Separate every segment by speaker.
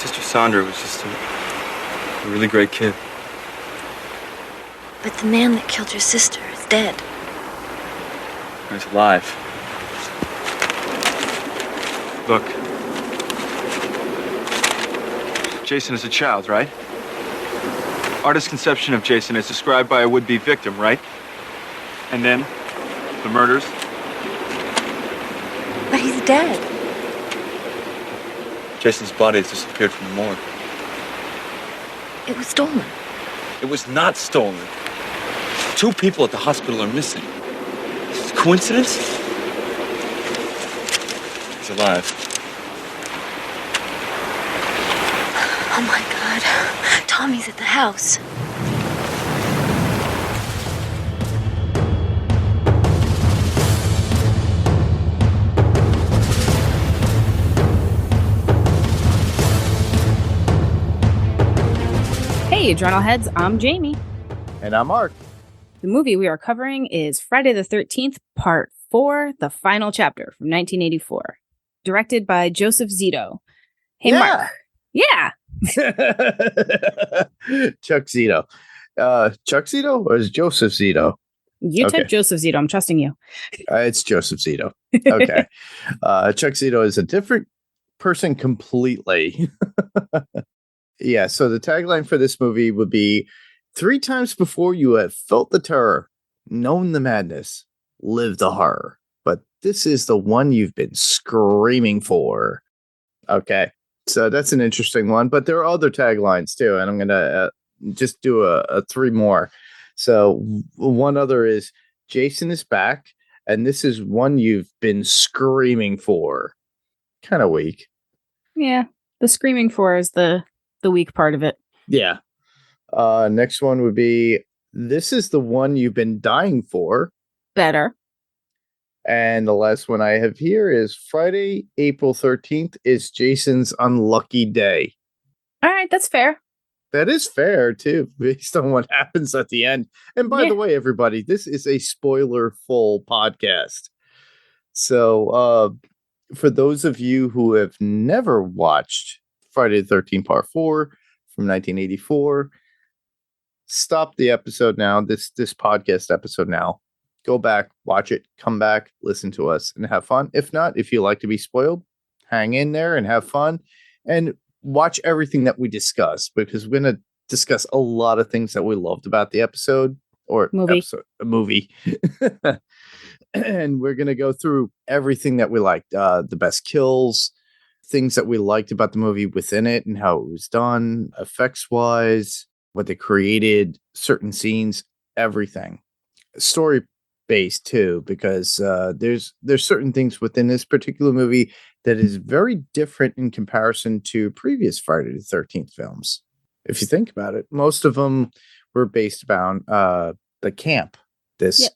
Speaker 1: sister Sandra was just a really great kid.
Speaker 2: But the man that killed your sister is dead.
Speaker 1: He's alive. Look. Jason is a child, right? Artist's conception of Jason is described by a would-be victim, right? And then, the murders.
Speaker 2: But he's dead.
Speaker 1: Jason's body has disappeared from the morgue.
Speaker 2: It was stolen.
Speaker 1: It was not stolen. 2 people at the hospital are missing. Coincidence? He's alive.
Speaker 2: Oh my God. Tommy's at the house.
Speaker 3: Hey, Adrenalheads, I'm Jayme.
Speaker 4: And I'm Mark.
Speaker 3: The movie we are covering is Friday the 13th, Part 4, the final chapter from 1984. Directed by Joseph Zito. Hey,
Speaker 4: Yeah.
Speaker 3: Mark. Yeah.
Speaker 4: Chuck Zito. Chuck Zito or is Joseph Zito?
Speaker 3: You
Speaker 4: Okay.
Speaker 3: type Joseph Zito. I'm trusting you.
Speaker 4: It's Joseph Zito. Okay. Chuck Zito is a different person completely. Yeah, so the tagline for this movie would be 3 times before you have felt the terror, known the madness, lived the horror. But this is the one you've been screaming for. Okay, so that's an interesting one. But there are other taglines too, and I'm going to just do a 3 more. So one other is Jason is back, and this is one you've been screaming for. Kind of weak.
Speaker 3: Yeah. The screaming for is the weak part of it.
Speaker 4: Yeah. Next one would be this is the one you've been dying for.
Speaker 3: Better.
Speaker 4: And the last one I have here is Friday, April 13th is Jason's unlucky day.
Speaker 3: All right, that's fair.
Speaker 4: That is fair too, based on what happens at the end. And by
Speaker 3: Yeah.
Speaker 4: the way, everybody, this is a spoiler full podcast. So for those of you who have never watched Friday the 13th Part 4 from 1984, stop the episode now, this podcast episode now. Go back, watch it, come back, listen to us, and have fun. If not, if you like to be spoiled, hang in there and have fun. And watch everything that we discuss, because we're going to discuss a lot of things that we loved about the episode or movie. And we're going to go through everything that we liked, the best kills, things that we liked about the movie within it and how it was done, effects wise, what they created, certain scenes, everything. Story based too, because there's certain things within this particular movie that is very different in comparison to previous Friday the 13th films. If you think about it, most of them were based around the camp. This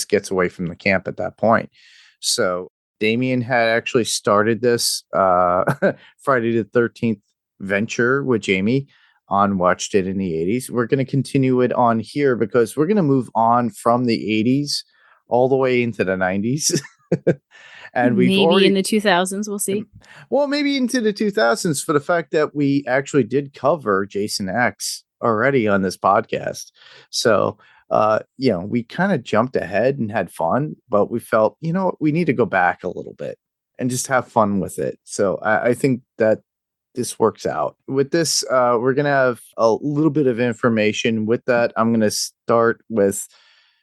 Speaker 4: gets away from the camp at that point. So Damien had actually started this Friday the 13th venture with Jayme on Watched It in the 80s. We're going to continue it on here because we're going to move on from the 80s all the way into the 90s. And we've
Speaker 3: maybe
Speaker 4: already
Speaker 3: in the 2000s, we'll see.
Speaker 4: Well, maybe into the 2000s for the fact that we actually did cover Jason X already on this podcast. So, we kind of jumped ahead and had fun, but we felt, we need to go back a little bit and just have fun with it. So I think that this works out. With this, we're going to have a little bit of information. With that, I'm going to start with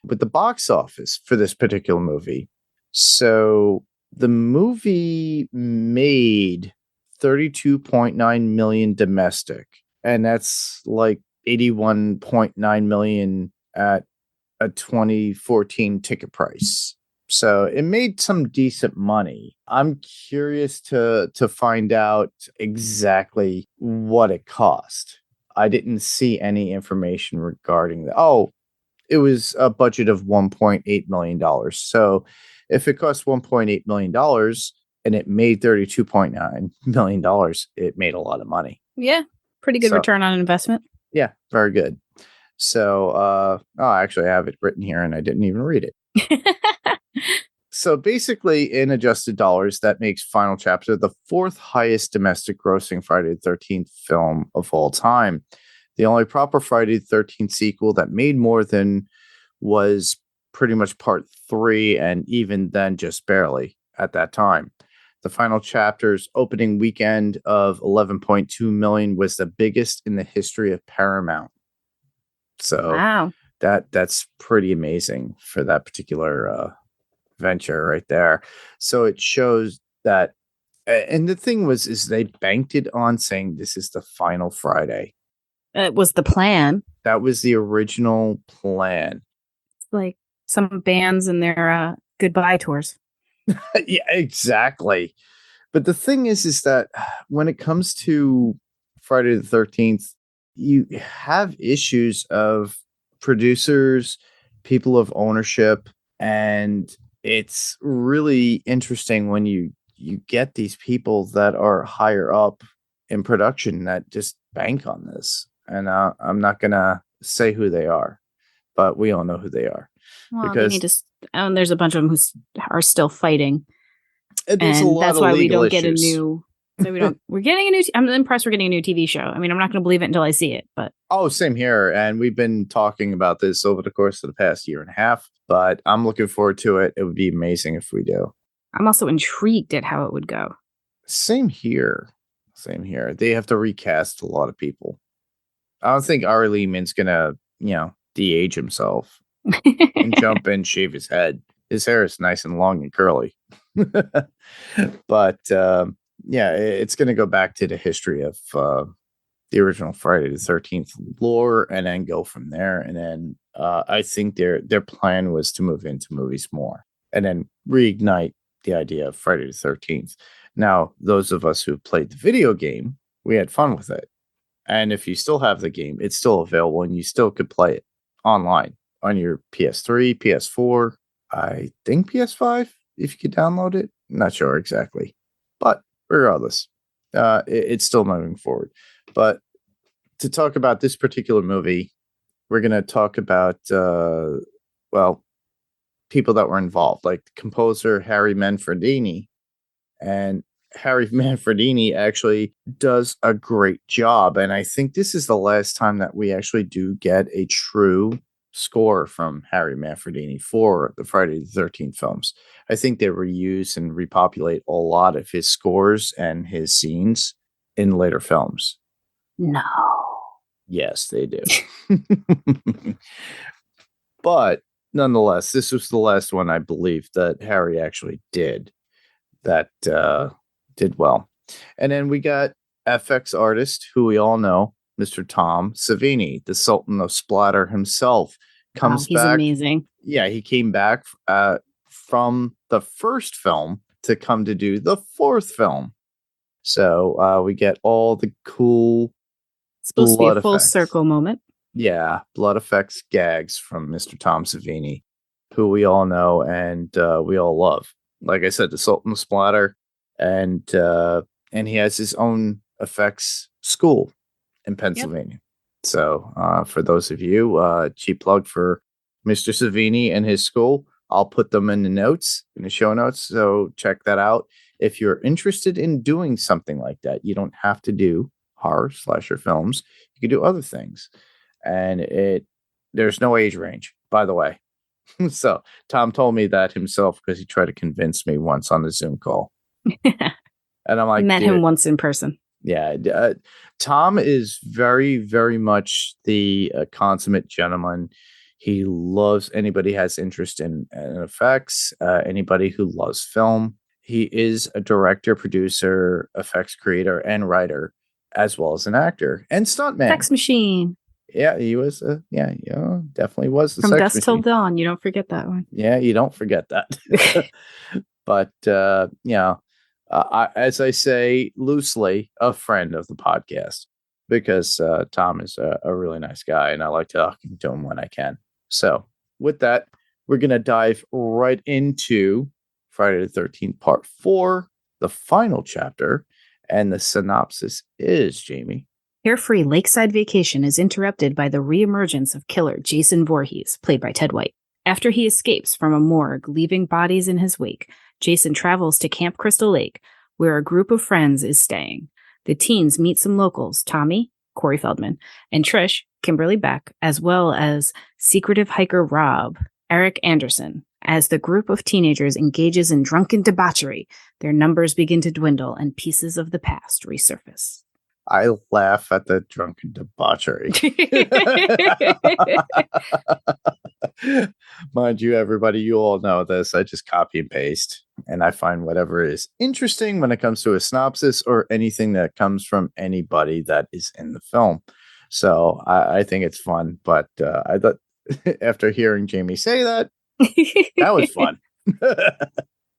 Speaker 4: the box office for this particular movie. So the movie made $32.9 million domestic, and that's like $81.9 million at a 2014 ticket price. So it made some decent money. I'm curious to find out exactly what it cost. I didn't see any information regarding that. Oh, it was a budget of $1.8 million. So if it cost $1.8 million and it made $32.9 million, it made a lot of money.
Speaker 3: Yeah, pretty good return on investment.
Speaker 4: Yeah, very good. So, actually, I have it written here and I didn't even read it. So basically, in adjusted dollars, that makes Final Chapter the fourth highest domestic grossing Friday the 13th film of all time. The only proper Friday the 13th sequel that made more than was pretty much part 3, and even then just barely at that time. The Final Chapter's opening weekend of 11.2 million was the biggest in the history of Paramount. So
Speaker 3: Wow.
Speaker 4: that's pretty amazing for that particular venture right there. So it shows that, and the thing is they banked it on saying this is the final Friday.
Speaker 3: It was the plan.
Speaker 4: That was the original plan.
Speaker 3: Like some bands and their goodbye tours.
Speaker 4: Yeah, exactly. But the thing is that when it comes to Friday the 13th, you have issues of producers, people of ownership, and it's really interesting when you get these people that are higher up in production that just bank on this. And I'm not going to say who they are, but we all know who they are.
Speaker 3: Well,
Speaker 4: because
Speaker 3: they need to. And there's a bunch of them who are still fighting,
Speaker 4: there's a
Speaker 3: and
Speaker 4: lot
Speaker 3: that's
Speaker 4: of
Speaker 3: why we
Speaker 4: legal
Speaker 3: don't get a
Speaker 4: issues.
Speaker 3: new. So we don't. We're getting a new. I'm impressed. We're getting a new TV show. I mean, I'm not going to believe it until I see it. But
Speaker 4: Oh, same here. And we've been talking about this over the course of the past year and a half, but I'm looking forward to it. It would be amazing if we do.
Speaker 3: I'm also intrigued at how it would go.
Speaker 4: Same here. Same here. They have to recast a lot of people. I don't think Ari Lehman's going to, de-age himself and jump and shave his head. His hair is nice and long and curly. But it's going to go back to the history of the original Friday the 13th lore and then go from there. And then I think their plan was to move into movies more and then reignite the idea of Friday the 13th. Now, those of us who played the video game, we had fun with it. And if you still have the game, it's still available and you still could play it online on your PS3, PS4, I think PS5, if you could download it. Not sure exactly. But regardless, it's still moving forward. But to talk about this particular movie, we're going to talk about, people that were involved, like the composer Harry Manfredini. And Harry Manfredini actually does a great job. And I think this is the last time that we actually do get a true score from Harry Manfredini for the Friday the 13th films. I think they reuse and repopulate a lot of his scores and his scenes in later films.
Speaker 3: No.
Speaker 4: Yes, they do. But nonetheless, this was the last one I believe that Harry actually did that did well. And then we got FX artist who we all know, Mr. Tom Savini, the Sultan of Splatter himself, comes
Speaker 3: he's
Speaker 4: back.
Speaker 3: Amazing.
Speaker 4: Yeah, he came back from the first film to come to do the fourth film. So we get all the cool
Speaker 3: It's supposed to be a full
Speaker 4: effects.
Speaker 3: circle moment.
Speaker 4: Yeah, blood effects gags from Mr. Tom Savini, who we all know and we all love. Like I said, the Sultan of Splatter, and he has his own effects school in Pennsylvania. Yep. So for those of you, cheap plug for Mr. Savini and his school. I'll put them in the show notes. So check that out. If you're interested in doing something like that, you don't have to do horror slasher films. You can do other things. And there's no age range, by the way. So Tom told me that himself because he tried to convince me once on the Zoom call. And I'm like,
Speaker 3: met him once in person.
Speaker 4: Yeah. Tom is very, very much the consummate gentleman. He loves anybody has interest in effects, anybody who loves film. He is a director, producer, effects creator, and writer, as well as an actor and stuntman.
Speaker 3: Sex machine.
Speaker 4: Yeah, he was. Definitely was the
Speaker 3: From
Speaker 4: sex
Speaker 3: Dusk
Speaker 4: machine.
Speaker 3: Till Dawn. You don't forget that one.
Speaker 4: Yeah, you don't forget that. But as I say loosely, a friend of the podcast because Tom is a really nice guy, and I like talking to him when I can. So with that, we're gonna dive right into Friday the 13th Part 4, the final chapter, and the synopsis is Jayme.
Speaker 3: Carefree lakeside vacation is interrupted by the reemergence of killer Jason Vorhees, played by Ted White. After he escapes from a morgue, leaving bodies in his wake, Jason travels to Camp Crystal Lake, where a group of friends is staying. The teens meet some locals, Tommy, Corey Feldman, and Trish, Kimberly Beck, as well as secretive hiker Rob, Eric Anderson. As the group of teenagers engages in drunken debauchery, their numbers begin to dwindle and pieces of the past resurface.
Speaker 4: I laugh at the drunken debauchery. Mind you, everybody, you all know this. I just copy and paste, and I find whatever is interesting when it comes to a synopsis or anything that comes from anybody that is in the film. So I think it's fun. But I thought after hearing Jayme say that, that was fun.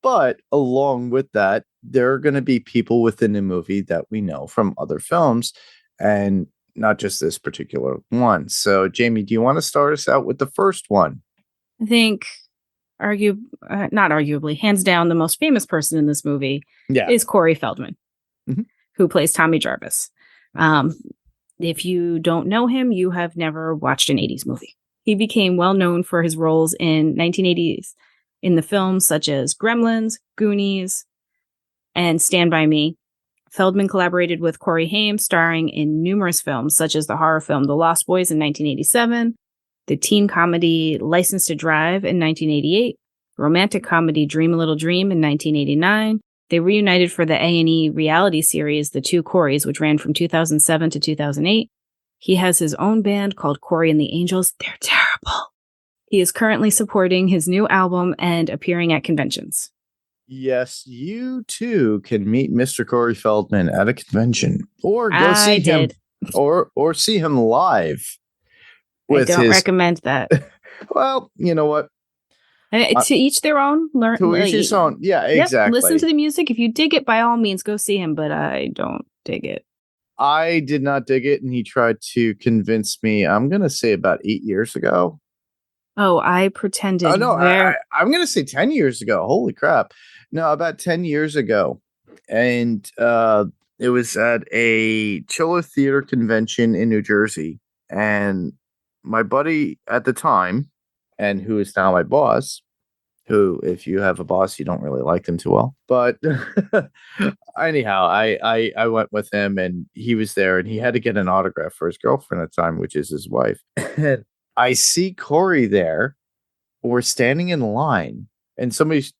Speaker 4: But along with that, there are going to be people within the movie that we know from other films and not just this particular one. So, Jayme, do you want to start us out with the first one?
Speaker 3: I think, not arguably, hands down, the most famous person in this movie is Corey Feldman, who plays Tommy Jarvis. If you don't know him, you have never watched an 80s movie. He became well known for his roles in 1980s in the films such as Gremlins, Goonies, and Stand By Me. Feldman collaborated with Corey Haim, starring in numerous films such as the horror film The Lost Boys in 1987, the teen comedy License to Drive in 1988, romantic comedy Dream a Little Dream in 1989. They reunited for the A&E reality series The Two Coreys, which ran from 2007 to 2008. He has his own band called Corey and the Angels. They're terrible. He is currently supporting his new album and appearing at conventions.
Speaker 4: Yes, you too can meet Mr. Corey Feldman at a convention, or go see him, or see him live.
Speaker 3: I don't recommend that.
Speaker 4: Well, you know what?
Speaker 3: To each their own.
Speaker 4: To each his own. Yeah, exactly.
Speaker 3: Listen to the music. If you dig it, by all means, go see him. But I don't dig it.
Speaker 4: I did not dig it, and he tried to convince me. I'm going to say about 8 years ago.
Speaker 3: Oh, I pretended.
Speaker 4: Oh, no, I'm going to say 10 years ago. Holy crap. No, about 10 years ago. And it was at a Chiller Theater convention in New Jersey. And my buddy at the time, and who is now my boss, who, if you have a boss, you don't really like them too well. But anyhow, I went with him, and he was there, and he had to get an autograph for his girlfriend at the time, which is his wife. And I see Corey there. We're standing in line, and somebody's,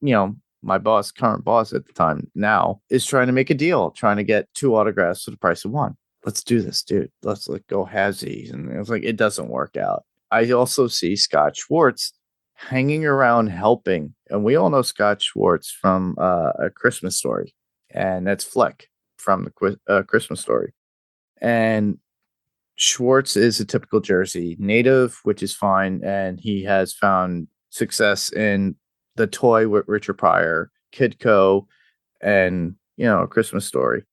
Speaker 4: my boss, current boss at the time now, is trying to make a deal, trying to get 2 autographs for the price of 1. Let's do this, dude. Let's go halvesies. And it was like, it doesn't work out. I also see Scott Schwartz hanging around helping. And we all know Scott Schwartz from A Christmas Story. And that's Fleck from the Christmas Story. And Schwartz is a typical Jersey native, which is fine. And he has found success in The Toy with Richard Pryor, Kidco, and, A Christmas Story.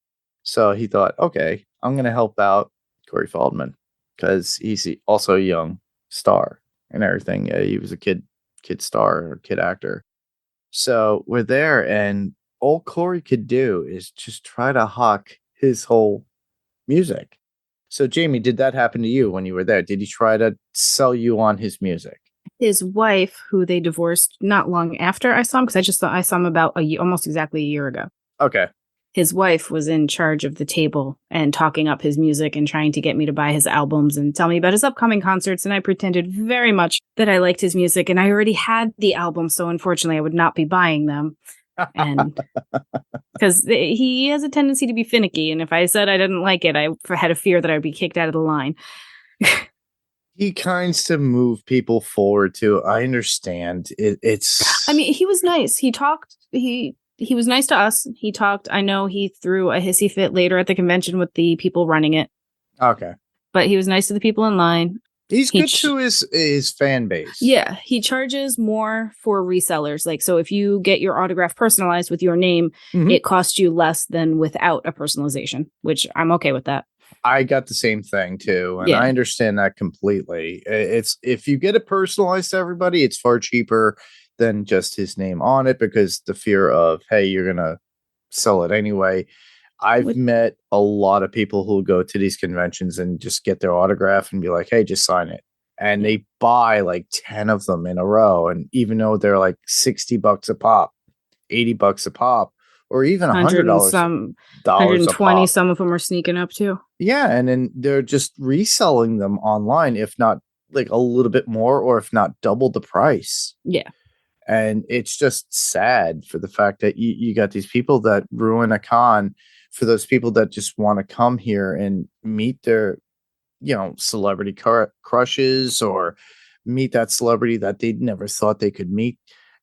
Speaker 4: So he thought, okay, I'm going to help out Corey Feldman because he's also a young star and everything. He was a kid star or kid actor. So we're there, and all Corey could do is just try to hawk his whole music. So, Jayme, did that happen to you when you were there? Did he try to sell you on his music?
Speaker 3: His wife, who they divorced not long after I saw him, because I saw him about almost exactly a year ago.
Speaker 4: Okay.
Speaker 3: His wife was in charge of the table and talking up his music and trying to get me to buy his albums and tell me about his upcoming concerts. And I pretended very much that I liked his music, and I already had the album. So unfortunately, I would not be buying them. And because he has a tendency to be finicky. And if I said I didn't like it, I had a fear that I'd be kicked out of the line.
Speaker 4: He kinds to move people forward too. I understand. It's.
Speaker 3: I mean, he was nice. He talked. He was nice to us. He talked. I know he threw a hissy fit later at the convention with the people running it.
Speaker 4: Okay.
Speaker 3: But he was nice to the people in line.
Speaker 4: He's good to his fan base.
Speaker 3: Yeah. He charges more for resellers. Like, so if you get your autograph personalized with your name, it costs you less than without a personalization, which I'm okay with that.
Speaker 4: I got the same thing too. And I understand that completely. It's if you get it personalized to everybody, it's far cheaper than just his name on it, because the fear of, hey, you're going to sell it anyway. I've met a lot of people who go to these conventions and just get their autograph and be like, hey, just sign it. and they buy like 10 of them in a row. And even though they're like $60 a pop, $80 a pop, or even $100
Speaker 3: some
Speaker 4: dollars a
Speaker 3: 120,
Speaker 4: pop.
Speaker 3: some of them are sneaking up too.
Speaker 4: Yeah, and then they're just reselling them online, if not like a little bit more, or if not double the price.
Speaker 3: Yeah.
Speaker 4: And it's just sad for the fact that you got these people that ruin a con for those people that just want to come here and meet their, celebrity crushes, or meet that celebrity that they never thought they could meet.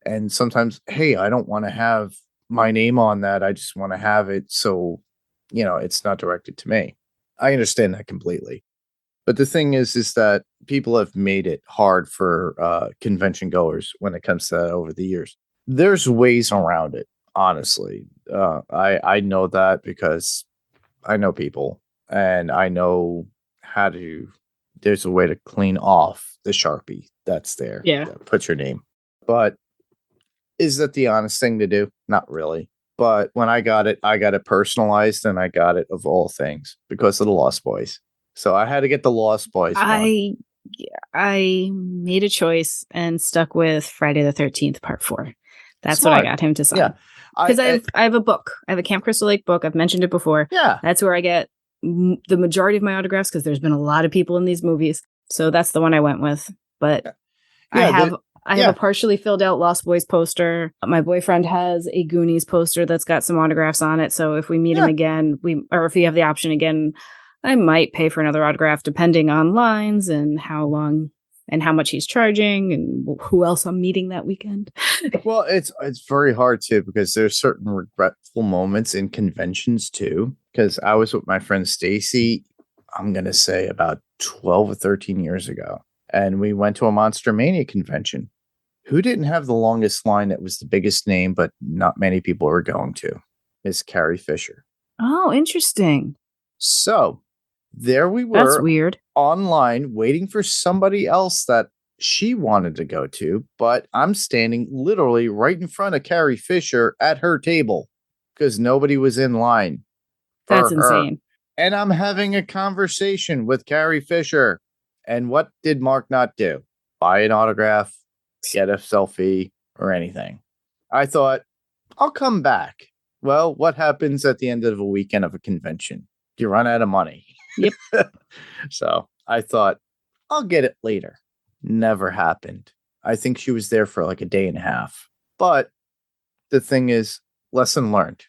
Speaker 4: And sometimes, hey, I don't want to have my name on that. I just want to have it so, it's not directed to me. I understand that completely. But the thing is that people have made it hard for convention goers when it comes to that over the years. There's ways around it, honestly. I know that because I know people, and I know how to. There's a way to clean off the Sharpie that's there.
Speaker 3: Yeah.
Speaker 4: That puts your name. But is that the honest thing to do? Not really. But when I got it personalized, and I got it of all things because of the Lost Boys. So I had to get the Lost Boys one.
Speaker 3: I made a choice and stuck with Friday the 13th Part 4. That's
Speaker 4: Smart.
Speaker 3: what I got him to sign.
Speaker 4: Yeah.
Speaker 3: Because I have a book. I have a Camp Crystal Lake book. I've mentioned it before.
Speaker 4: Yeah.
Speaker 3: That's where I get the majority of my autographs, because there's been a lot of people in these movies. So that's the one I went with. But
Speaker 4: Yeah,
Speaker 3: I have a partially filled out Lost Boys poster. My boyfriend has a Goonies poster that's got some autographs on it. So if we meet him again, or if we have the option again, I might pay for another autograph depending on lines and how long and how much he's charging and who else I'm meeting that weekend.
Speaker 4: Well, it's very hard too, because there's certain regretful moments in conventions too. Because I was with my friend Stacy, I'm going to say about 12 or 13 years ago. And we went to a Monster Mania convention. Who didn't have the longest line that was the biggest name, but not many people were going to? Miss Carrie Fisher.
Speaker 3: Oh, interesting.
Speaker 4: So there we were.
Speaker 3: That's weird.
Speaker 4: Online waiting for somebody else that she wanted to go to, but I'm standing literally right in front of Carrie Fisher at her table because nobody was in line.
Speaker 3: That's insane.
Speaker 4: And I'm having a conversation with Carrie Fisher. And what did Mark not do? Buy an autograph, get a selfie, or anything. I thought, I'll come back. Well, what happens at the end of a weekend of a convention? You run out of money.
Speaker 3: Yep.
Speaker 4: So I thought, I'll get it later. Never happened. I think she was there for like a day and a half. But the thing is, lesson learned.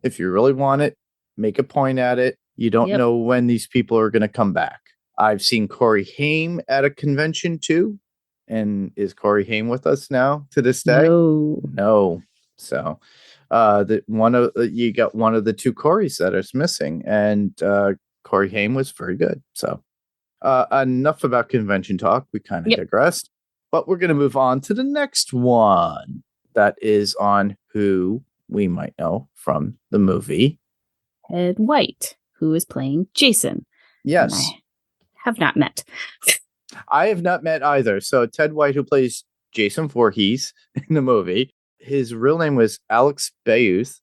Speaker 4: If you really want it, make a point at it. You don't know when these people are going to come back. I've seen Corey Haim at a convention too. And is Corey Haim with us now to this day? No. So you got one of the two Corys that is missing, and Corey Haim was very good. So enough about convention talk. We kind of digressed, but we're going to move on to the next one that is on who we might know from the movie.
Speaker 3: Ted White, who is playing Jason.
Speaker 4: Yes.
Speaker 3: I have not met.
Speaker 4: I have not met either. So Ted White, who plays Jason Voorhees in the movie, his real name was Alex Bayuth,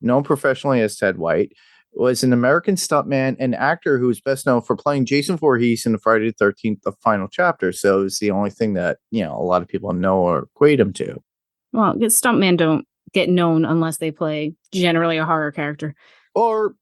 Speaker 4: known professionally as Ted White, was an American stuntman and actor who is best known for playing Jason Voorhees in the Friday the 13th, the final chapter. So it's the only thing that, a lot of people know or equate him to.
Speaker 3: Well, stuntmen don't get known unless they play generally a horror character.
Speaker 4: Or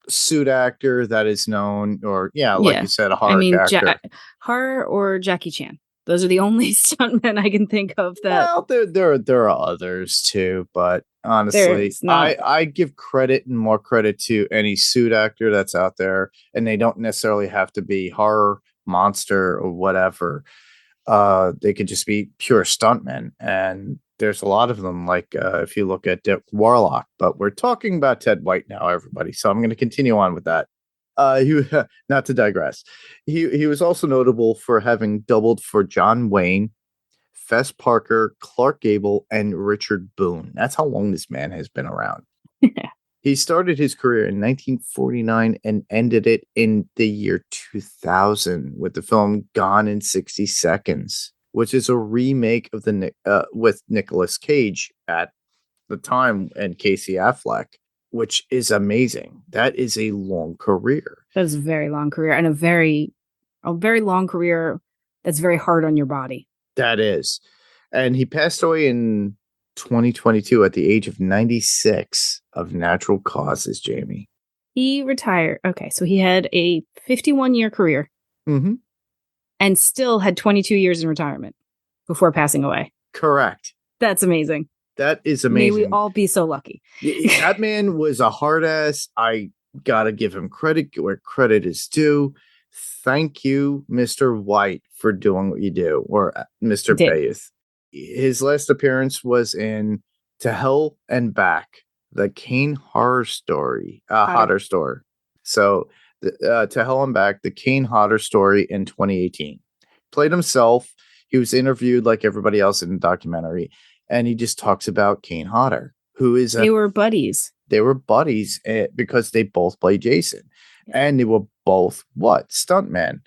Speaker 4: suit actor that is known, or you said, a horror character.
Speaker 3: Horror or Jackie Chan. Those are the only stuntmen I can think of that.
Speaker 4: Well, there are others too, but honestly, I give credit and more credit to any suit actor that's out there, and they don't necessarily have to be horror, monster, or whatever. They could just be pure stuntmen, and there's a lot of them. Like if you look at Dick Warlock, but we're talking about Ted White now, everybody. So I'm going to continue on with that. Not to digress. He was also notable for having doubled for John Wayne, Fess Parker, Clark Gable, and Richard Boone. That's how long this man has been around. He started his career in 1949 and ended it in the year 2000 with the film Gone in 60 Seconds, which is a remake of with Nicolas Cage at the time and Casey Affleck, which is amazing. That is a long career.
Speaker 3: That is a very long career, and a very long career that's very hard on your body.
Speaker 4: That is. And he passed away in 2022 at the age of 96 of natural causes, Jayme.
Speaker 3: He retired. Okay, so he had a 51-year career and still had 22 years in retirement before passing away.
Speaker 4: Correct.
Speaker 3: That's amazing.
Speaker 4: That is amazing.
Speaker 3: May we all be so lucky.
Speaker 4: That man was a hard ass. I got to give him credit where credit is due. Thank you, Mr. White, for doing what you do, or Mr. Bayeth. His last appearance was in To Hell and Back, the Kane Horror Story, Hodder Story. So, To Hell and Back, the Kane Hodder Story in 2018. Played himself. He was interviewed like everybody else in the documentary, and he just talks about Kane Hodder, who is
Speaker 3: they were buddies.
Speaker 4: They were buddies because they both played Jason, and they were both stuntmen.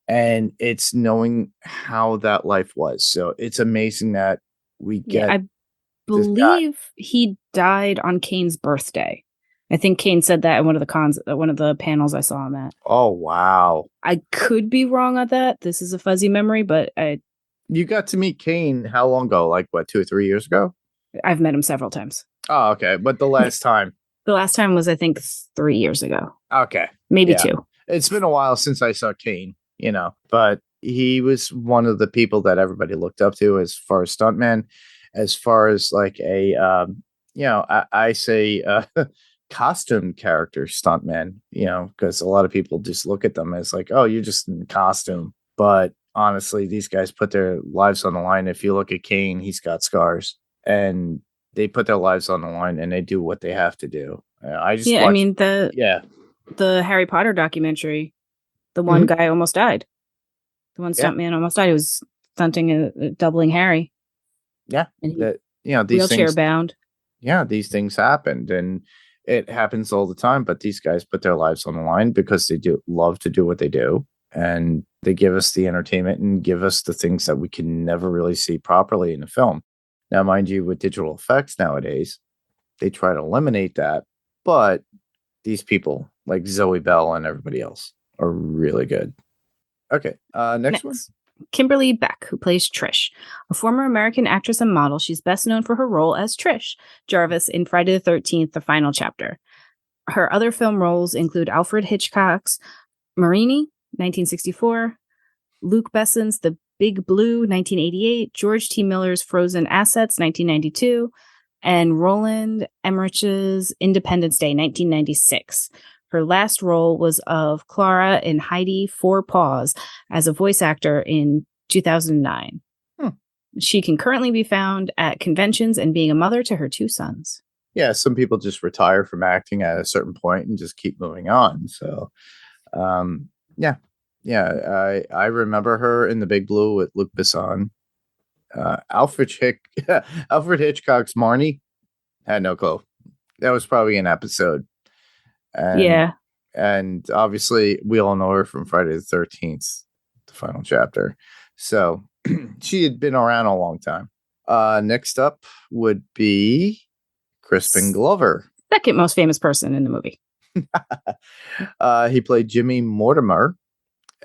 Speaker 4: And it's knowing how that life was. So it's amazing that we get.
Speaker 3: I believe he died on Kane's birthday. I think Kane said that in one of the panels I saw him at.
Speaker 4: Oh wow!
Speaker 3: I could be wrong on that. This is a fuzzy memory, but
Speaker 4: you got to meet Kane how long ago? Like what, 2 or 3 years ago?
Speaker 3: I've met him several times.
Speaker 4: Oh, okay. But the last time?
Speaker 3: The last time was, I think, 3 years ago.
Speaker 4: Okay.
Speaker 3: Maybe 2.
Speaker 4: It's been a while since I saw Kane, but he was one of the people that everybody looked up to as far as stuntman, as far as like I say costume character stuntman, because a lot of people just look at them as like, oh, you're just in costume. But honestly, these guys put their lives on the line. If you look at Kane, he's got scars, and they put their lives on the line and they do what they have to do.
Speaker 3: The Harry Potter documentary, the one guy almost died. The one stuntman almost died. He was stunting, doubling Harry.
Speaker 4: Yeah.
Speaker 3: And
Speaker 4: these
Speaker 3: wheelchair
Speaker 4: things,
Speaker 3: bound.
Speaker 4: Yeah. These things happened, and it happens all the time, but these guys put their lives on the line because they do love to do what they do. And they give us the entertainment and give us the things that we can never really see properly in a film. Now, mind you, with digital effects nowadays, they try to eliminate that. But these people, like Zoe Bell and everybody else, are really good. Okay, next one.
Speaker 3: Kimberly Beck, who plays Trish, a former American actress and model. She's best known for her role as Trish Jarvis in Friday the 13th, The Final Chapter. Her other film roles include Alfred Hitchcock's Marini, 1964, Luc Besson's The Big Blue, 1988, George T. Miller's Frozen Assets, 1992, and Roland Emmerich's Independence Day, 1996. Her last role was of Clara in Heidi Four Paws as a voice actor in 2009. She can currently be found at conventions and being a mother to her 2 sons.
Speaker 4: Yeah, some people just retire from acting at a certain point and just keep moving on. So, I remember her in The Big Blue with Luc Besson. Alfred Hitchcock's Marnie, had no clue. That was probably an episode. And obviously we all know her from Friday the 13th, The Final Chapter. So she had been around a long time. Next up would be Crispin Glover.
Speaker 3: Second most famous person in the movie.
Speaker 4: He played Jimmy Mortimer,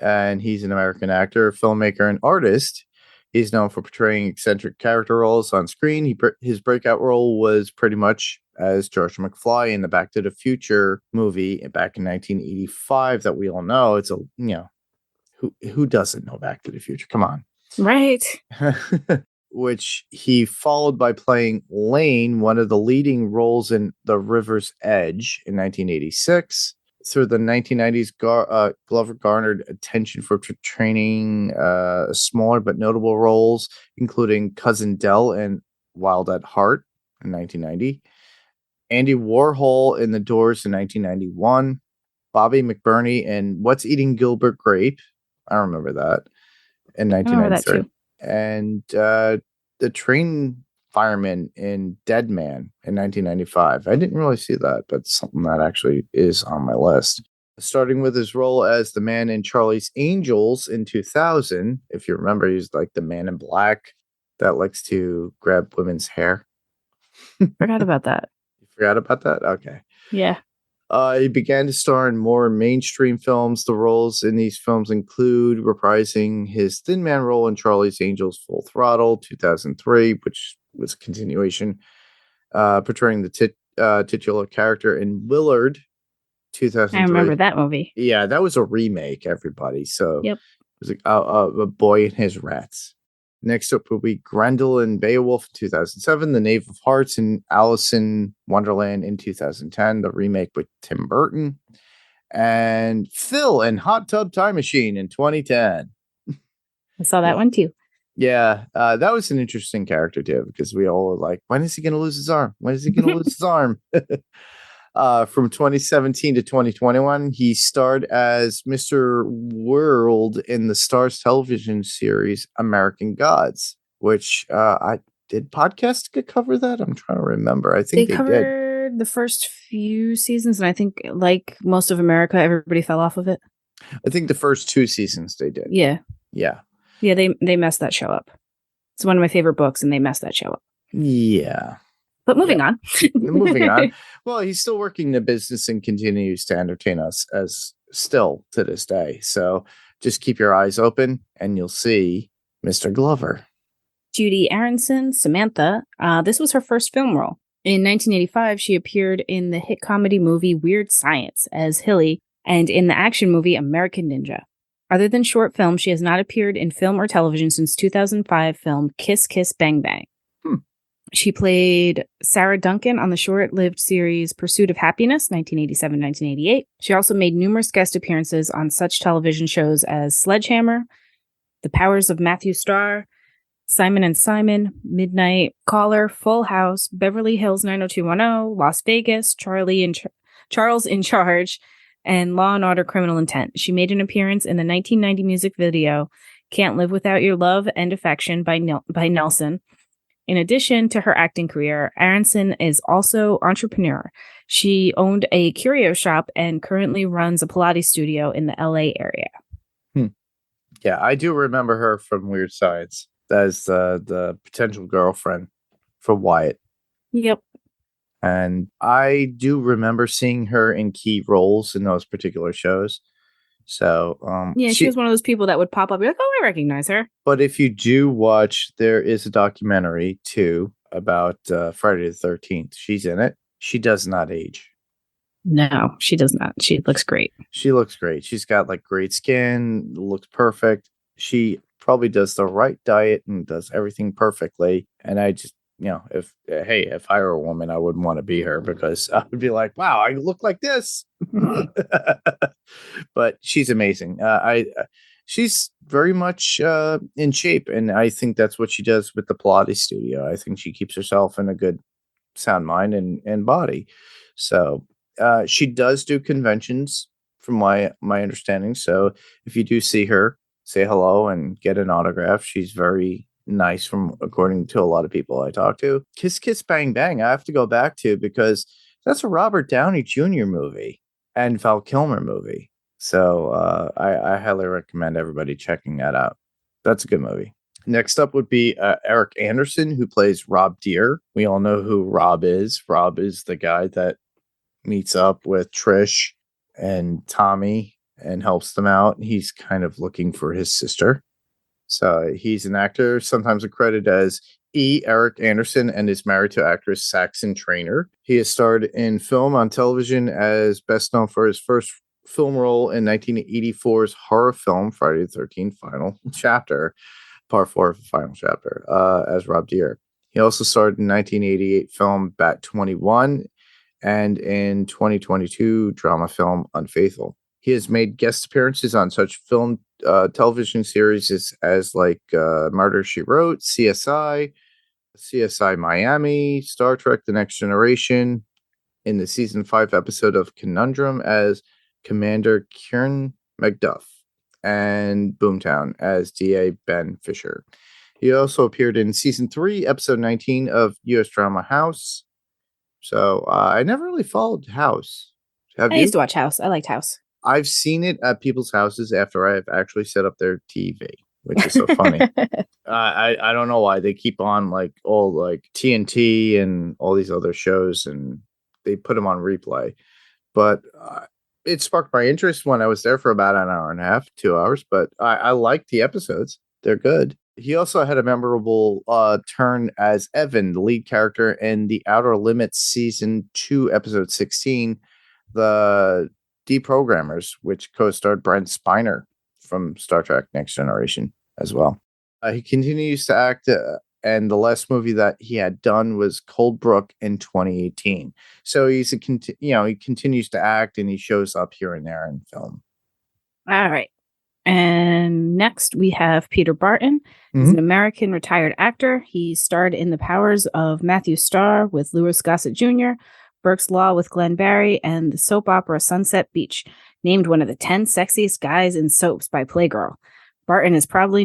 Speaker 4: and he's an American actor, filmmaker, and artist. He's known for portraying eccentric character roles on screen. His breakout role was pretty much as George McFly in the Back to the Future movie back in 1985 that we all know. It's who doesn't know Back to the Future? Come on.
Speaker 3: Right.
Speaker 4: Which he followed by playing Lane, one of the leading roles in The River's Edge in 1986. Through the 1990s, Glover garnered attention for portraying smaller but notable roles, including Cousin Del in Wild at Heart in 1990, Andy Warhol in The Doors in 1991, Bobby McBurney in What's Eating Gilbert Grape? I remember that in 1993. And the train fireman in Dead Man in 1995. I didn't really see that, but something that actually is on my list. Starting with his role as the man in Charlie's Angels in 2000. If you remember, he's like the man in black that likes to grab women's hair.
Speaker 3: Forgot about that.
Speaker 4: You forgot about that? Okay.
Speaker 3: Yeah.
Speaker 4: He began to star in more mainstream films. The roles in these films include reprising his Thin Man role in Charlie's Angels Full Throttle, 2003, which was a continuation, portraying the titular character in Willard, 2003.
Speaker 3: I remember that movie.
Speaker 4: Yeah, that was a remake, everybody. So
Speaker 3: yep.
Speaker 4: It was a Boy and His Rats. Next up will be Grendel in Beowulf in 2007, The Knave of Hearts and Alice in Wonderland in 2010, the remake with Tim Burton, and Phil in Hot Tub Time Machine in 2010.
Speaker 3: I saw that one too.
Speaker 4: Yeah, that was an interesting character too, because we all were like, when is he going to lose his arm? When is he going to lose his arm? From 2017 to 2021, he starred as Mr. World in the Starz television series American Gods, which I did podcast cover that? I'm trying to remember. I think they
Speaker 3: covered the first few seasons, and I think, like most of America, everybody fell off of it.
Speaker 4: I think the first 2 seasons they did.
Speaker 3: Yeah. They messed that show up. It's one of my favorite books, and they messed that show up.
Speaker 4: Yeah.
Speaker 3: But moving on.
Speaker 4: Moving on. Well, he's still working the business and continues to entertain us as still to this day. So just keep your eyes open and you'll see Mr. Glover.
Speaker 3: Judy Aronson, Samantha. This was her first film role. In 1985, she appeared in the hit comedy movie Weird Science as Hilly and in the action movie American Ninja. Other than short films, she has not appeared in film or television since 2005 film Kiss Kiss Bang Bang. She played Sarah Duncan on the short-lived series Pursuit of Happiness, 1987-1988. She also made numerous guest appearances on such television shows as Sledgehammer, The Powers of Matthew Starr, Simon and Simon, Midnight Caller, Full House, Beverly Hills 90210, Las Vegas, Charles in Charge, and Law and Order Criminal Intent. She made an appearance in the 1990 music video Can't Live Without Your Love and Affection by Nelson. In addition to her acting career, Aronson is also entrepreneur. She owned a curio shop and currently runs a Pilates studio in the LA area.
Speaker 4: Yeah, I do remember her from Weird Science. That is the potential girlfriend for Wyatt.
Speaker 3: Yep.
Speaker 4: And I do remember seeing her in key roles in those particular shows. So,
Speaker 3: she was one of those people that would pop up and be like, oh, I recognize her.
Speaker 4: But if you do watch, there is a documentary too about Friday the 13th. She's in it. She does not age.
Speaker 3: No, she does not. She looks great.
Speaker 4: She looks great. She's got like great skin, looks perfect. She probably does the right diet and does everything perfectly. And I just, if I were a woman, I wouldn't want to be her because I would be like, wow, I look like this. But she's amazing. She's very much in shape. And I think that's what she does with the Pilates studio. I think she keeps herself in a good sound mind and body. So she does do conventions from my understanding. So if you do see her, say hello and get an autograph. She's very nice according to a lot of people I talk to. Kiss Kiss Bang Bang, I have to go back to because that's a Robert Downey Jr. movie and Val Kilmer movie. So I highly recommend everybody checking that out. That's a good movie. Next up would be Eric Anderson, who plays Rob Deere. We all know who Rob is. Rob is the guy that meets up with Trish and Tommy and helps them out. He's kind of looking for his sister. So he's an actor, sometimes credited as Eric Anderson, and is married to actress Saxon Traynor. He has starred in film on television, as best known for his first film role in 1984's horror film Friday the 13th Final Chapter, Part 4 of the Final Chapter, as Rob Deere. He also starred in 1988 film Bat 21 and in 2022 drama film Unfaithful. He has made guest appearances on such film television series as Murder, She Wrote, CSI Miami, Star Trek The Next Generation, in the season 5 episode of Conundrum as Commander Kieran McDuff, and Boomtown as DA Ben Fisher. He also appeared in season 3, episode 19 of U.S. drama House. So I never really followed House.
Speaker 3: I used to watch House. I liked House.
Speaker 4: I've seen it at people's houses after I have actually set up their TV, which is so funny. I don't know why they keep on all TNT and all these other shows, and they put them on replay. but it sparked my interest when I was there for about an hour and a half, 2 hours. But I liked the episodes; they're good. He also had a memorable turn as Evan, the lead character in The Outer Limits season 2, episode 16, The Deprogrammers, which co-starred Brent Spiner from Star Trek Next Generation as well. He continues to act, and the last movie that he had done was Coldbrook in 2018. So he continues to act, and he shows up here and there in film.
Speaker 3: All right. And next we have Peter Barton. He's an American retired actor. He starred in The Powers of Matthew Starr with Louis Gossett Jr., Burke's Law with Glenn Barry, and the soap opera Sunset Beach, named one of the 10 sexiest guys in soaps by Playgirl. Barton is probably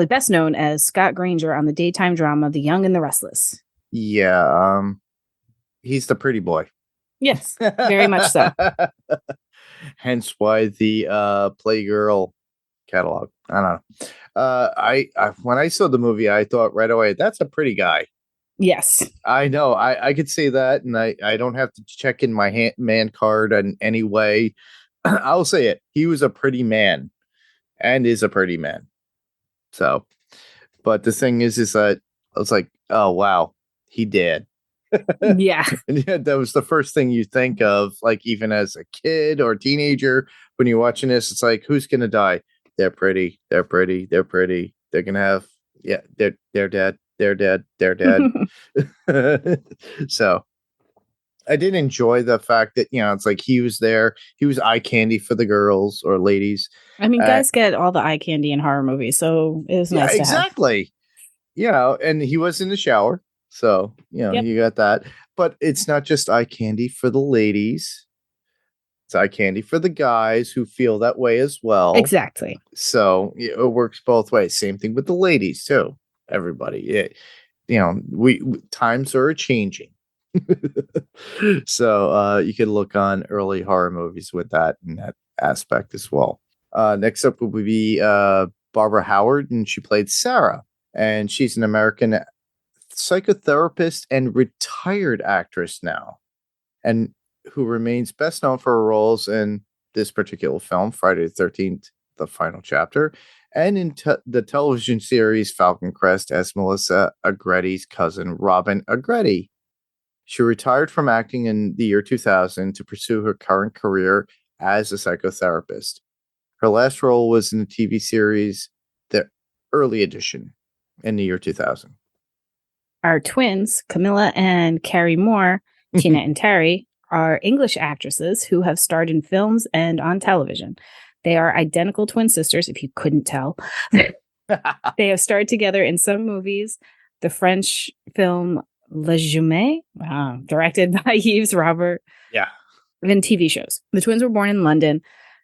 Speaker 3: best known as Scott Granger on the daytime drama The Young and the Restless.
Speaker 4: Yeah, he's the pretty boy.
Speaker 3: Yes, very much so.
Speaker 4: Hence why the Playgirl catalog. I don't know. I when I saw the movie, I thought right away, that's a pretty guy.
Speaker 3: Yes.
Speaker 4: I know. I could say that, and I don't have to check in my man card in any way. I'll say it. He was a pretty man and is a pretty man. So, but the thing is that I was like, oh, wow, he did.
Speaker 3: Yeah.
Speaker 4: And yeah, that was the first thing you think of, like, even as a kid or teenager, when you're watching this, it's like, who's going to die? They're pretty. They're pretty. They're pretty. They're going to have, yeah, they're dead. They're dead. They're dead. So I did enjoy the fact that, it's like he was there. He was eye candy for the girls or ladies.
Speaker 3: I mean, guys get all the eye candy in horror movies, so it was nice to have.
Speaker 4: Exactly. And he was in the shower. So, You got that. But it's not just eye candy for the ladies. It's eye candy for the guys who feel that way as well.
Speaker 3: Exactly.
Speaker 4: So it works both ways. Same thing with the ladies, too. Everybody. We times are changing. So you can look on early horror movies with that and that aspect as well. Next up would be Barbara Howard, and she played Sarah. And she's an American psychotherapist and retired actress now, and who remains best known for her roles in this particular film, Friday the 13th, The Final Chapter, and in the television series Falcon Crest as Melissa Agretti's cousin, Robin Agretti. She retired from acting in the year 2000 to pursue her current career as a psychotherapist. Her last role was in the TV series The Early Edition in the year 2000.
Speaker 3: Our twins, Camilla and Carrie Moore, Tina and Terry, are English actresses who have starred in films and on television. They are identical twin sisters, if you couldn't tell. They have starred together in some movies. The French film Le Jumet, directed by Yves Robert.
Speaker 4: Yeah.
Speaker 3: And TV shows. The twins were born in London.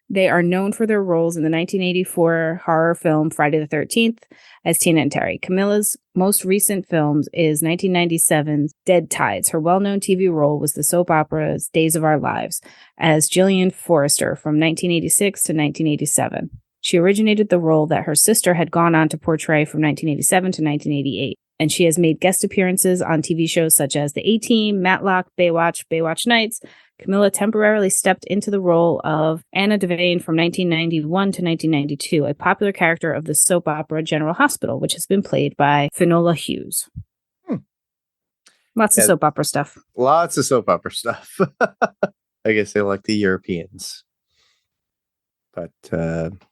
Speaker 3: They are known for their roles in the 1984 horror film Friday the 13th as Tina and Terry. Camilla's most recent films is 1997's Dead Tides. Her well-known TV role was the soap opera's Days of Our Lives as Gillian Forrester from 1986 to 1987. She originated the role that her sister had gone on to portray from 1987 to 1988. And she has made guest appearances on TV shows such as The A-Team, Matlock, Baywatch Nights. Camilla temporarily stepped into the role of Anna Devane from 1991 to 1992, a popular character of the soap opera General Hospital, which has been played by Finola Hughes. Lots of soap opera stuff.
Speaker 4: Lots of soap opera stuff. I guess they like the Europeans. But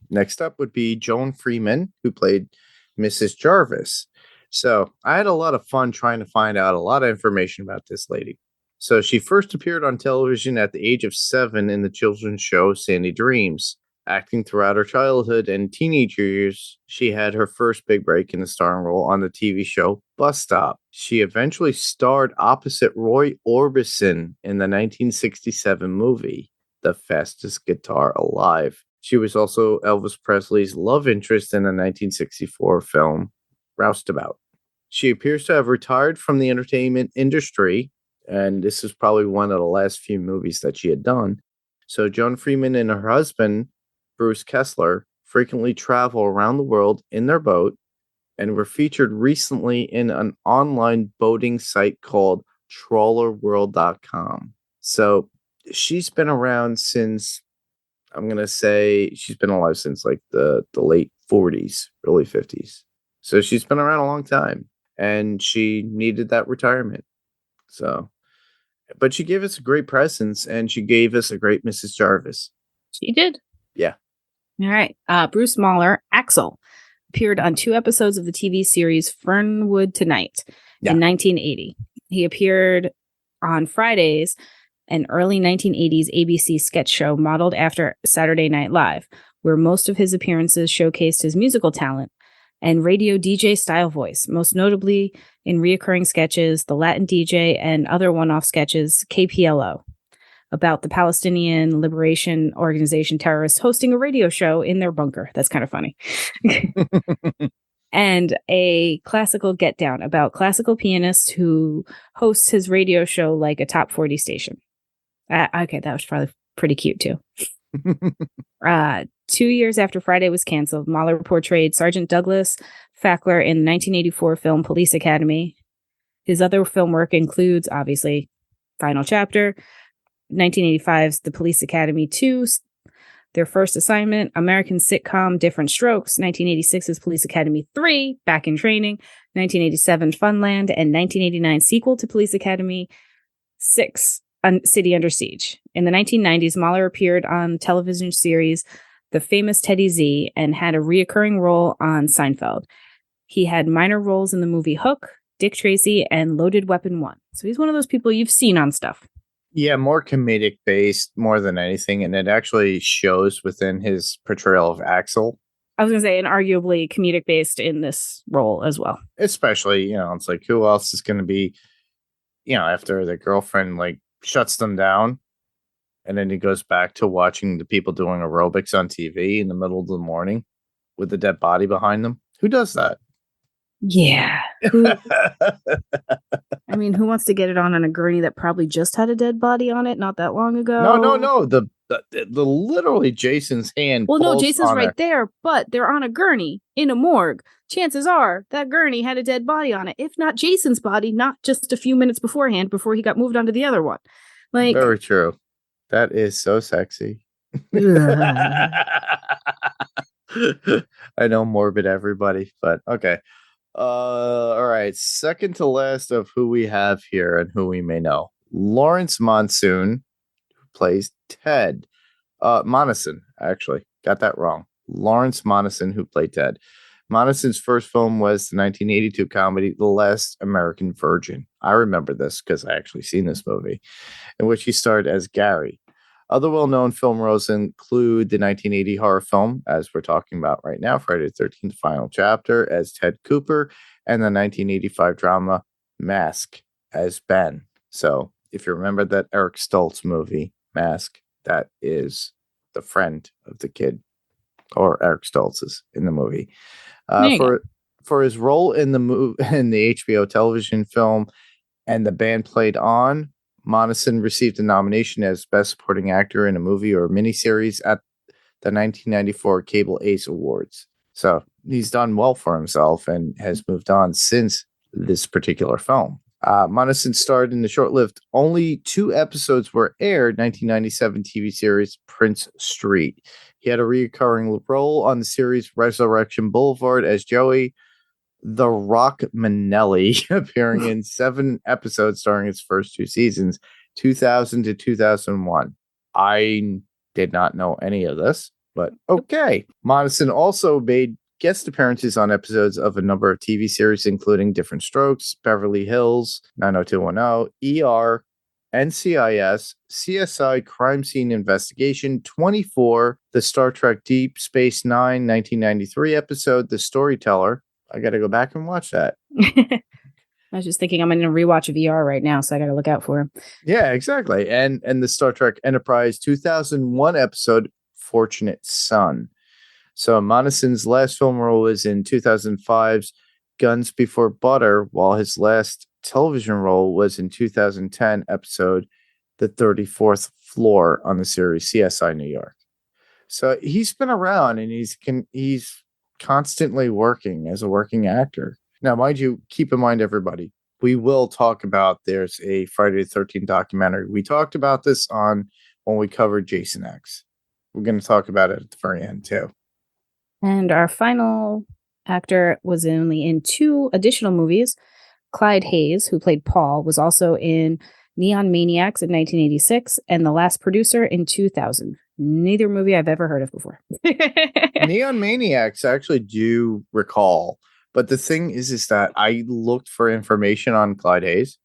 Speaker 4: next up would be Joan Freeman, who played Mrs. Jarvis. So I had a lot of fun trying to find out a lot of information about this lady. So she first appeared on television at the age of 7 in the children's show Sandy Dreams. Acting throughout her childhood and teenage years, she had her first big break in the starring role on the TV show Bus Stop. She eventually starred opposite Roy Orbison in the 1967 movie The Fastest Guitar Alive. She was also Elvis Presley's love interest in the 1964 film Roustabout. She appears to have retired from the entertainment industry, and this is probably one of the last few movies that she had done. So Joan Freeman and her husband, Bruce Kessler, frequently travel around the world in their boat and were featured recently in an online boating site called trawlerworld.com. So she's been around since, I'm going to say she's been alive since like the late 40s, early 50s. So she's been around a long time and she needed that retirement. So, but she gave us a great presence and she gave us a great Mrs. Jarvis.
Speaker 3: She did.
Speaker 4: Yeah.
Speaker 3: All right. Bruce Mahler, Axel, appeared on 2 episodes of the TV series Fernwood Tonight in 1980. He appeared on Fridays, an early 1980s ABC sketch show modeled after Saturday Night Live, where most of his appearances showcased his musical talent and radio DJ style voice, most notably in reoccurring sketches, The Latin DJ, and other one-off sketches, KPLO, about the Palestinian Liberation Organization terrorists hosting a radio show in their bunker. That's kind of funny. And a classical get down about classical pianists who hosts his radio show like a top 40 station. Okay, that was probably pretty cute too. 2 years after Friday was canceled, Mahler portrayed Sergeant Douglas Fackler in the 1984 film Police Academy. His other film work includes, obviously, Final Chapter, 1985's The Police Academy 2, Their First Assignment, American sitcom Different Strokes, 1986's Police Academy 3, Back in Training, 1987 Funland, and 1989 sequel to Police Academy 6, City Under Siege. In the 1990s, Mahler appeared on television series The Famous Teddy Z and had a reoccurring role on Seinfeld. He had minor roles in the movie Hook, Dick Tracy, and Loaded Weapon 1. So he's one of those people you've seen on stuff.
Speaker 4: Yeah, more comedic based more than anything, and it actually shows within his portrayal of Axel.
Speaker 3: I was going to say, and arguably comedic based in this role as well.
Speaker 4: Especially, it's like, who else is going to be, after the girlfriend like shuts them down, and then he goes back to watching the people doing aerobics on TV in the middle of the morning with the dead body behind them. Who does that?
Speaker 3: Yeah. Who wants to get it on a gurney that probably just had a dead body on it not that long ago?
Speaker 4: No. The literally Jason's hand.
Speaker 3: Well, no, Jason's right there, but they're on a gurney in a morgue. Chances are that gurney had a dead body on it. If not Jason's body, not just a few minutes beforehand before he got moved on to the other one. Like,
Speaker 4: very true. That is so sexy. I know, morbid everybody, but okay. All right. Second to last of who we have here and who we may know. Lawrence Monsoon, who plays Ted. Monison, actually. Got that wrong. Lawrence Monison, who played Ted. Monison's first film was the 1982 comedy The Last American Virgin. I remember this because I actually seen this movie, in which he starred as Gary. Other well-known film roles include the 1980 horror film, as we're talking about right now, Friday the 13th Final Chapter, as Ted Cooper, and the 1985 drama Mask as Ben. So, if you remember that Eric Stoltz movie, Mask, that is the friend of the kid, or Eric Stoltz's in the movie. For his role in the HBO television film and the band played on, Monison received a nomination as Best Supporting Actor in a Movie or Miniseries at the 1994 Cable Ace Awards. So he's done well for himself and has moved on since this particular film. Monison starred in the short-lived, only 2 episodes were aired, 1997 TV series Prince Street. He had a recurring role on the series Resurrection Boulevard as Joey the Rock Manelli, appearing in 7 episodes during its first 2 seasons, 2000 to 2001. I did not know any of this, but okay. Monison also made guest appearances on episodes of a number of TV series, including Different Strokes, Beverly Hills, 90210, ER, NCIS, CSI Crime Scene Investigation, 24, the Star Trek Deep Space Nine 1993 episode, The Storyteller. I got to go back and watch that.
Speaker 3: I was just thinking I'm going to rewatch VR right now, so I got to look out for him.
Speaker 4: Yeah, exactly. And the Star Trek Enterprise 2001 episode, Fortunate Son. So Monison's last film role was in 2005's Guns Before Butter, while his last television role was in 2010 episode, The 34th Floor, on the series CSI New York. So he's been around and he's constantly working as a working actor. Now, mind you, keep in mind, everybody, we will talk about there's a Friday the 13th documentary. We talked about this on when we covered Jason X. We're going to talk about it at the very end too.
Speaker 3: And our final actor was only in 2 additional movies. Clyde Hayes, who played Paul, was also in Neon Maniacs in 1986 and The Last Producer in 2000. Neither movie I've ever heard of before.
Speaker 4: Neon Maniacs I actually do recall, but the thing is that I looked for information on Clyde Hayes.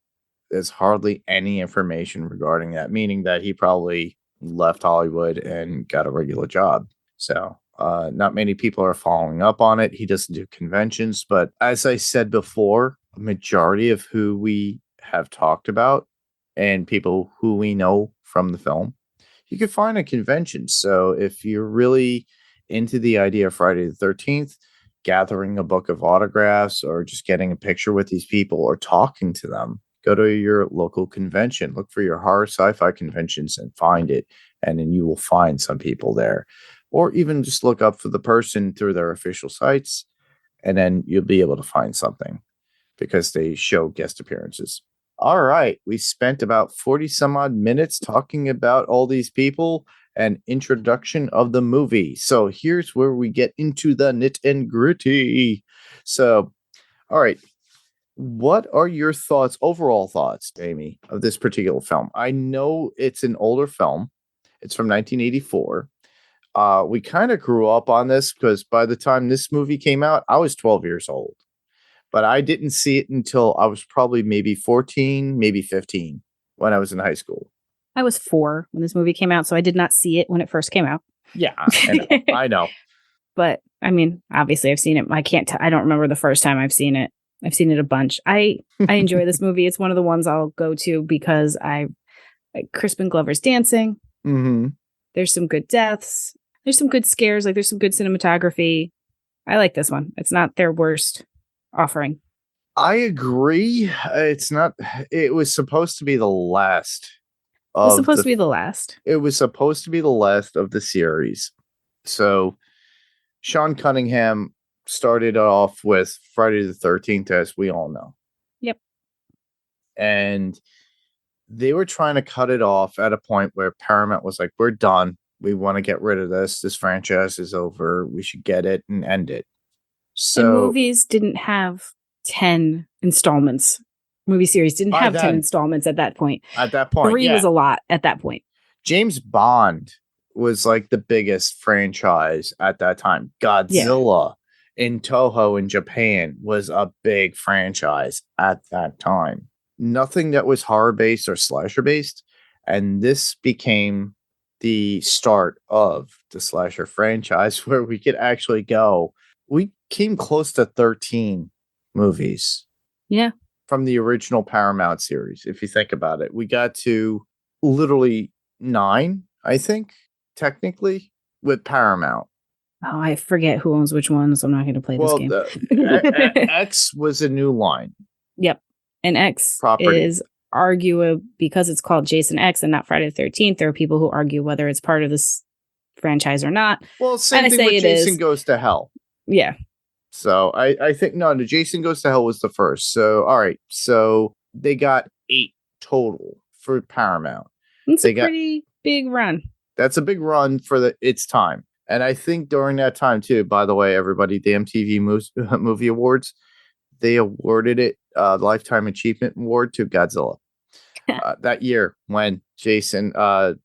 Speaker 4: There's hardly any information regarding that, meaning that he probably left Hollywood and got a regular job. So not many people are following up on it. He doesn't do conventions, but as I said before, a majority of who we have talked about and people who we know from the film, you could find at conventions. So if you're really into the idea of Friday the 13th, gathering a book of autographs or just getting a picture with these people or talking to them, go to your local convention, look for your horror sci-fi conventions and find it. And then you will find some people there. Or even just look up for the person through their official sites, and then you'll be able to find something because they show guest appearances. All right. We spent about 40 some odd minutes talking about all these people and introduction of the movie. So here's where we get into the nit and gritty. So, all right. What are your thoughts, overall thoughts, Amy, of this particular film? I know it's an older film. It's from 1984. We kind of grew up on this because by the time this movie came out, I was 12 years old. But I didn't see it until I was probably maybe 14, maybe 15 when I was in high school.
Speaker 3: I was 4 when this movie came out, so I did not see it when it first came out.
Speaker 4: Yeah, I know.
Speaker 3: But I mean, obviously I've seen it. I don't remember the first time I've seen it. I've seen it a bunch. I enjoy this movie. It's one of the ones I'll go to because Crispin Glover's dancing.
Speaker 4: Mm-hmm.
Speaker 3: There's some good deaths. There's some good scares. Like there's some good cinematography. I like this one. It's not their worst offering.
Speaker 4: I agree. It's not. It was supposed to be the last.
Speaker 3: It was supposed to be the last.
Speaker 4: It was supposed to be the last of the series. So Sean Cunningham started off with Friday the 13th, as we all know.
Speaker 3: Yep.
Speaker 4: And they were trying to cut it off at a point where Paramount was like, we're done. We want to get rid of this. This franchise is over. We should get it and end it. So
Speaker 3: and movies didn't have 10 installments. Movie series didn't have 10 installments at that point.
Speaker 4: At that point,
Speaker 3: 3 was a lot at that point.
Speaker 4: James Bond was like the biggest franchise at that time. Godzilla in Toho in Japan was a big franchise at that time. Nothing that was horror-based or slasher-based. And this became the start of the slasher franchise where we could actually go. We came close to 13 movies.
Speaker 3: Yeah.
Speaker 4: From the original Paramount series, if you think about it. We got to literally 9, I think, technically, with Paramount.
Speaker 3: Oh, I forget who owns which one, so I'm not going to play this game.
Speaker 4: X was a new line.
Speaker 3: Yep. And X
Speaker 4: property
Speaker 3: is arguable because it's called Jason X and not Friday the 13th. There are people who argue whether it's part of this franchise or not.
Speaker 4: Well, same thing with Jason Goes to Hell.
Speaker 3: Yeah.
Speaker 4: So I think, no, Jason Goes to Hell was the first. So, all right. So they got 8 total for Paramount.
Speaker 3: It's a pretty big run.
Speaker 4: That's a big run for its time. And I think during that time, too, by the way, everybody, the MTV Movie Awards, they awarded it the Lifetime Achievement Award to Godzilla. That year when Jason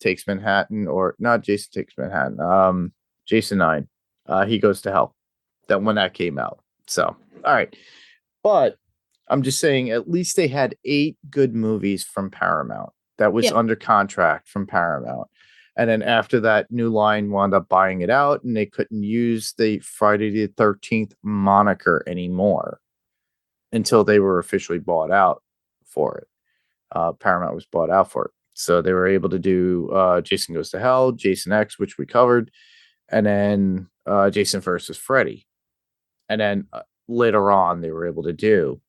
Speaker 4: Takes Manhattan, or not Jason Takes Manhattan, Jason 9, He Goes to Hell. That when that came out. So, all right. But I'm just saying, at least they had 8 good movies from Paramount that was under contract from Paramount. And then after that, New Line wound up buying it out, and they couldn't use the Friday the 13th moniker anymore until they were officially bought out for it. Paramount was bought out for it. So they were able to do Jason Goes to Hell, Jason X, which we covered, and then Jason versus Freddy. And then later on, they were able to do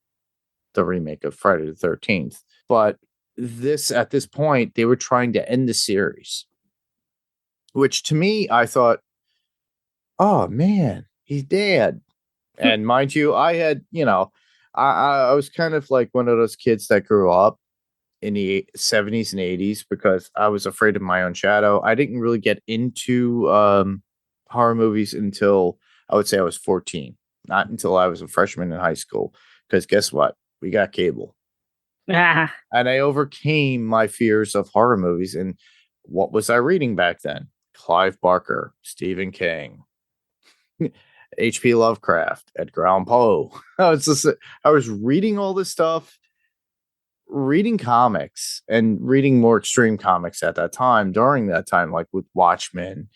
Speaker 4: the remake of Friday the 13th. But at this point, they were trying to end the series. Which to me, I thought, oh man, he's dead. And mind you, I had, I was kind of like one of those kids that grew up in the 70s and 80s because I was afraid of my own shadow. I didn't really get into horror movies until I would say I was 14, not until I was a freshman in high school. Because guess what? We got cable.
Speaker 3: Ah.
Speaker 4: And I overcame my fears of horror movies. And what was I reading back then? Clive Barker, Stephen King, H.P. Lovecraft, Edgar Allan Poe. I was reading all this stuff, reading comics and reading more extreme comics at that time, during that time, like with Watchmen,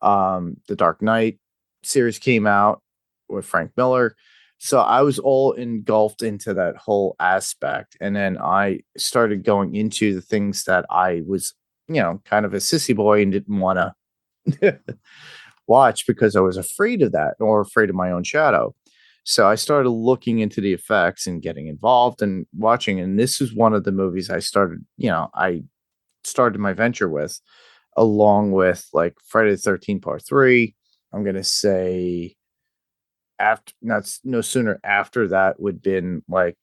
Speaker 4: the Dark Knight series came out with Frank Miller. So I was all engulfed into that whole aspect. And then I started going into the things that I was, kind of a sissy boy and didn't want to watch because I was afraid of that or afraid of my own shadow. So I started looking into the effects and getting involved and watching. And this is one of the movies I started my venture with, along with like Friday the 13th Part 3. I'm going to say after, no sooner after that would been like,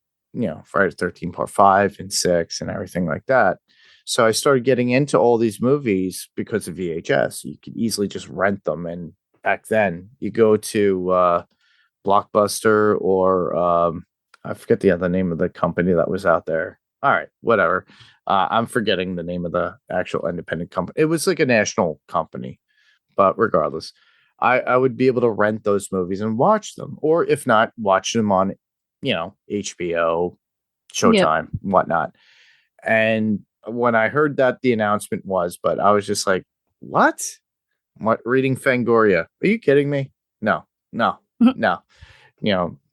Speaker 4: Friday the 13th Part 5 and 6 and everything like that. So I started getting into all these movies because of VHS. You could easily just rent them. And back then you go to Blockbuster or I forget the other name of the company that was out there. All right, whatever. I'm forgetting the name of the actual independent company. It was like a national company, but regardless, I would be able to rent those movies and watch them, or if not, watch them on, HBO, Showtime, whatnot. And when I heard that the announcement was, but I was just like, what? What, reading Fangoria? Are you kidding me? No. No,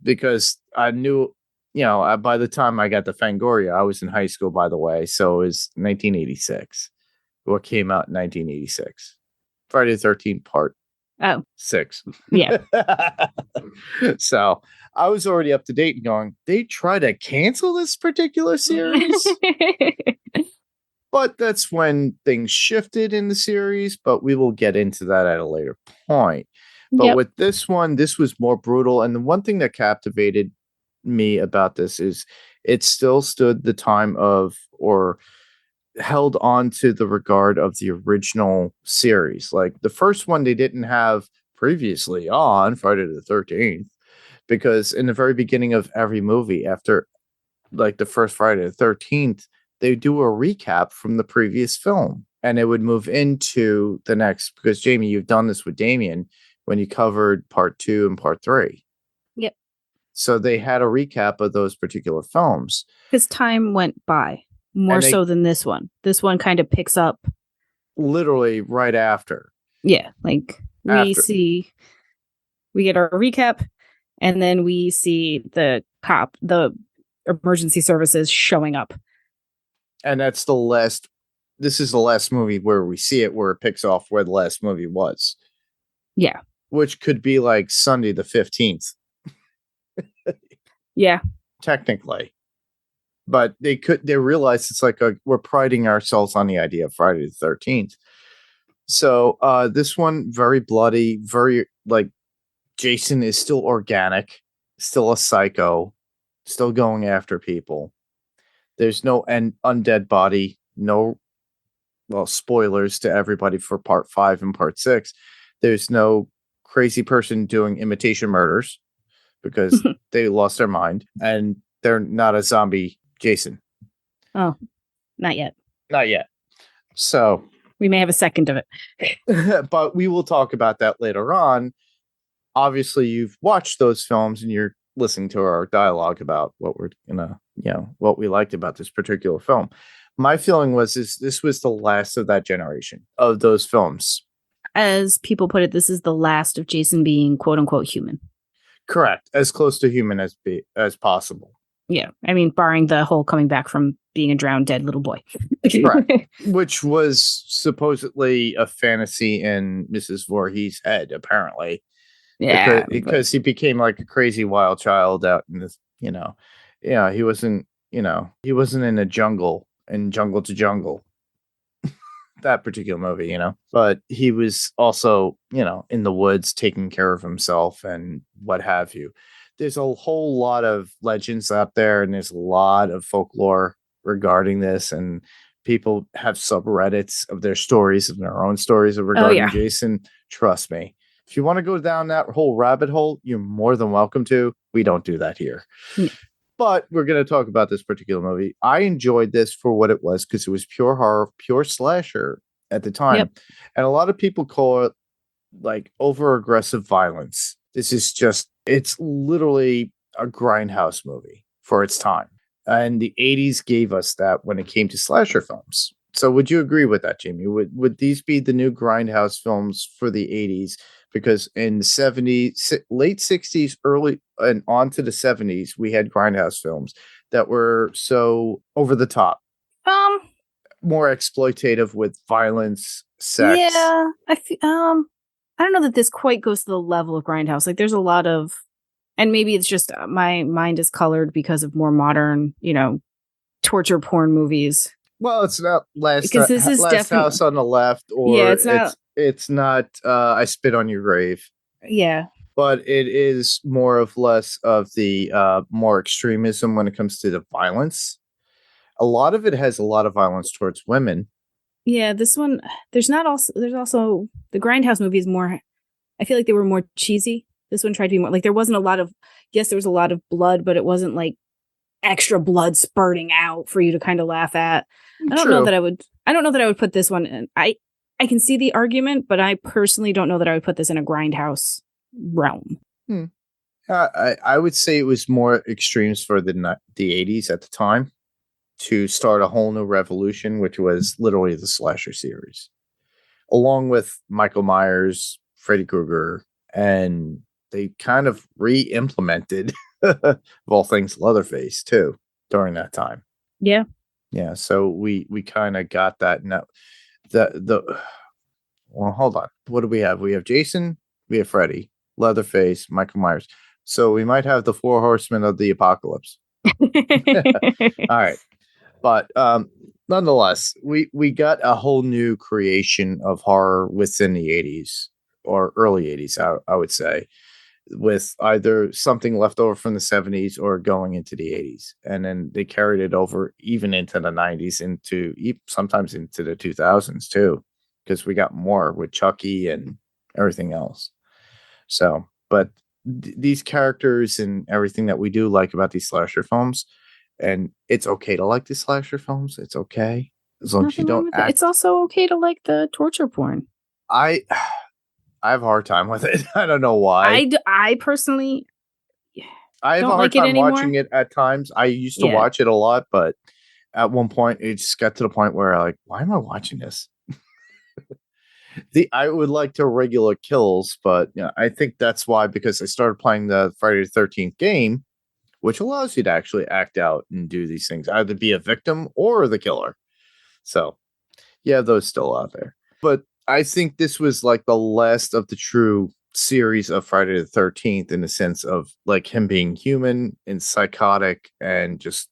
Speaker 4: because I knew, by the time I got to Fangoria, I was in high school, by the way. So it was 1986. What came out in 1986? Friday the 13th Part 6.
Speaker 3: Yeah.
Speaker 4: So I was already up to date and going, they try to cancel this particular series. But that's when things shifted in the series, but we will get into that at a later point. But with this one, this was more brutal. And the one thing that captivated me about this is it still stood the time of, or held on to the regard of the original series. Like the first one, they didn't have previously on Friday the 13th, because in the very beginning of every movie, after like the first Friday the 13th, they do a recap from the previous film and it would move into the next, because Jayme, you've done this with Damien when you covered Part 2 and Part 3.
Speaker 3: Yep.
Speaker 4: So they had a recap of those particular films.
Speaker 3: Because time went by more so than this one. This one kind of picks up
Speaker 4: literally right after.
Speaker 3: Yeah. Like we get our recap and then we see the emergency services showing up.
Speaker 4: And that's this is the last movie where we see it, where it picks off where the last movie was.
Speaker 3: Yeah.
Speaker 4: Which could be like Sunday the 15th.
Speaker 3: Yeah.
Speaker 4: Technically. But they realized it's like we're priding ourselves on the idea of Friday the 13th. So this one, very bloody, very like Jason is still organic, still a psycho, still going after people. There's no undead body, no, well, spoilers to everybody for Part 5 and Part 6. There's no crazy person doing imitation murders because they lost their mind, and they're not a zombie Jason.
Speaker 3: Oh, not yet.
Speaker 4: Not yet. So
Speaker 3: we may have a second of it.
Speaker 4: But we will talk about that later on. Obviously, you've watched those films and you're listening to our dialogue about what we're gonna, what we liked about this particular film. My feeling was this was the last of that generation of those films.
Speaker 3: As people put it, this is the last of Jason being quote unquote human.
Speaker 4: Correct. As close to human as possible.
Speaker 3: Yeah. I mean, barring the whole coming back from being a drowned dead little boy.
Speaker 4: Right. Which was supposedly a fantasy in Mrs. Voorhees' head, apparently.
Speaker 3: Yeah.
Speaker 4: Because he became like a crazy wild child out in this, he wasn't in a jungle, in Jungle to Jungle. That particular movie, but he was also, in the woods taking care of himself and what have you. there's a whole lot of legends out there, and there's a lot of folklore regarding this, and people have subreddits of their stories and their own stories regarding Jason. Trust me. If you want to go down that whole rabbit hole, you're more than welcome to. We don't do that here.
Speaker 3: No.
Speaker 4: But we're going to talk about this particular movie. I enjoyed this for what it was because it was pure horror, pure slasher at the time.
Speaker 3: Yep.
Speaker 4: And a lot of people call it like over aggressive violence. This is just, it's literally a grindhouse movie for its time. And the 80s gave us that when it came to slasher films. So would you agree with that, Jayme? Would these be the new grindhouse films for the 80s? Because in the 70s, late 60s, early and on to the 70s, we had grindhouse films that were so over the top. More exploitative with violence, sex.
Speaker 3: Yeah. I don't know that this quite goes to the level of grindhouse. Like there's a lot of, and maybe it's just my mind is colored because of more modern, torture porn movies.
Speaker 4: Well, it's not Last
Speaker 3: House
Speaker 4: on the Left, or it's not I Spit on Your Grave.
Speaker 3: Yeah.
Speaker 4: But it is more of less of the more extremism when it comes to the violence. A lot of it has a lot of violence towards women.
Speaker 3: Yeah, this one, there's also the grindhouse movies more, I feel like they were more cheesy. This one tried to be more like there wasn't a lot of, yes, there was a lot of blood, but it wasn't like extra blood spurting out for you to kind of laugh at. I don't know that I would put this one in. I can see the argument, but I personally don't know that I would put this in a grindhouse realm.
Speaker 4: I would say it was more extremes for the 80s at the time to start a whole new revolution, which was literally the slasher series, along with Michael Myers, Freddy Krueger, and they kind of re-implemented of all things Leatherface too during that time.
Speaker 3: Yeah.
Speaker 4: So we kind of got that. Now, well, hold on. What do we have? We have Jason, we have Freddy, Leatherface, Michael Myers. So we might have the 4 horsemen of the apocalypse. All right. But nonetheless, we got a whole new creation of horror within the 80s or early 80s, I would say, with either something left over from the 70s or going into the 80s. And then they carried it over even into the 90s, sometimes into the 2000s too, because we got more with Chucky and everything else. So, but these characters and everything that we do like about these slasher films, and it's okay to like the slasher films. It's okay as long as you don't act.
Speaker 3: It's also okay to like the torture porn.
Speaker 4: I have a hard time with it. I don't know why.
Speaker 3: I personally,
Speaker 4: I have a hard time watching it at times. I used to watch it a lot, but at one point it just got to the point where why am I watching this? I would like to regular kills, but I think that's why, because I started playing the Friday the 13th game, which allows you to actually act out and do these things, either be a victim or the killer. So, yeah, those still out there. But I think this was like the last of the true series of Friday the 13th in the sense of like him being human and psychotic and just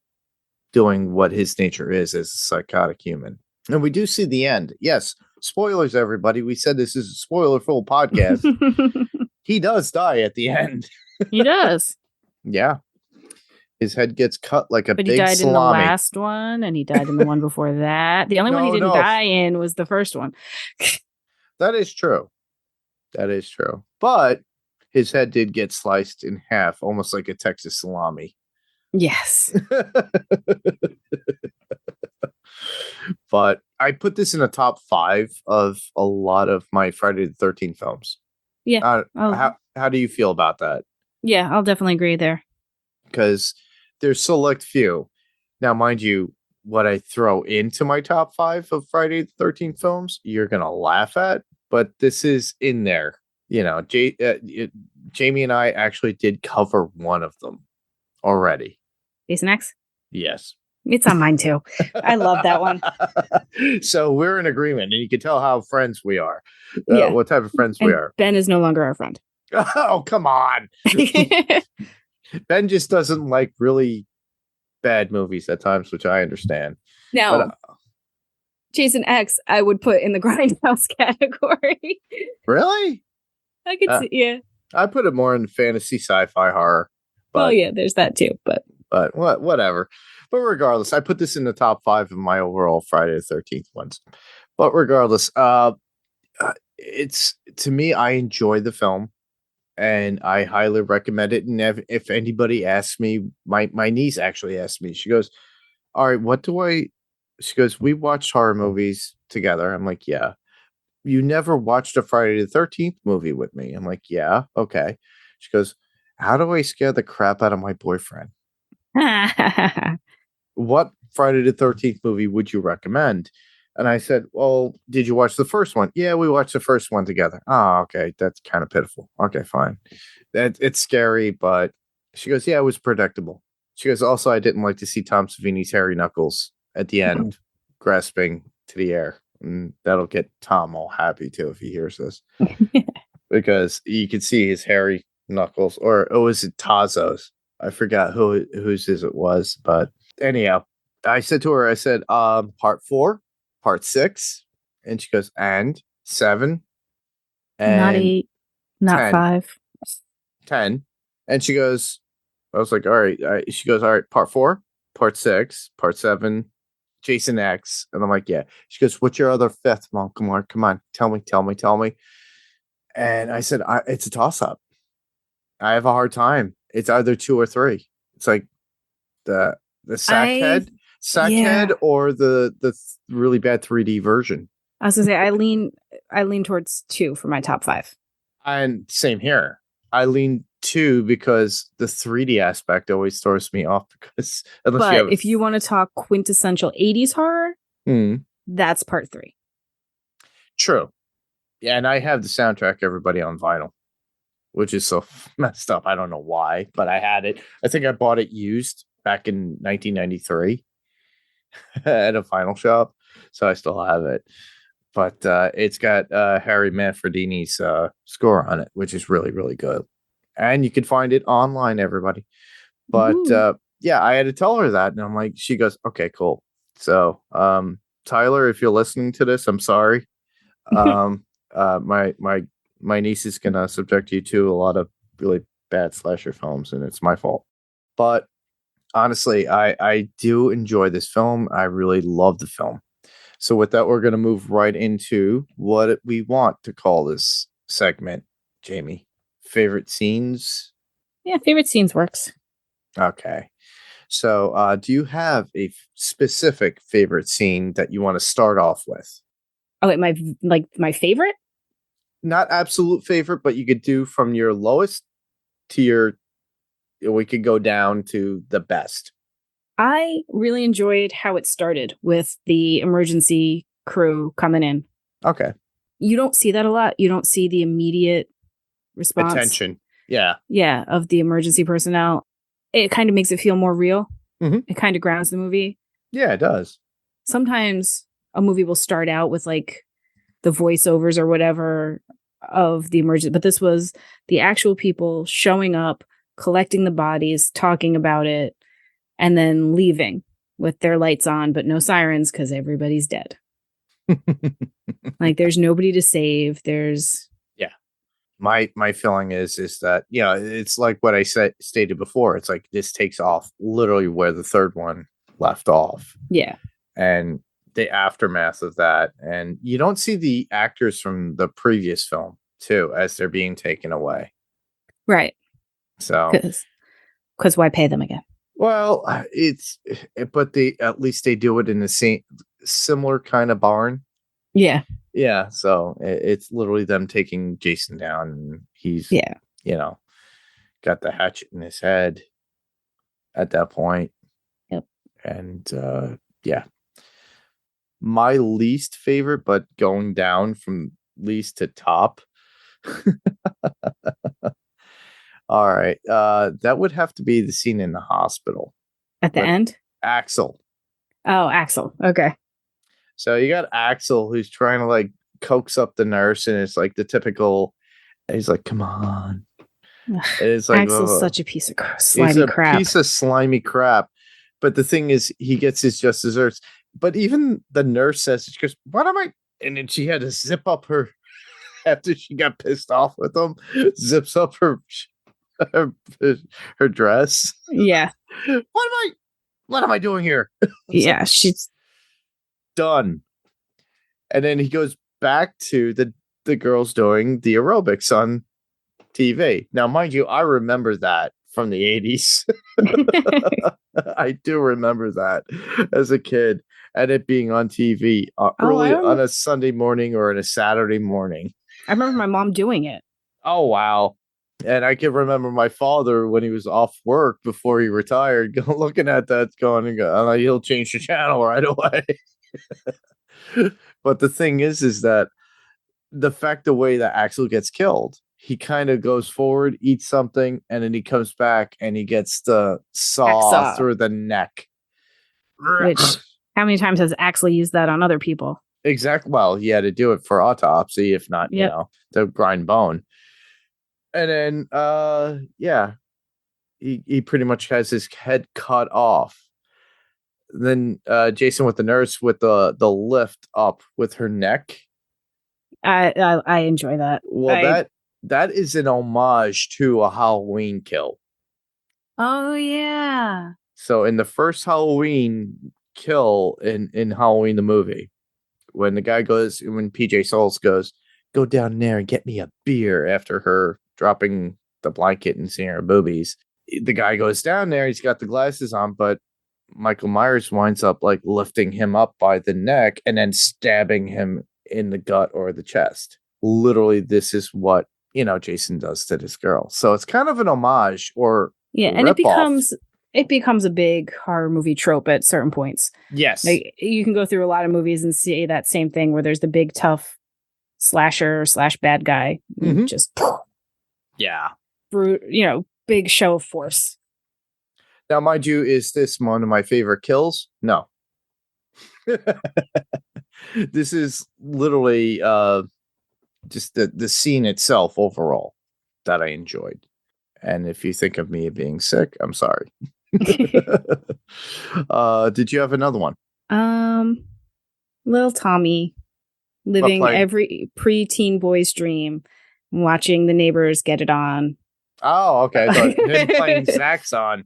Speaker 4: doing what his nature is as a psychotic human. And we do see the end. Yes. Spoilers, everybody. We said this is a spoiler-full podcast. He does die at the end.
Speaker 3: He does.
Speaker 4: Yeah. His head gets cut like a big salami. But he died
Speaker 3: in the last one, and he died in the one before that. The only one he didn't die in was the first one.
Speaker 4: That is true. But his head did get sliced in half, almost like a Texas salami.
Speaker 3: Yes.
Speaker 4: But I put this in the top 5 of a lot of my Friday the 13th films.
Speaker 3: Yeah.
Speaker 4: How do you feel about that?
Speaker 3: Yeah, I'll definitely agree there.
Speaker 4: Because there's select few. Now, mind you, what I throw into my top 5 of Friday the 13th films, you're going to laugh at, but this is in there. Jayme and I actually did cover one of them already.
Speaker 3: Jason X?
Speaker 4: Yes.
Speaker 3: It's on mine too. I love that one.
Speaker 4: So we're in agreement, and you can tell how friends we are. What type of friends we are.
Speaker 3: Ben is no longer our friend.
Speaker 4: Oh, come on. Ben just doesn't like really bad movies at times, which I understand.
Speaker 3: Now, Jason X, I would put in the grindhouse category.
Speaker 4: Really?
Speaker 3: I could see, yeah.
Speaker 4: I put it more in fantasy, sci-fi, horror. But,
Speaker 3: well, yeah, there's that too. But
Speaker 4: whatever. But regardless, I put this in the top 5 of my overall Friday the 13th ones. But regardless, it's, to me, I enjoy the film and I highly recommend it. And if anybody asks me, my niece actually asked me, she goes, all right, she goes, we watched horror movies together. I'm like, yeah. You never watched a Friday the 13th movie with me. I'm like, yeah, okay. She goes, how do I scare the crap out of my boyfriend? What Friday the 13th movie would you recommend? And I said, well, did you watch the first one? Yeah, we watched the first one together. Oh, okay. That's kind of pitiful. Okay, fine. It's scary, but she goes, yeah, it was predictable. She goes, also, I didn't like to see Tom Savini's hairy knuckles at the end grasping to the air. And that'll get Tom all happy too if he hears this. Because you could see his hairy knuckles, or was it Tazo's? I forgot whose it was, but anyhow, I said to her, I said, part 4, part 6, and she goes, and 7, and
Speaker 3: not 8, not
Speaker 4: 10.
Speaker 3: 5,
Speaker 4: 10, and she goes, I was like, all right. She goes, all right, part 4, part 6, part 7, Jason X, and I'm like, yeah. She goes, what's your other 5th, Mom? Come on, tell me. And I said, it's a toss up. I have a hard time. It's either 2 or 3. It's like the sackhead or the really bad 3D version.
Speaker 3: I was gonna say I lean towards 2 for my top 5.
Speaker 4: And same here. I lean 2 because the 3D aspect always throws me off. Because
Speaker 3: if you want to talk quintessential 80s horror, that's part 3.
Speaker 4: True. Yeah, and I have the soundtrack, everybody, on vinyl, which is so messed up. I don't know why, but I had it. I think I bought it used back in 1993 at a vinyl shop, so I still have it. But it's got Harry Manfredini's score on it, which is really, really good. And you can find it online, everybody. But yeah, I had to tell her that, and I'm like, she goes, okay, cool. So, Tyler, if you're listening to this, I'm sorry. My niece is gonna subject you to a lot of really bad slasher films, and it's my fault. But honestly, I do enjoy this film. I really love the film. So with that, we're gonna move right into what we want to call this segment. Jayme, favorite scenes?
Speaker 3: Yeah, favorite scenes works.
Speaker 4: Okay. So do you have a specific favorite scene that you want to start off with?
Speaker 3: Oh, wait, my favorite?
Speaker 4: Not absolute favorite, but you could do from your lowest to your, we could go down to the best.
Speaker 3: I really enjoyed how it started with the emergency crew coming in.
Speaker 4: Okay.
Speaker 3: You don't see that a lot. You don't see the immediate response.
Speaker 4: Attention. Yeah.
Speaker 3: Yeah, of the emergency personnel. It kind of makes it feel more real.
Speaker 4: Mm-hmm.
Speaker 3: It kind of grounds the movie.
Speaker 4: Yeah, it does.
Speaker 3: Sometimes a movie will start out with like the voiceovers or whatever of the emergency, but this was the actual people showing up, collecting the bodies, talking about it, and then leaving with their lights on, but no sirens because everybody's dead. Like there's nobody to save. There's
Speaker 4: my feeling is that, you know, it's like what I stated before. It's like this takes off literally where the third one left off.
Speaker 3: Yeah.
Speaker 4: And the aftermath of that, and you don't see the actors from the previous film too as they're being taken away,
Speaker 3: right?
Speaker 4: So
Speaker 3: because why pay them again?
Speaker 4: Well, but at least they do it in the same similar kind of barn. Yeah, so it's literally them taking Jason down, and he's you know, got the hatchet in his head at that point.
Speaker 3: Yep.
Speaker 4: And yeah. My least favorite, but going down from least to top. All right. That would have to be the scene in the hospital.
Speaker 3: At the end?
Speaker 4: Axel.
Speaker 3: Oh, Axel. Okay.
Speaker 4: So you got Axel who's trying to like coax up the nurse, and it's like the typical, he's like, come on. It's like
Speaker 3: Axel's such a piece of slimy crap.
Speaker 4: Piece of slimy crap. But the thing is, he gets his just desserts. But even the nurse says, she goes, what am I? And then she had to zip up her, after she got pissed off with him, zips up her her, her dress.
Speaker 3: Yeah.
Speaker 4: What am I doing here?
Speaker 3: Yeah, she's
Speaker 4: done. And then he goes back to the girls doing the aerobics on TV. Now, mind you, I remember that from the 80s. I do remember that as a kid and it being on TV early on a Sunday morning or on a Saturday morning.
Speaker 3: I remember my mom doing it.
Speaker 4: Oh, wow. And I can remember my father when he was off work before he retired, looking at that, going, he'll change the channel right away. But the thing is that the fact the way that Axel gets killed, he kind of goes forward, eats something, and then he comes back and he gets the saw through the neck.
Speaker 3: Which, how many times has Axel used that on other people?
Speaker 4: Exactly. Well, he had to do it for autopsy, if not, to grind bone. And then, he pretty much has his head cut off. Then Jason with the nurse with the lift up with her neck.
Speaker 3: I enjoy that.
Speaker 4: Well, that is an homage to a Halloween kill.
Speaker 3: Oh yeah.
Speaker 4: So in the first Halloween kill in Halloween the movie, when PJ Souls goes, go down there and get me a beer after her dropping the blanket and seeing her boobies. The guy goes down there, he's got the glasses on, but Michael Myers winds up like lifting him up by the neck and then stabbing him in the gut or the chest. Literally, this is what, Jason does to this girl. So it's kind of an homage or
Speaker 3: and it becomes a big horror movie trope at certain points.
Speaker 4: Yes.
Speaker 3: Like you can go through a lot of movies and see that same thing where there's the big tough slasher / bad guy.
Speaker 4: Mm-hmm.
Speaker 3: Just big show of force.
Speaker 4: Now, mind you, is this one of my favorite kills? No. This is literally just the scene itself overall that I enjoyed. And if you think of me being sick, I'm sorry. Did you have another one?
Speaker 3: Little Tommy living every preteen boy's dream, watching the neighbors get it on.
Speaker 4: Oh, okay. I thought him playing saxon.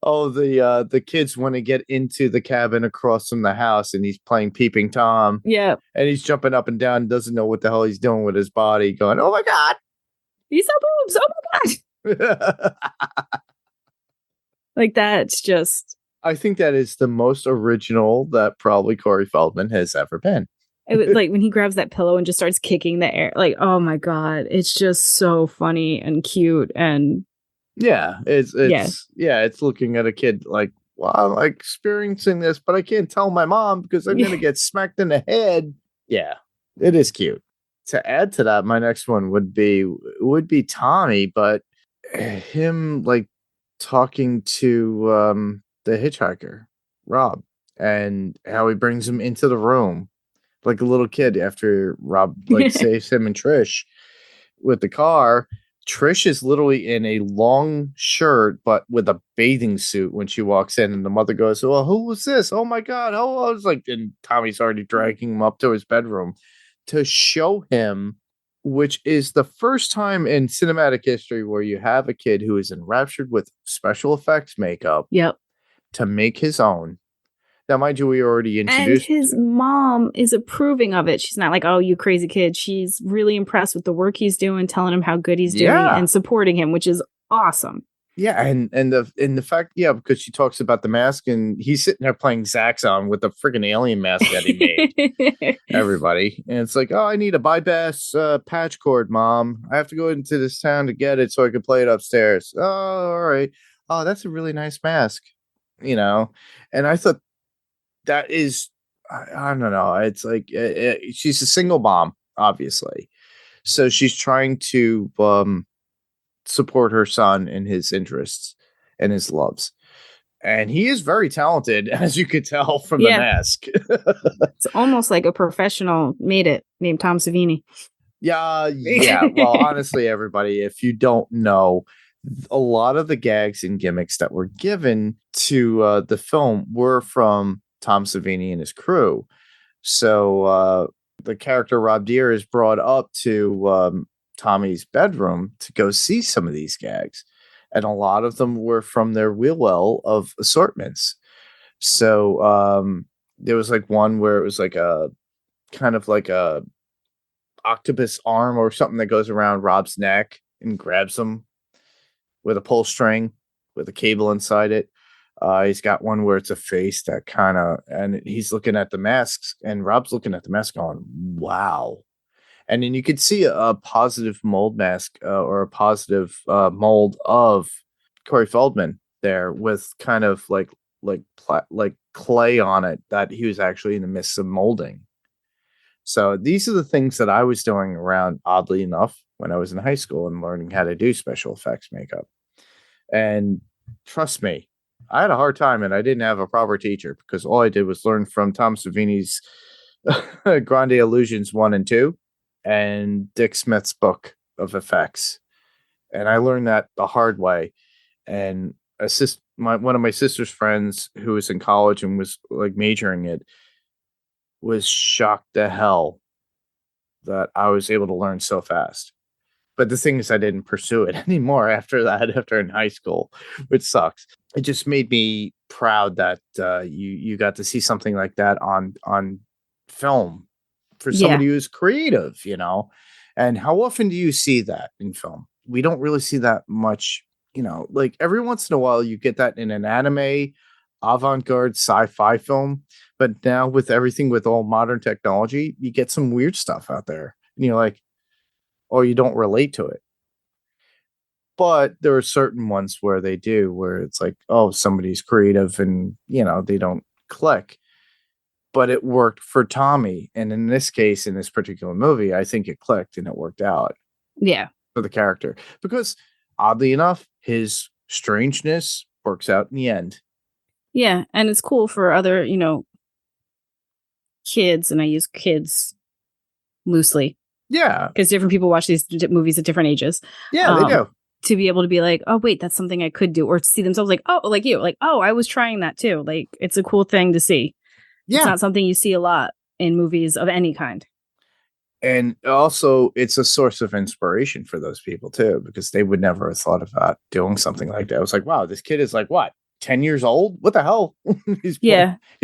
Speaker 4: Oh, the kids want to get into the cabin across from the house and he's playing Peeping Tom.
Speaker 3: Yeah.
Speaker 4: And he's jumping up and down, doesn't know what the hell he's doing with his body, going, oh my God.
Speaker 3: He's so boobs. Oh my God. Like that's just.
Speaker 4: I think that is the most original that probably Corey Feldman has ever been.
Speaker 3: It was like when he grabs that pillow and just starts kicking the air. Like, oh my God. It's just so funny and cute and.
Speaker 4: Yeah, it's looking at a kid like, well, I'm like experiencing this, but I can't tell my mom because I'm gonna get smacked in the head. Yeah, it is cute. To add to that, my next one would be Tommy, but him like talking to the hitchhiker, Rob, and how he brings him into the room like a little kid after Rob like saves him and Trish with the car. Trish is literally in a long shirt, but with a bathing suit when she walks in, and the mother goes, well, who was this? Oh my God. Oh, I was like, and Tommy's already dragging him up to his bedroom to show him, which is the first time in cinematic history where you have a kid who is enraptured with special effects makeup to make his own. Now, mind you, we already introduced.
Speaker 3: And his mom is approving of it. She's not like, oh, you crazy kid. She's really impressed with the work he's doing, telling him how good he's doing and supporting him, which is awesome.
Speaker 4: Yeah, and the fact, because she talks about the mask and he's sitting there playing saxon with the freaking alien mask that he made. Everybody. And it's like, oh, I need a bypass patch cord, Mom. I have to go into this town to get it so I can play it upstairs. Oh, all right. Oh, that's a really nice mask. And I thought, that is, I don't know. It's like she's a single mom, obviously, so she's trying to support her son in his interests and his loves, and he is very talented, as you could tell from the mask.
Speaker 3: It's almost like a professional made it named Tom Savini.
Speaker 4: Yeah. Well, honestly, everybody, if you don't know, a lot of the gags and gimmicks that were given to the film were from Tom Savini and his crew. So the character Rob Deere is brought up to Tommy's bedroom to go see some of these gags. And a lot of them were from their wheel well of assortments. So there was like one where it was like a kind of like a octopus arm or something that goes around Rob's neck and grabs him with a pull string with a cable inside it. He's got one where it's a face that kind of, and he's looking at the masks, and Rob's looking at the mask going, wow. And then you could see a positive mold mask or a positive mold of Corey Feldman there with kind of like clay on it that he was actually in the midst of molding. So these are the things that I was doing around, oddly enough, when I was in high school and learning how to do special effects makeup. And trust me, I had a hard time and I didn't have a proper teacher because all I did was learn from Tom Savini's Grande Illusions 1 and 2 and Dick Smith's book of effects. And I learned that the hard way. And one of my sister's friends who was in college and was like majoring it was shocked to hell that I was able to learn so fast. But the thing is, I didn't pursue it anymore after in high school, which sucks. It just made me proud that you got to see something like that on film for somebody who's creative, you know. And how often do you see that in film? We don't really see that much, you know. Like every once in a while, you get that in an anime, avant-garde sci-fi film. But now with everything with all modern technology, you get some weird stuff out there, and you're like, or you don't relate to it. But there are certain ones where they do, where it's like, oh, somebody's creative and, you know, they don't click. But it worked for Tommy. And in this case, in this particular movie, I think it clicked and it worked out.
Speaker 3: Yeah.
Speaker 4: For the character. Because oddly enough, his strangeness works out in the end.
Speaker 3: Yeah. And it's cool for other, you know, kids. And I use kids loosely.
Speaker 4: Yeah.
Speaker 3: Because different people watch these movies at different ages.
Speaker 4: Yeah, they do.
Speaker 3: To be able to be like, oh, wait, that's something I could do. Or to see themselves like, oh, like you, like, oh, I was trying that too. Like, it's a cool thing to see. Yeah. It's not something you see a lot in movies of any kind.
Speaker 4: And also, it's a source of inspiration for those people too, because they would never have thought about doing something like that. I was like, wow, this kid is like, what, 10 years old? What the hell? He's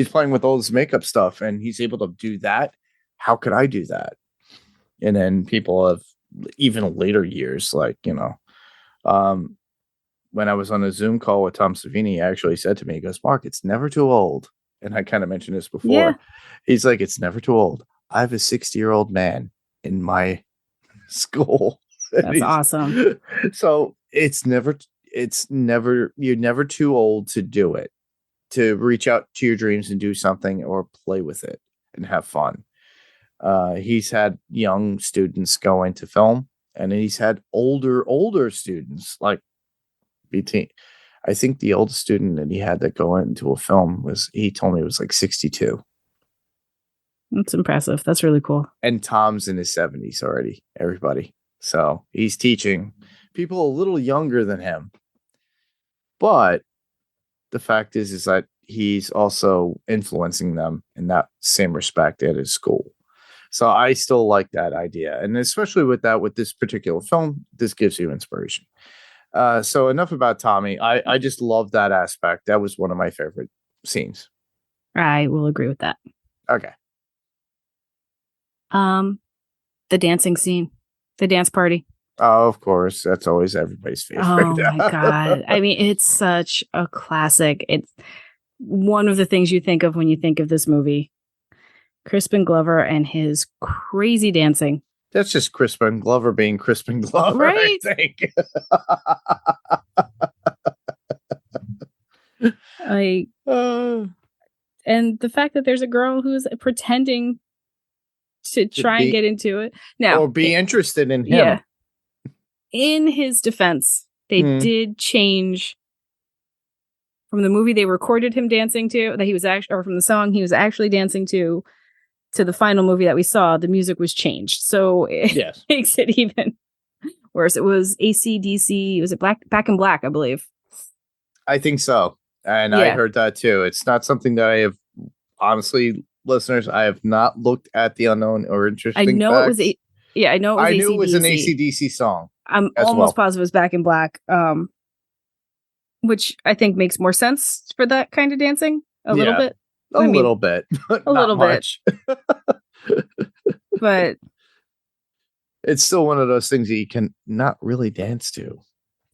Speaker 4: playing with all this makeup stuff and he's able to do that. How could I do that? And then people of even later years, like, you know, when I was on a Zoom call with Tom Savini, he actually said to me, he goes, Mark, it's never too old. And I kind of mentioned this before. Yeah. He's like, it's never too old. I have a 60-year-old man in my school.
Speaker 3: That's awesome.
Speaker 4: So you're never too old to do it, to reach out to your dreams and do something or play with it and have fun. He's had young students go into film, and he's had older students like between. I think the oldest student that he had that go into a film he told me it was like 62.
Speaker 3: That's impressive. That's really cool. And
Speaker 4: Tom's in his 70s already, everybody. So he's teaching people a little younger than him. But the fact is that he's also influencing them in that same respect at his school. So I still like that idea. And especially with this particular film, this gives you inspiration. So enough about Tommy. I just love that aspect. That was one of my favorite scenes.
Speaker 3: I will agree with that.
Speaker 4: Okay.
Speaker 3: The dancing scene, the dance party.
Speaker 4: Oh, of course. That's always everybody's favorite.
Speaker 3: Oh my God. I mean, it's such a classic. It's one of the things you think of when you think of this movie. Crispin Glover and his crazy dancing.
Speaker 4: That's just Crispin Glover being Crispin Glover, right? I think.
Speaker 3: And the fact that there's a girl who's pretending to try and get into it now,
Speaker 4: or be interested in him.
Speaker 3: Yeah. In his defense, they did change from the movie they recorded him dancing to, that he was actually, or from the song he was actually dancing to the final movie that we saw. The music was changed, so it makes it even worse. It was AC/DC. Was it Back in Black? I believe.
Speaker 4: I think so, and I heard that too. It's not something that I have, honestly, listeners. I have not looked at the unknown or interesting.
Speaker 3: I know
Speaker 4: facts.
Speaker 3: it was Yeah, I know it was
Speaker 4: I knew it was an
Speaker 3: AC/DC.
Speaker 4: AC/DC song.
Speaker 3: I'm almost positive it was Back in Black, which I think makes more sense for that kind of dancing. A little bit.
Speaker 4: A little bit, but
Speaker 3: a
Speaker 4: not
Speaker 3: little
Speaker 4: much.
Speaker 3: But
Speaker 4: it's still one of those things that you can not really dance to.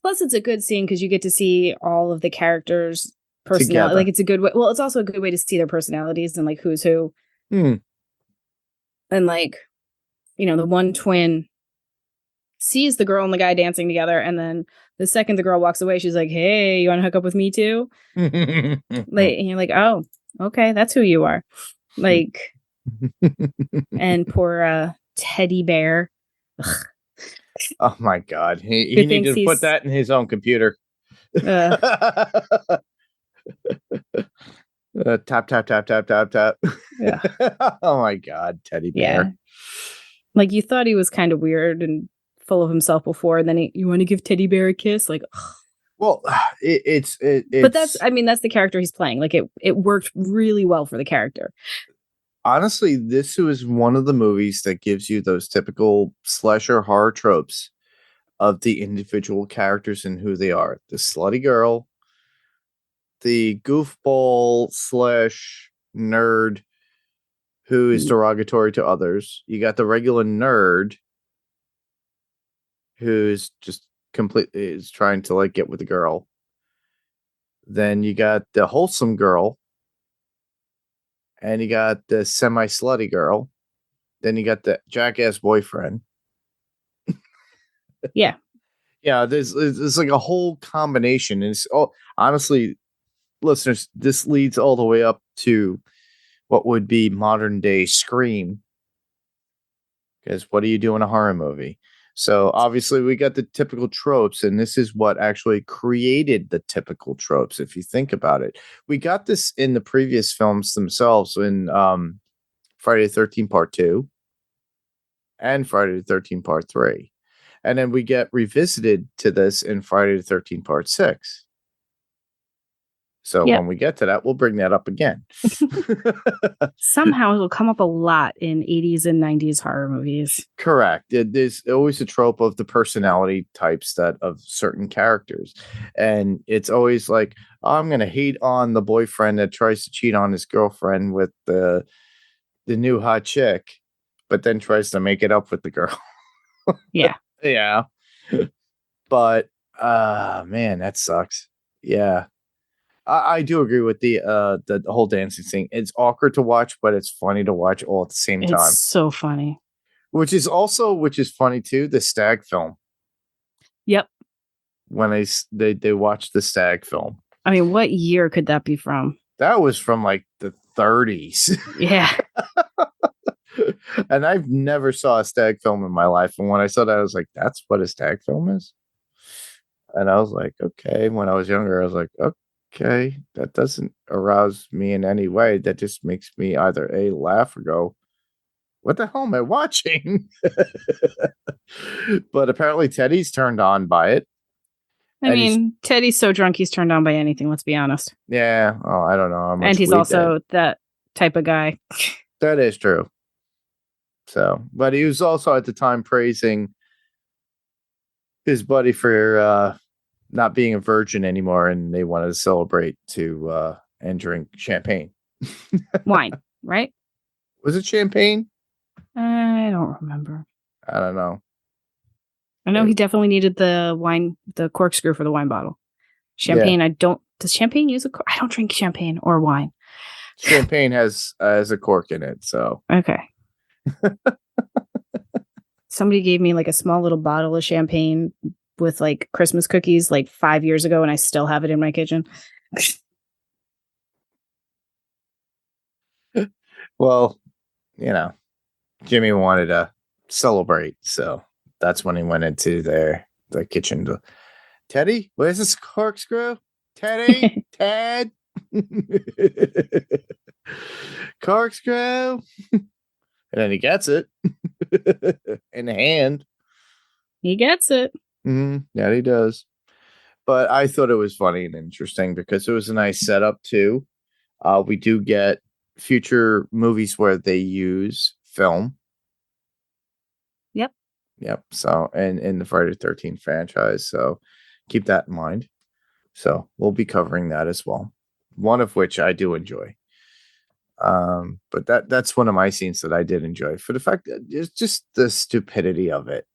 Speaker 3: Plus, it's a good scene because you get to see all of the characters' personality.
Speaker 4: Together.
Speaker 3: Like, it's a good way. Well, it's also a good way to see their personalities and like who's who. And like, you know, the one twin sees the girl and the guy dancing together, and then the second the girl walks away, she's like, "Hey, you want to hook up with me too?" Like, and you're like, "Oh, okay, that's who you are." Like, and poor teddy bear. Ugh.
Speaker 4: Oh my God, he needed to put that in his own computer. Tap tap tap tap tap tap.
Speaker 3: Yeah.
Speaker 4: Oh my God, teddy bear.
Speaker 3: Yeah. Like, you thought he was kind of weird and full of himself before, and then you want to give teddy bear a kiss? Like, ugh.
Speaker 4: Well, it's
Speaker 3: but that's the character he's playing. Like, it worked really well for the character.
Speaker 4: Honestly, this was one of the movies that gives you those typical slasher horror tropes of the individual characters and who they are. The slutty girl, the goofball / nerd who is derogatory to others. You got the regular nerd who's just completely is trying to like get with the girl. Then you got the wholesome girl. And you got the semi-slutty girl. Then you got the jackass boyfriend.
Speaker 3: Yeah.
Speaker 4: Yeah, there's like a whole combination. And it's honestly, listeners, this leads all the way up to what would be modern day Scream. Because what do you do in a horror movie? So obviously we got the typical tropes, and this is what actually created the typical tropes. If you think about it, we got this in the previous films themselves in Friday the 13th Part 2 and Friday the 13th Part 3. And then we get revisited to this in Friday the 13th Part 6. So when we get to that, we'll bring that up again.
Speaker 3: Somehow it'll come up a lot in 80s and 90s horror movies.
Speaker 4: Correct. There's always a trope of the personality types that of certain characters. And it's always like, oh, I'm going to hate on the boyfriend that tries to cheat on his girlfriend with the new hot chick, but then tries to make it up with the girl.
Speaker 3: Yeah.
Speaker 4: Yeah. But, man, that sucks. Yeah. I do agree with the whole dancing thing. It's awkward to watch, but it's funny to watch all at the same time.
Speaker 3: It's so funny.
Speaker 4: Which is funny too, the Stag film.
Speaker 3: Yep.
Speaker 4: When they watched the Stag film.
Speaker 3: I mean, what year could that be from?
Speaker 4: That was from like the 30s.
Speaker 3: Yeah.
Speaker 4: And I've never saw a Stag film in my life. And when I saw that, I was like, that's what a Stag film is? And I was like, okay. When I was younger, I was like, okay, that doesn't arouse me in any way. That just makes me either A, laugh or go, what the hell am I watching? But apparently Teddy's turned on by it.
Speaker 3: I mean, Teddy's so drunk he's turned on by anything, let's be honest.
Speaker 4: Yeah. Oh, I don't know how much.
Speaker 3: And he's also that type of guy.
Speaker 4: That is true. So, but he was also at the time praising his buddy for not being a virgin anymore, and they wanted to celebrate and drink champagne.
Speaker 3: Wine, right?
Speaker 4: Was it champagne?
Speaker 3: I don't remember.
Speaker 4: I don't know.
Speaker 3: I know he definitely needed the corkscrew for the wine bottle. Champagne, yeah. Does champagne use a cork? I don't drink champagne or wine.
Speaker 4: Champagne has a cork in it, so.
Speaker 3: Okay. Somebody gave me like a small little bottle of champagne with like Christmas cookies like 5 years ago, and I still have it in my kitchen.
Speaker 4: Well, Jimmy wanted to celebrate, so that's when he went into the kitchen to, Teddy, where's this corkscrew? Teddy, Ted, corkscrew. And then he gets it in the hand.
Speaker 3: He gets it.
Speaker 4: Yeah, he does. But I thought it was funny and interesting because it was a nice setup too. We do get future movies where they use film.
Speaker 3: Yep.
Speaker 4: Yep. So, and in the Friday the 13th franchise. So keep that in mind. So we'll be covering that as well. One of which I do enjoy. But that's one of my scenes that I did enjoy for the fact that it's just the stupidity of it.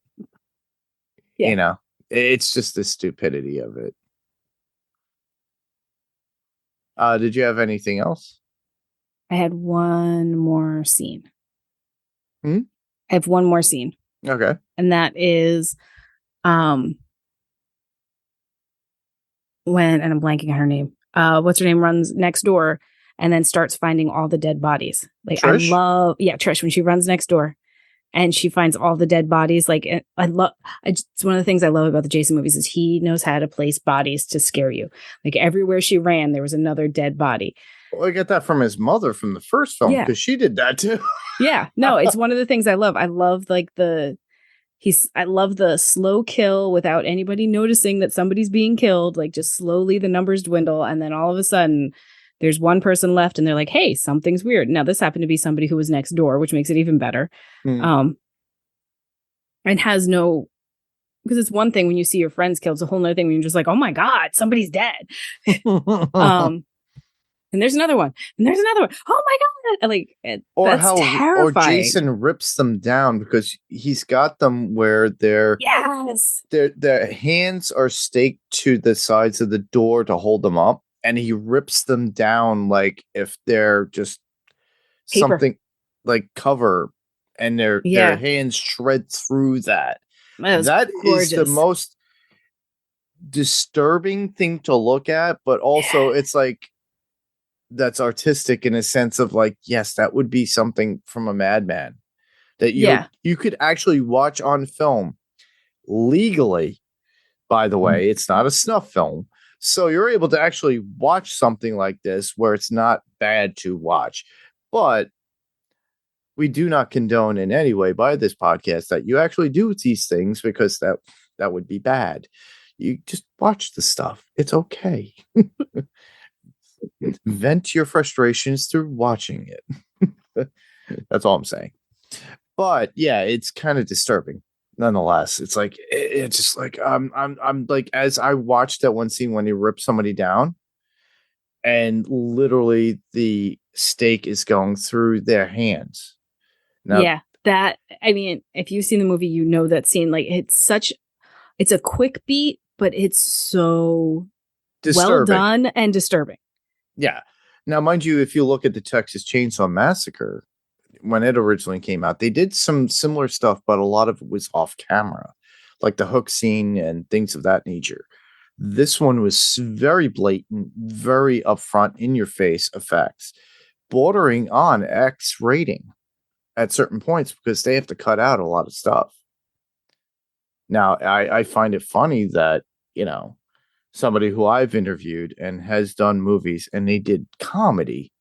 Speaker 3: Yeah.
Speaker 4: You know, it's just the stupidity of it. Did you have anything else?
Speaker 3: I had one more scene.
Speaker 4: I
Speaker 3: have one more scene.
Speaker 4: Okay.
Speaker 3: And that is when, and I'm blanking on her name. What's her name runs next door and then starts finding all the dead bodies. Like
Speaker 4: Trish?
Speaker 3: Trish, when she runs next door and she finds all the dead bodies. Like it's one of the things I love about the Jason movies is he knows how to place bodies to scare you. Like everywhere she ran, there was another dead body.
Speaker 4: Well, I get that from his mother from the first film because she did that too.
Speaker 3: Yeah, no, it's one of the things I love. I love I love the slow kill without anybody noticing that somebody's being killed. Like just slowly the numbers dwindle. And then all of a sudden there's one person left and they're like, hey, something's weird. Now this happened to be somebody who was next door, which makes it even better. And has no, because it's one thing when you see your friends killed. It's a whole nother thing when you're just like, oh my God, somebody's dead. And there's another one. And there's another one. Oh my God. Like, that's terrifying.
Speaker 4: Or Jason rips them down because he's got them where their hands are staked to the sides of the door to hold them up. And he rips them down like if they're just
Speaker 3: paper.
Speaker 4: Something like cover and their hands shred through that. That is the most disturbing thing to look at. But also it's like, that's artistic in a sense of like, yes, that would be something from a madman that you could actually watch on film legally. By the way, it's not a snuff film. So you're able to actually watch something like this where it's not bad to watch. But we do not condone in any way by this podcast that you actually do these things because that would be bad. You just watch the stuff. It's okay. Vent your frustrations through watching it. That's all I'm saying. But yeah, it's kind of disturbing nonetheless. It's like it's just like I'm like, as I watched that one scene when he ripped somebody down and literally the stake is going through their hands.
Speaker 3: Now, I mean, if you've seen the movie, you know that scene. Like it's a quick beat, but it's so disturbing. Well done and disturbing.
Speaker 4: Yeah. Now, mind you, if you look at the Texas Chainsaw Massacre, when it originally came out, they did some similar stuff, but a lot of it was off camera, like the hook scene and things of that nature. This one was very blatant, very upfront, in your face effects, bordering on X rating at certain points because they have to cut out a lot of stuff. Now, I find it funny that, somebody who I've interviewed and has done movies and they did comedy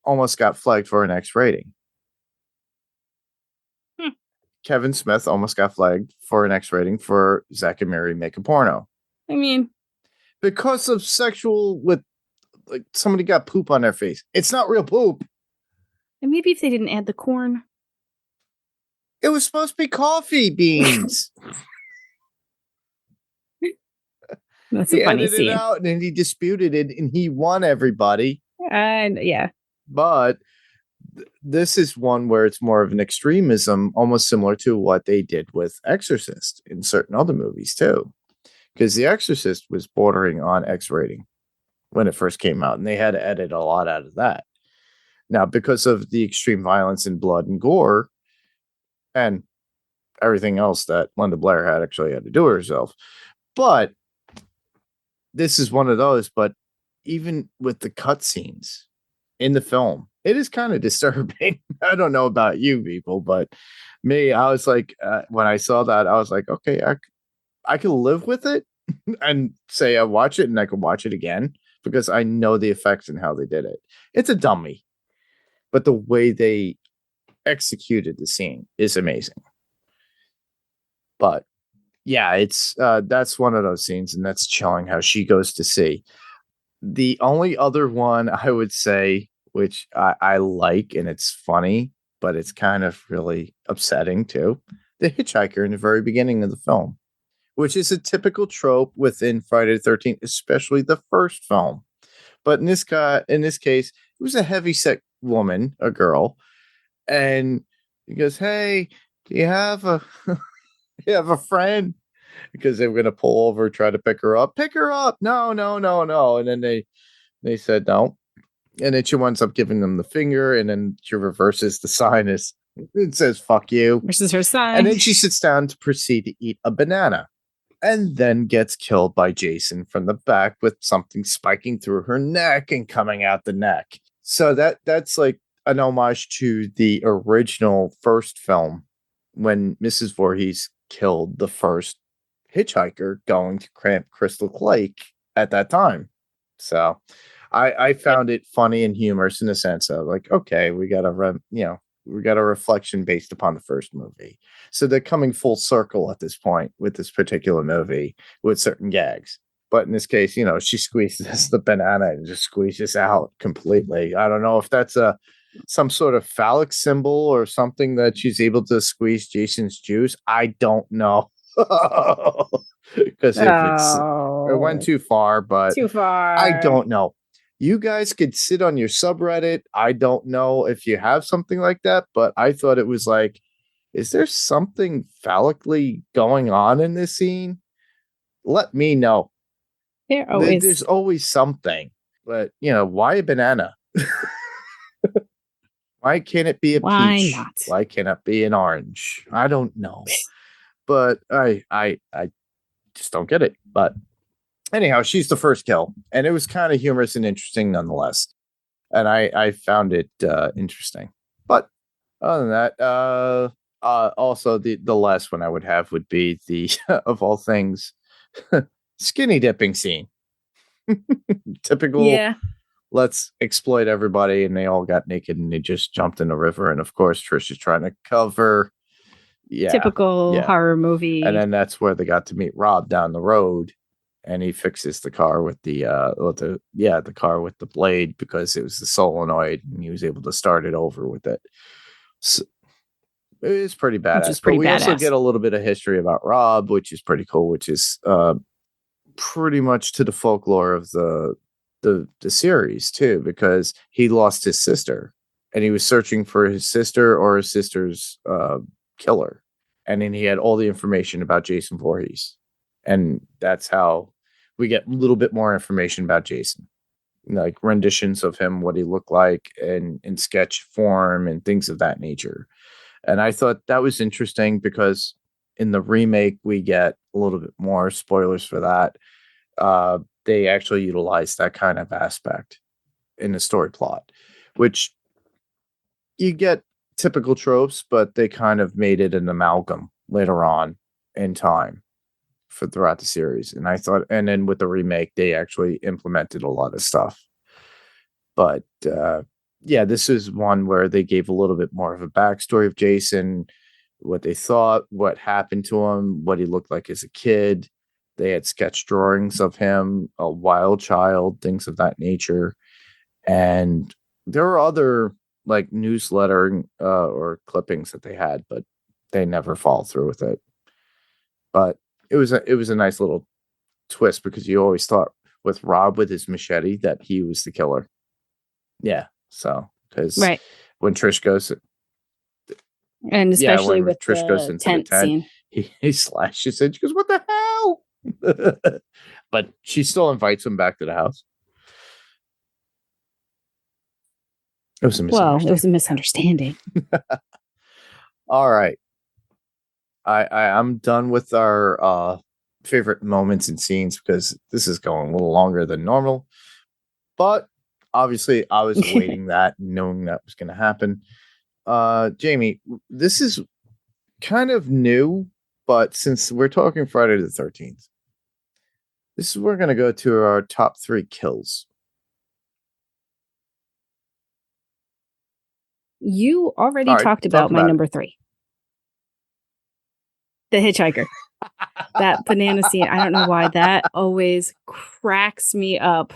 Speaker 4: almost got flagged for an X rating. Kevin Smith almost got flagged for an X rating for Zack and Miri Make a Porno.
Speaker 3: I mean,
Speaker 4: because of sexual with like somebody got poop on their face. It's not real poop.
Speaker 3: And maybe if they didn't add the corn.
Speaker 4: It was supposed to be coffee beans.
Speaker 3: That's a funny scene.
Speaker 4: He edited it out and he disputed it and he won everybody.
Speaker 3: And yeah.
Speaker 4: But this is one where it's more of an extremism, almost similar to what they did with Exorcist in certain other movies too. Because The Exorcist was bordering on X rating when it first came out, and they had to edit a lot out of that. Now, because of the extreme violence and blood and gore and everything else that Linda Blair had to do herself. But this is one of those, but even with the cutscenes in the film, it is kind of disturbing. I don't know about you people, but me, I was like, when I saw that, I was like, okay, I can live with it and say I watch it and I can watch it again because I know the effects and how they did it. It's a dummy, but the way they executed the scene is amazing. But yeah, it's that's one of those scenes, and that's chilling how she goes to sea. The only other one I would say, which I like and it's funny, but it's kind of really upsetting too, the hitchhiker in the very beginning of the film, which is a typical trope within Friday the 13th, especially the first film. But in this case, it was a heavy-set woman, a girl, and he goes, "Hey, do you have a you have a friend?" Because they were going to pull over, try to pick her up. Pick her up! No, no, no, no! And then they said no, and then she winds up giving them the finger, and then she reverses the sign as it says "fuck you,"
Speaker 3: This is her sign,
Speaker 4: and then she sits down to proceed to eat a banana. And then gets killed by Jason from the back with something spiking through her neck and coming out the neck. So that's like an homage to the original first film when Mrs. Voorhees killed the first hitchhiker going to Camp Crystal Lake at that time. So I found it funny and humorous in the sense of like, okay, we got a reflection based upon the first movie. So they're coming full circle at this point with this particular movie with certain gags. But in this case, she squeezes the banana and just squeezes out completely. I don't know if that's some sort of phallic symbol or something that she's able to squeeze Jason's juice. I don't know. Because it went too far, but
Speaker 3: too far.
Speaker 4: I don't know. You guys could sit on your subreddit. I don't know if you have something like that, but I thought it was like, is there something phallically going on in this scene? Let me know. There's always something, but why a banana? Why can't it be a peach?
Speaker 3: Not?
Speaker 4: Why can't it be an orange? I don't know, but I just don't get it. But anyhow, she's the first kill, and it was kind of humorous and interesting nonetheless. And I found it interesting. But other than that, also the last one I would have would be the of all things skinny dipping scene. Typical.
Speaker 3: Yeah.
Speaker 4: Let's exploit everybody, and they all got naked and they just jumped in the river. And of course, Trish is trying to cover. Yeah,
Speaker 3: typical horror movie.
Speaker 4: And then that's where they got to meet Rob down the road. And he fixes the car with the car with the blade because it was the solenoid, and he was able to start it over with it. So it is pretty badass. But we also get a little bit of history about Rob, which is pretty cool. Which is pretty much to the folklore of the series too, because he lost his sister, and he was searching for his sister or his sister's killer, and then he had all the information about Jason Voorhees. And that's how we get a little bit more information about Jason, like renditions of him, what he looked like in sketch form and things of that nature. And I thought that was interesting because in the remake, we get a little bit more spoilers for that. They actually utilize that kind of aspect in the story plot, which you get typical tropes, but they kind of made it an amalgam later on in time for throughout the series. And I thought, and then with the remake, they actually implemented a lot of stuff. But this is one where they gave a little bit more of a backstory of Jason, what they thought, what happened to him, what he looked like as a kid. They had sketch drawings of him, a wild child, things of that nature. And there were other like newsletter or clippings that they had, but they never followed through with it. But it was a nice little twist because you always thought with Rob with his machete that he was the killer. Yeah. So because when Trish goes,
Speaker 3: and especially with
Speaker 4: Trish goes into the tent
Speaker 3: scene,
Speaker 4: he slashes it. She goes, "What the hell?" But she still invites him back to the house. It was a
Speaker 3: misunderstanding.
Speaker 4: All right. I'm done with our favorite moments and scenes because this is going a little longer than normal. But obviously, I was awaiting that, knowing that was going to happen. Jayme, this is kind of new, but since we're talking Friday the 13th, we're going to go to our top 3 kills.
Speaker 3: You already talked about my number 3. The hitchhiker. That banana scene. I don't know why that always cracks me up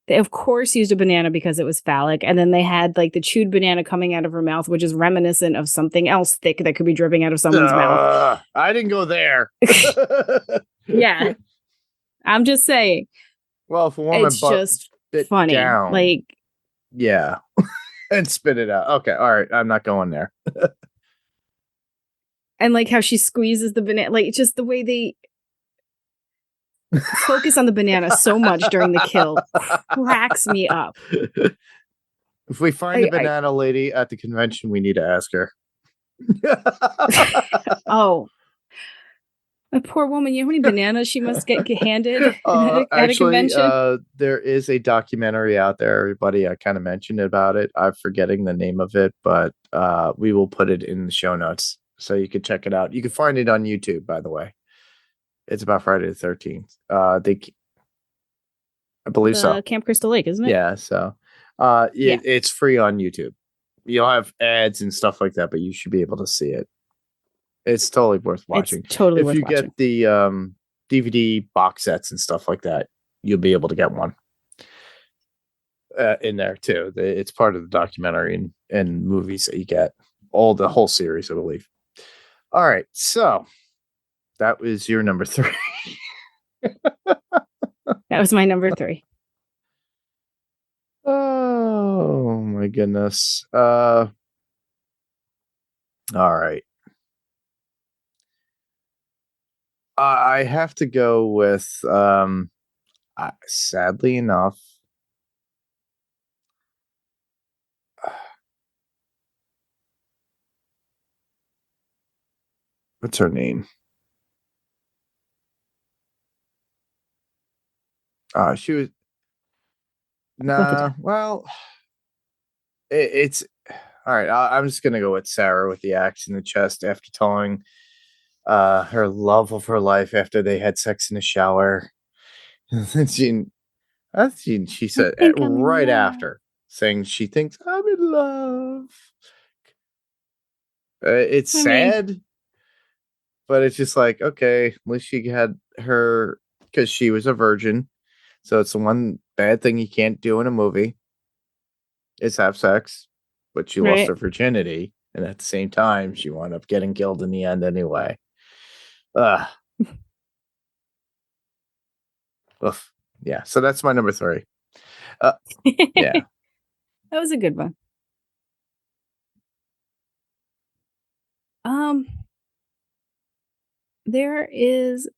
Speaker 3: They, of course, used a banana because it was phallic. And then they had like the chewed banana coming out of her mouth, which is reminiscent of something else thick that could be dripping out of someone's mouth.
Speaker 4: I didn't go there.
Speaker 3: Yeah. I'm just saying.
Speaker 4: Well, if a woman
Speaker 3: it's just funny.
Speaker 4: Down,
Speaker 3: like,
Speaker 4: yeah. And spit it out. Okay. All right. I'm not going there.
Speaker 3: And like how she squeezes the banana, like just the way they focus on the banana so much during the kill cracks me up.
Speaker 4: If we find the banana lady at the convention, we need to ask her.
Speaker 3: Oh, a poor woman. You know how many bananas she must get handed at a convention?
Speaker 4: There is a documentary out there, everybody. I kind of mentioned about it. I'm forgetting the name of it, but we will put it in the show notes so you can check it out. You can find it on YouTube, by the way. It's about Friday the 13th. I believe so.
Speaker 3: Camp Crystal Lake, isn't it?
Speaker 4: Yeah. So it's free on YouTube. You'll have ads and stuff like that, but you should be able to see it. It's totally worth watching.
Speaker 3: It's totally worth watching.
Speaker 4: If you get the DVD box sets and stuff like that, you'll be able to get one in there too. It's part of the documentary and movies that you get. The whole series, I believe. All right. So that was your number 3.
Speaker 3: That was my number 3.
Speaker 4: Oh my goodness. All right. I have to go with sadly enough, what's her name? She was well, it's all right. I'm just gonna go with Sarah with the axe in the chest after telling her love of her life after they had sex in the shower. she said right after saying she thinks I'm in love. It's sad, but it's just like, okay, at least she had her, because she was a virgin. So it's the one bad thing you can't do in a movie is have sex, but she lost her virginity. And at the same time, she wound up getting killed in the end anyway. Oof. Yeah. So that's my number 3. Yeah.
Speaker 3: That was a good one. There is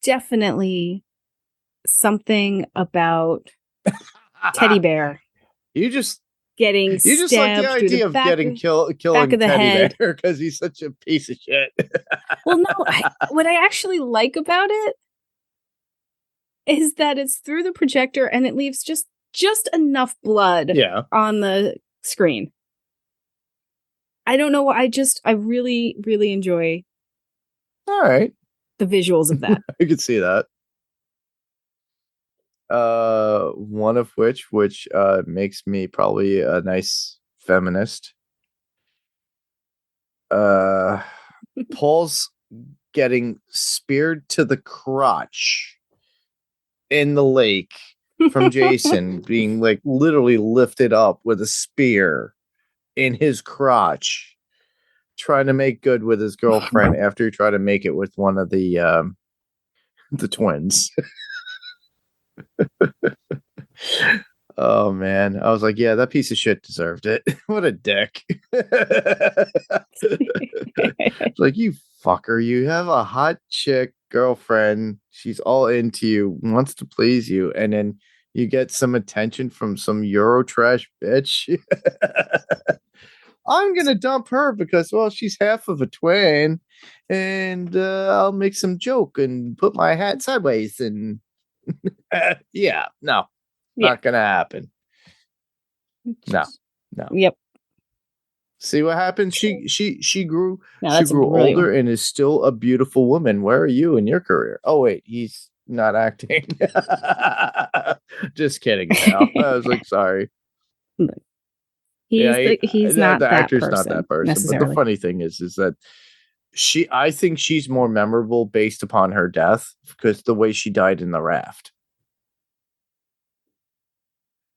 Speaker 3: definitely something about Teddy Bear.
Speaker 4: You just
Speaker 3: like the
Speaker 4: idea of killing Teddy Bear because he's such a piece of shit.
Speaker 3: Well, no, what I actually like about it is that it's through the projector and it leaves just enough blood on the screen. I don't know. I really, really enjoy.
Speaker 4: All right.
Speaker 3: The visuals of that.
Speaker 4: I could see that. One of which makes me probably a nice feminist. Paul's getting speared to the crotch in the lake from Jason being like literally lifted up with a spear in his crotch, trying to make good with his girlfriend after he tried to make it with one of the twins. Oh man, I was like, yeah, that piece of shit deserved it. What a dick. Like, you fucker, you have a hot chick girlfriend, she's all into you, wants to please you, and then you get some attention from some Eurotrash bitch. I'm gonna dump her because, well, she's half of a twin, and I'll make some joke and put my hat sideways and not gonna happen. No.
Speaker 3: Yep.
Speaker 4: See what happens? She grew older and is still a beautiful woman. Where are you in your career? Oh wait, he's not acting. Just kidding. Now. I was like, sorry.
Speaker 3: He's not
Speaker 4: the
Speaker 3: that
Speaker 4: actor's
Speaker 3: person,
Speaker 4: not that person. But the funny thing is that I think she's more memorable based upon her death because the way she died in the raft.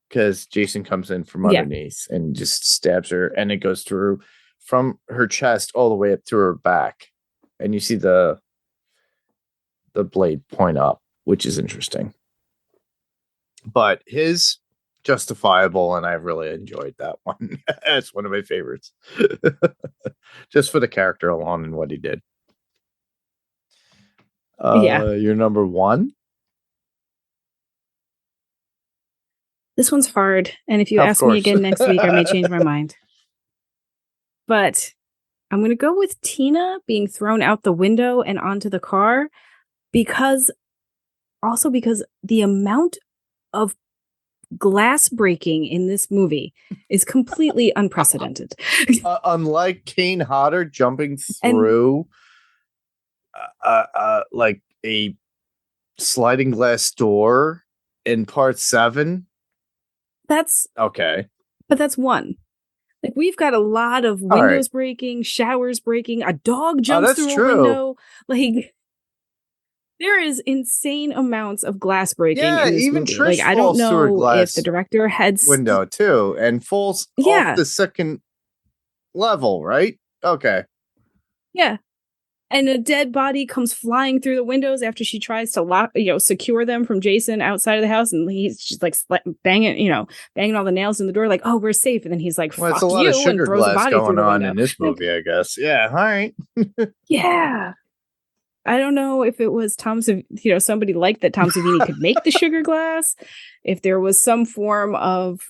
Speaker 4: because Jason comes in from underneath and just stabs her, and it goes through from her chest all the way up to her back, and you see the blade point up, which is interesting. But his justifiable, and I really enjoyed that one. It's one of my favorites, just for the character alone and what he did. Your number one.
Speaker 3: This one's hard, and if you ask me again next week, I may change my mind. But I'm going to go with Tina being thrown out the window and onto the car because the amount of glass breaking in this movie is completely unprecedented.
Speaker 4: Unlike Kane Hodder jumping through like a sliding glass door in part 7.
Speaker 3: That's
Speaker 4: okay.
Speaker 3: But that's one. Like, we've got a lot of windows breaking, showers breaking, a dog jumps through a window. Like, there is insane amounts of glass breaking in this
Speaker 4: even
Speaker 3: movie.
Speaker 4: Trish
Speaker 3: like, I don't know if the director had
Speaker 4: window too, and falls off the second level, right? Okay.
Speaker 3: Yeah. And a dead body comes flying through the windows after she tries to secure them from Jason outside of the house, and he's just like banging all the nails in the door, like, "Oh, we're safe." And then he's like, "Fuck
Speaker 4: it's a lot
Speaker 3: you,"
Speaker 4: of sugar
Speaker 3: and throws a
Speaker 4: glass
Speaker 3: body
Speaker 4: going
Speaker 3: through the
Speaker 4: on
Speaker 3: window.
Speaker 4: in this movie, I guess. Yeah, all right.
Speaker 3: Yeah. I don't know if it was somebody liked that Tom Savini could make the sugar glass, if there was some form of,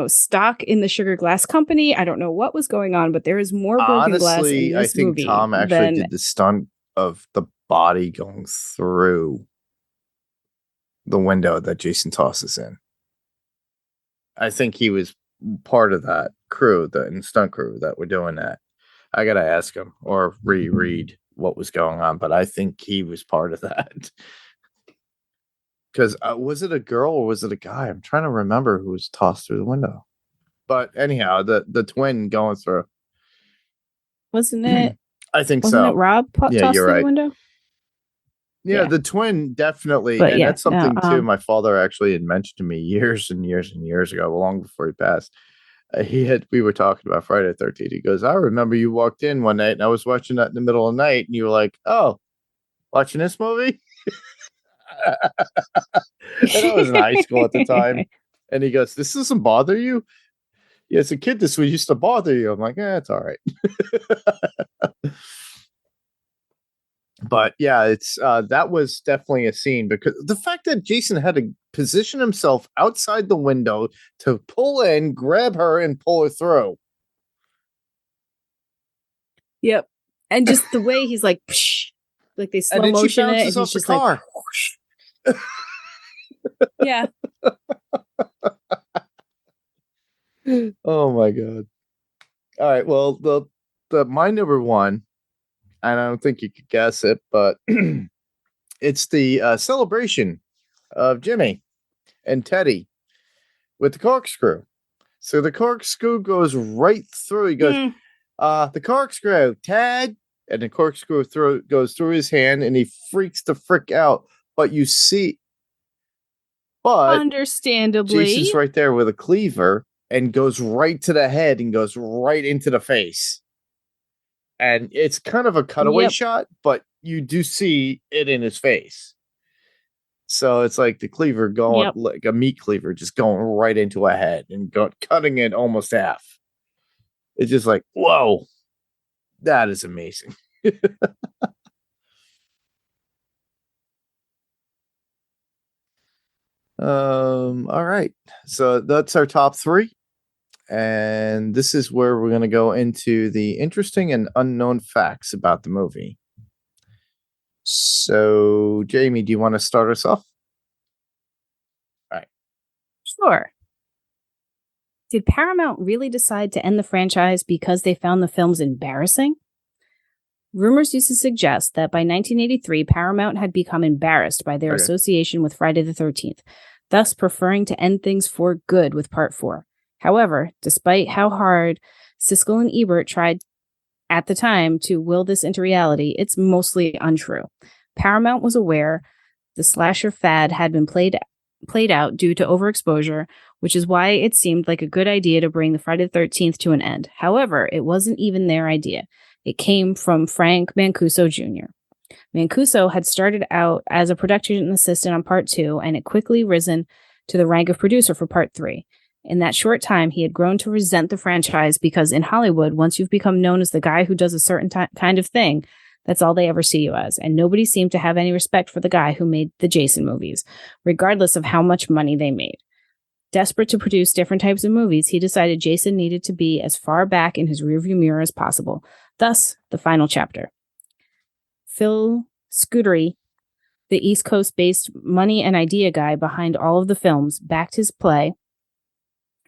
Speaker 3: stock in the sugar glass company. I don't know what was going on, but there is more broken glass in this movie.
Speaker 4: I think Tom actually did the stunt of the body going through the window that Jason tosses in. I think he was part of that crew, the stunt crew that were doing that. I gotta ask him or reread what was going on, but I think he was part of that. Because was it a girl or was it a guy? I'm trying to remember who was tossed through the window. But anyhow, the twin going through.
Speaker 3: Wasn't it?
Speaker 4: I think
Speaker 3: wasn't
Speaker 4: so.
Speaker 3: it Rob tossed through the window?
Speaker 4: Yeah, the twin definitely.
Speaker 3: But
Speaker 4: and that's something too my father actually had mentioned to me years and years and years ago, long before he passed. We were talking about Friday the 13th. He goes, I remember you walked in one night and I was watching that in the middle of the night and you were like, "Oh, watching this movie?" And I was in high school at the time. And he goes, "This doesn't bother you?" Yeah, as a kid, this would used to bother you. I'm like, it's all right. But yeah, it's that was definitely a scene, because the fact that Jason had to position himself outside the window to pull in, grab her, and pull her through.
Speaker 3: Yep. And just the way he's like, psh, like they slow motion it, and he's just like, yeah.
Speaker 4: Oh my god. All right, well, the my number one, and I don't think you could guess it, but it's the celebration of Jimmy and Teddy with the corkscrew. So the corkscrew goes right through. He goes, the corkscrew, Ted, and the corkscrew goes through his hand, and he freaks the frick out. But you see,
Speaker 3: understandably,
Speaker 4: Jason's right there with a cleaver and goes right to the head and goes right into the face. And it's kind of a cutaway shot, but you do see it in his face. So it's like the cleaver going like a meat cleaver, just going right into a head and cutting it almost half. It's just like, whoa, that is amazing. All right. So that's our top 3. And this is where we're going to go into the interesting and unknown facts about the movie. So, Jamie, do you want to start us off? All right.
Speaker 3: Sure. Did Paramount really decide to end the franchise because they found the films embarrassing? Rumors used to suggest that by 1983, Paramount had become embarrassed by their association with Friday the 13th, thus preferring to end things for good with Part 4. However, despite how hard Siskel and Ebert tried at the time to will this into reality, it's mostly untrue. Paramount was aware the slasher fad had been played played out due to overexposure, which is why it seemed like a good idea to bring the Friday the 13th to an end. However, it wasn't even their idea. It came from Frank Mancuso Jr. Mancuso had started out as a production assistant on Part 2 and had quickly risen to the rank of producer for Part 3. In that short time, he had grown to resent the franchise because in Hollywood, once you've become known as the guy who does a certain kind of thing, that's all they ever see you as. And nobody seemed to have any respect for the guy who made the Jason movies, regardless of how much money they made. Desperate to produce different types of movies, he decided Jason needed to be as far back in his rearview mirror as possible. Thus, the final chapter. Phil Scudery, the East Coast-based money and idea guy behind all of the films, backed his play,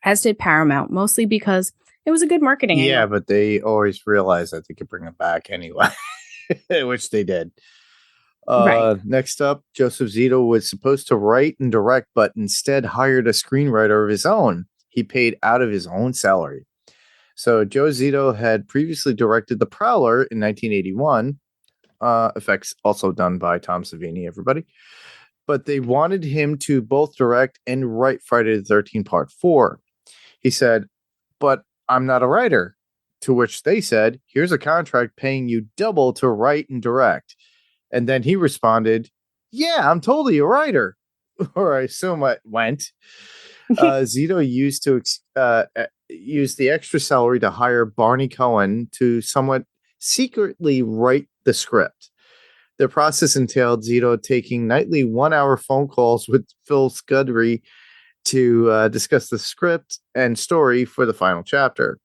Speaker 3: as did Paramount, mostly because it was a good marketing angle.
Speaker 4: Yeah, but they always realized that they could bring it back anyway, which they did.
Speaker 3: Right.
Speaker 4: Next up, Joseph Zito was supposed to write and direct, but instead hired a screenwriter of his own. He paid out of his own salary. So Joe Zito had previously directed The Prowler in 1981. Effects also done by Tom Savini, everybody. But they wanted him to both direct and write Friday the 13th Part 4. He said, but I'm not a writer. To which they said, here's a contract paying you double to write and direct. And then he responded, yeah, I'm totally a writer. Or I assume it went. Zito used the extra salary to hire Barney Cohen to somewhat secretly write the script. The process entailed Zito taking nightly 1-hour phone calls with Phil Scudery to discuss the script and story for the final chapter.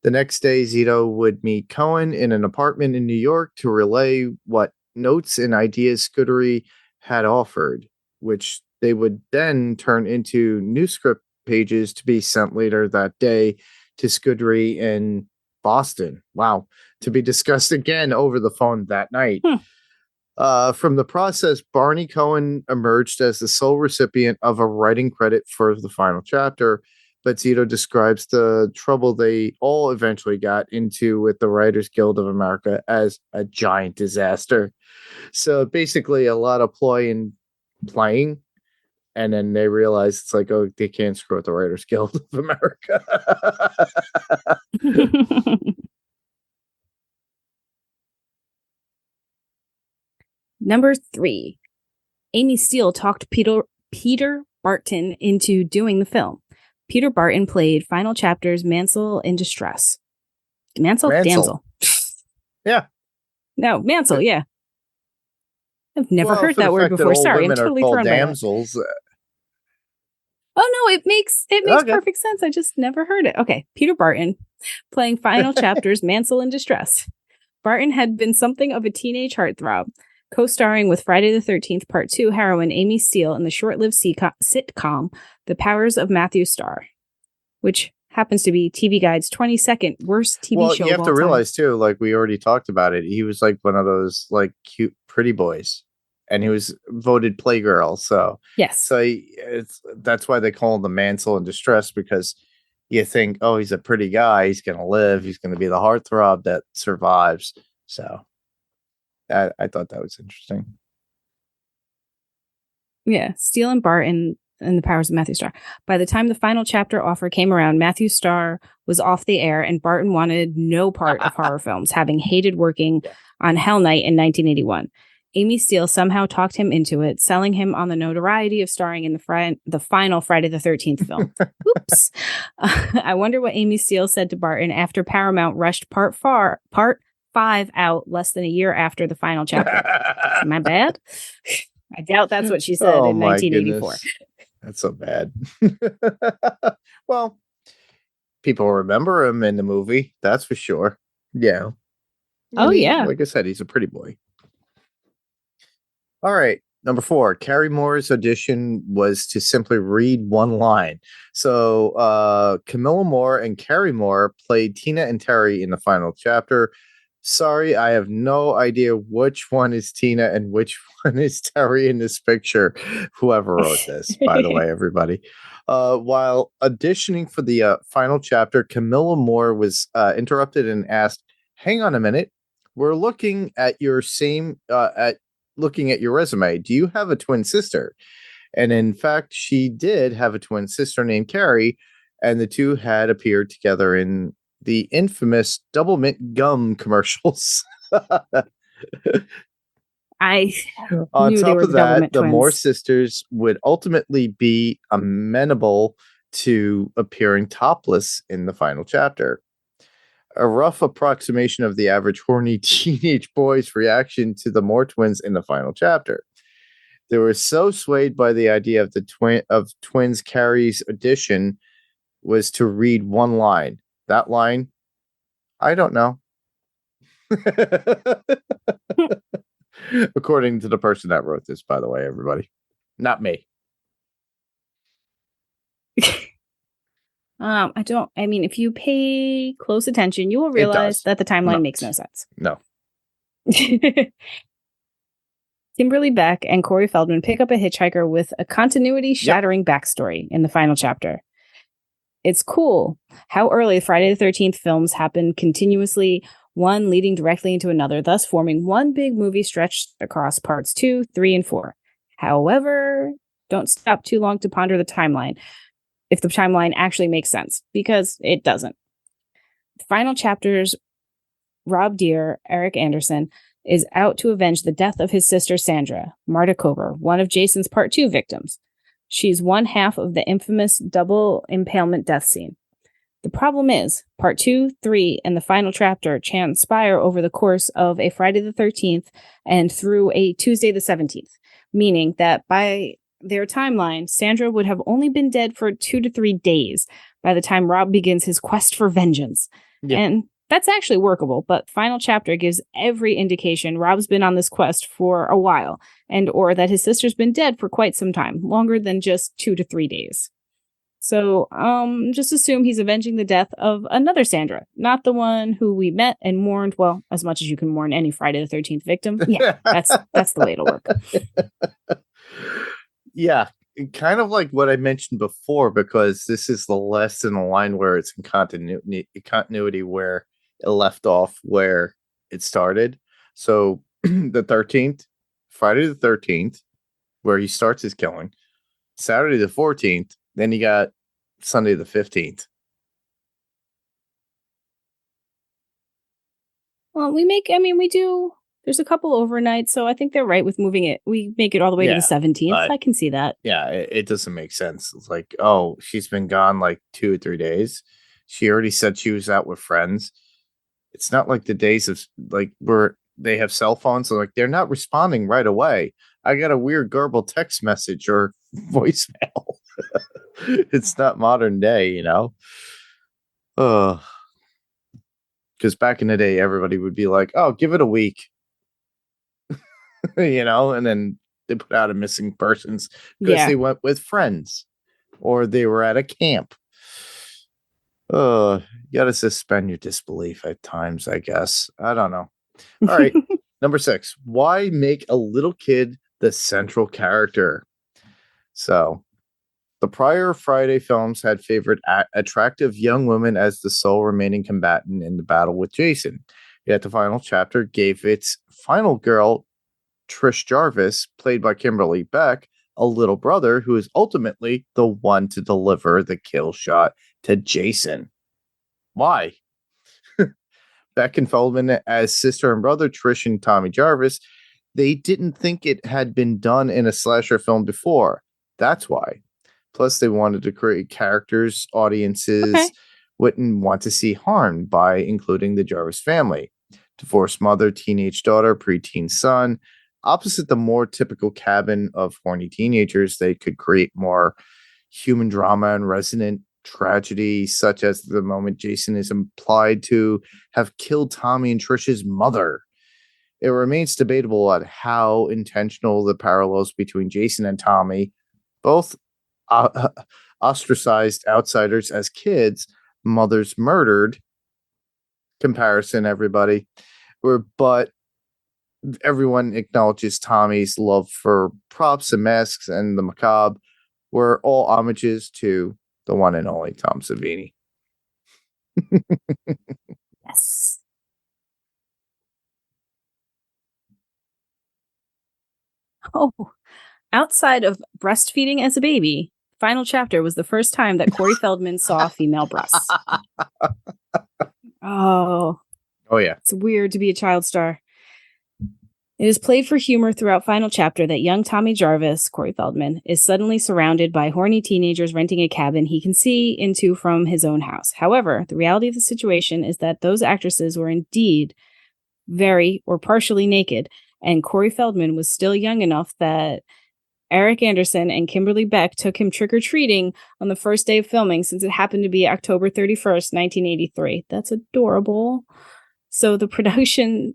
Speaker 4: The next day, Zito would meet Cohen in an apartment in New York to relay what notes and ideas Scudery had offered, which they would then turn into new script pages to be sent later that day to Scudery in Boston. Wow. To be discussed again over the phone that night. From the process, Barney Cohen emerged as the sole recipient of a writing credit for the final chapter, but Zito describes the trouble they all eventually got into with the Writers Guild of America as a giant disaster. So basically a lot of ploy and playing, and then they realize it's like, oh, they can't screw with the Writers Guild of America.
Speaker 3: Number 3. Amy Steele talked Peter Barton into doing the film. Peter Barton played Final Chapter's Mansell in Distress. Damsel.
Speaker 4: Yeah.
Speaker 3: No, Mansell, yeah. I've never heard that word before. Sorry, I'm totally thrown by
Speaker 4: damsels.
Speaker 3: Oh no, it makes perfect sense. I just never heard it. Okay, Peter Barton playing Final Chapter's Mansell in Distress. Barton had been something of a teenage heartthrob, co-starring with Friday the 13th Part 2 heroine Amy Steele in the short-lived sitcom The Powers of Matthew Starr, which happens to be TV Guide's 22nd worst TV show of all time.
Speaker 4: You have to realize, too, like we already talked about it, he was like one of those like cute, pretty boys. And he was voted Playgirl. So,
Speaker 3: yes.
Speaker 4: So that's why they call him the Mansell in Distress, because you think, oh, he's a pretty guy. He's going to live. He's going to be the heartthrob that survives. So I thought that was interesting.
Speaker 3: Yeah. Steele and Barton and The Powers of Matthew Starr. By the time the final chapter offer came around, Matthew Starr was off the air and Barton wanted no part of horror films, having hated working on Hell Night in 1981. Amy Steele somehow talked him into it, selling him on the notoriety of starring in the final Friday the 13th film. Oops. I wonder what Amy Steele said to Barton after Paramount rushed Part 5 out less than a year after the final chapter. Am I bad? I doubt that's what she said in 1984.
Speaker 4: Goodness. That's so bad. Well, people remember him in the movie. That's for sure. Yeah.
Speaker 3: Oh, yeah.
Speaker 4: Like I said, he's a pretty boy. All right. Number 4, Carrie Moore's audition was to simply read one line. So Camilla Moore and Carrie Moore played Tina and Terry in the final chapter. Sorry, I have no idea which one is Tina and which one is Terry in this picture. Whoever wrote this, by the way, everybody. While auditioning for the final chapter, Camilla Moore was interrupted and asked, hang on a minute. We're looking at your resume. Do you have a twin sister? And in fact, she did have a twin sister named Carrie, and the two had appeared together in the infamous Double Mint Gum commercials.
Speaker 3: I
Speaker 4: On
Speaker 3: knew they
Speaker 4: top
Speaker 3: were
Speaker 4: of
Speaker 3: the Double
Speaker 4: that,
Speaker 3: Mint
Speaker 4: the Moore
Speaker 3: twins.
Speaker 4: sisters would ultimately be amenable to appearing topless in the final chapter. A rough approximation of the average horny teenage boy's reaction to the Moore twins in the final chapter. They were so swayed by the idea of twins Carrie's audition was to read one line. That line, I don't know. According to the person that wrote this, by the way, everybody. Not me.
Speaker 3: I mean, if you pay close attention, you will realize that the timeline makes no sense.
Speaker 4: No.
Speaker 3: Kimberly Beck and Corey Feldman pick up a hitchhiker with a continuity-shattering backstory in the final chapter. It's cool how early Friday the 13th films happen continuously, one leading directly into another, thus forming one big movie stretched across parts 2, 3, and 4. However, don't stop too long to ponder the timeline, if the timeline actually makes sense, because it doesn't. The final chapters, Rob Deere, Eric Anderson, is out to avenge the death of his sister Sandra, Marta Kober, one of Jason's Part 2 victims. She's one half of the infamous double impalement death scene. The problem is, Part 2, 3, and the final chapter transpire over the course of a Friday the 13th and through a Tuesday the 17th, meaning that by their timeline, Sandra would have only been dead for 2 to 3 days by the time Rob begins his quest for vengeance. Yeah. And that's actually workable, but final chapter gives every indication Rob's been on this quest for a while, and or that his sister's been dead for quite some time, longer than just 2 to 3 days. So, just assume he's avenging the death of another Sandra, not the one who we met and mourned, well, as much as you can mourn any Friday the 13th victim. Yeah, that's the way it'll work.
Speaker 4: Yeah, kind of like what I mentioned before, because this is the less in a line where it's in continuity where it left off where it started. So the 13th, Friday the 13th, where he starts his killing, Saturday the 14th, then you got Sunday the 15th.
Speaker 3: Well, we do. There's a couple overnights, so I think they're right with moving it. We make it all the way to the 17th. I can see that.
Speaker 4: Yeah, it doesn't make sense. It's like, oh, she's been gone like 2 or 3 days. She already said she was out with friends. It's not like the days of like where they have cell phones, so like they're not responding right away. I got a weird garbled text message or voicemail. It's not modern day, you know. Because back in the day, everybody would be like, "Oh, give it a week," you know, and then they put out a missing persons because they went with friends or they were at a camp. You gotta suspend your disbelief at times, I guess. I don't know. All right. Number 6. Why make a little kid the central character? So, the prior Friday films had favored attractive young women as the sole remaining combatant in the battle with Jason. Yet the final chapter gave its final girl, Trish Jarvis, played by Kimberly Beck, a little brother who is ultimately the one to deliver the kill shot to Jason. Why? Beck and Feldman as sister and brother, Trish and Tommy Jarvis, they didn't think it had been done in a slasher film before. That's why. Plus, they wanted to create characters audiences wouldn't want to see harmed by including the Jarvis family. Divorced mother, teenage daughter, preteen son. Opposite the more typical cabin of horny teenagers, they could create more human drama and resonant tragedy, such as the moment Jason is implied to have killed Tommy and Trish's mother. It remains debatable on how intentional the parallels between Jason and Tommy, both ostracized outsiders as kids, mothers murdered, comparison, everybody, but everyone acknowledges Tommy's love for props and masks and the macabre were all homages to the one and only Tom Savini.
Speaker 3: Yes. Oh, Outside of breastfeeding as a baby, final chapter was the first time that Corey Feldman saw female breasts. Oh
Speaker 4: yeah.
Speaker 3: It's weird to be a child star. It is played for humor throughout final chapter that young Tommy Jarvis, Corey Feldman, is suddenly surrounded by horny teenagers renting a cabin he can see into from his own house. However, the reality of the situation is that those actresses were indeed very or partially naked, and Corey Feldman was still young enough that Eric Anderson and Kimberly Beck took him trick-or-treating on the first day of filming, since it happened to be October 31st, 1983. That's adorable. So the production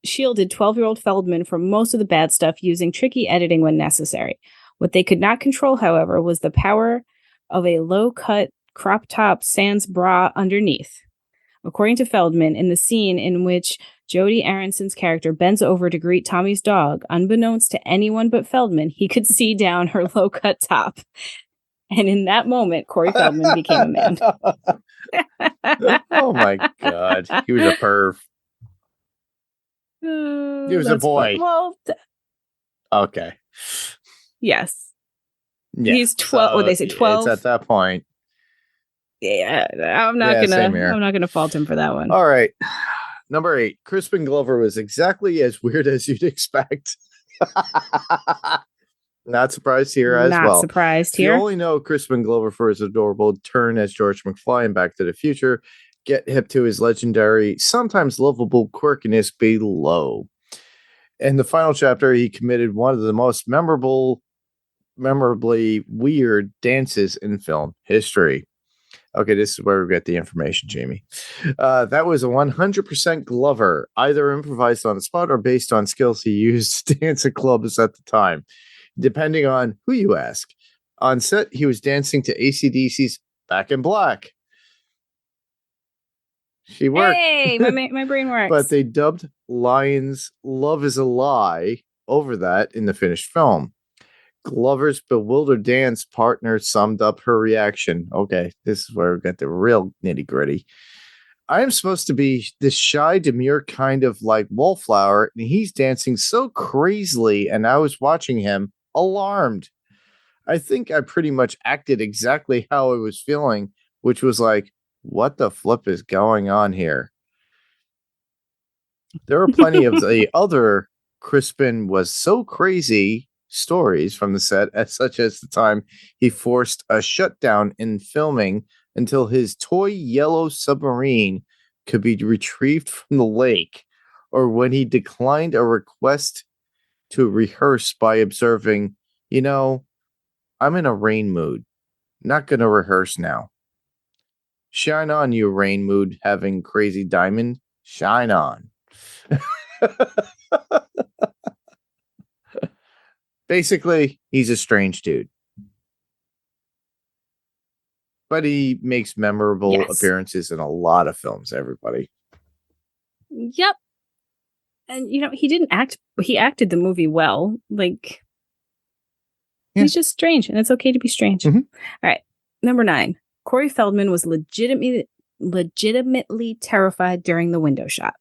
Speaker 3: shielded 12-year-old Feldman from most of the bad stuff using tricky editing when necessary. What they could not control, however, was the power of a low-cut crop top sans bra underneath. According to Feldman, in the scene in which Jodie Aronson's character bends over to greet Tommy's dog, unbeknownst to anyone but Feldman, he could see down her low-cut top. And in that moment, Corey Feldman became a man.
Speaker 4: Oh my God. He was a perv. He was a boy. Okay.
Speaker 3: Yes.
Speaker 4: Yeah.
Speaker 3: He's 12. What they say, 12?
Speaker 4: It's at that point.
Speaker 3: Yeah, I'm not gonna fault him for that one.
Speaker 4: All right. Number 8. Crispin Glover was exactly as weird as you'd expect. Not surprised here as well.
Speaker 3: Not surprised here.
Speaker 4: You only know Crispin Glover for his adorable turn as George McFly in Back to the Future. Get hip to his legendary, sometimes lovable quirkiness below. In the final chapter, he committed one of the most memorably weird dances in film history. Okay, this is where we get the information, Jamie. That was a 100% Glover, either improvised on the spot or based on skills he used to dance at clubs at the time, depending on who you ask. On set, he was dancing to AC/DC's Back in Black. She worked.
Speaker 3: Hey, my brain works.
Speaker 4: But they dubbed Lion's Love is a Lie over that in the finished film. Glover's bewildered dance partner summed up her reaction. Okay, this is where we get the real nitty gritty. I am supposed to be this shy, demure kind of like wallflower, and he's dancing so crazily, and I was watching him alarmed. I think I pretty much acted exactly how I was feeling, which was like, what the flip is going on here? There are plenty of the other Crispin was so crazy stories from the set, such as the time he forced a shutdown in filming until his toy yellow submarine could be retrieved from the lake, or when he declined a request to rehearse by observing, I'm in a rain mood. Not going to rehearse now. Shine on, you rain mood having crazy diamond. Shine on. Basically, he's a strange dude. But he makes memorable appearances in a lot of films, everybody.
Speaker 3: Yep. And, he acted the movie well. He's just strange, and it's okay to be strange.
Speaker 4: Mm-hmm.
Speaker 3: All right. Number 9. Corey Feldman was legitimately terrified during the window shot.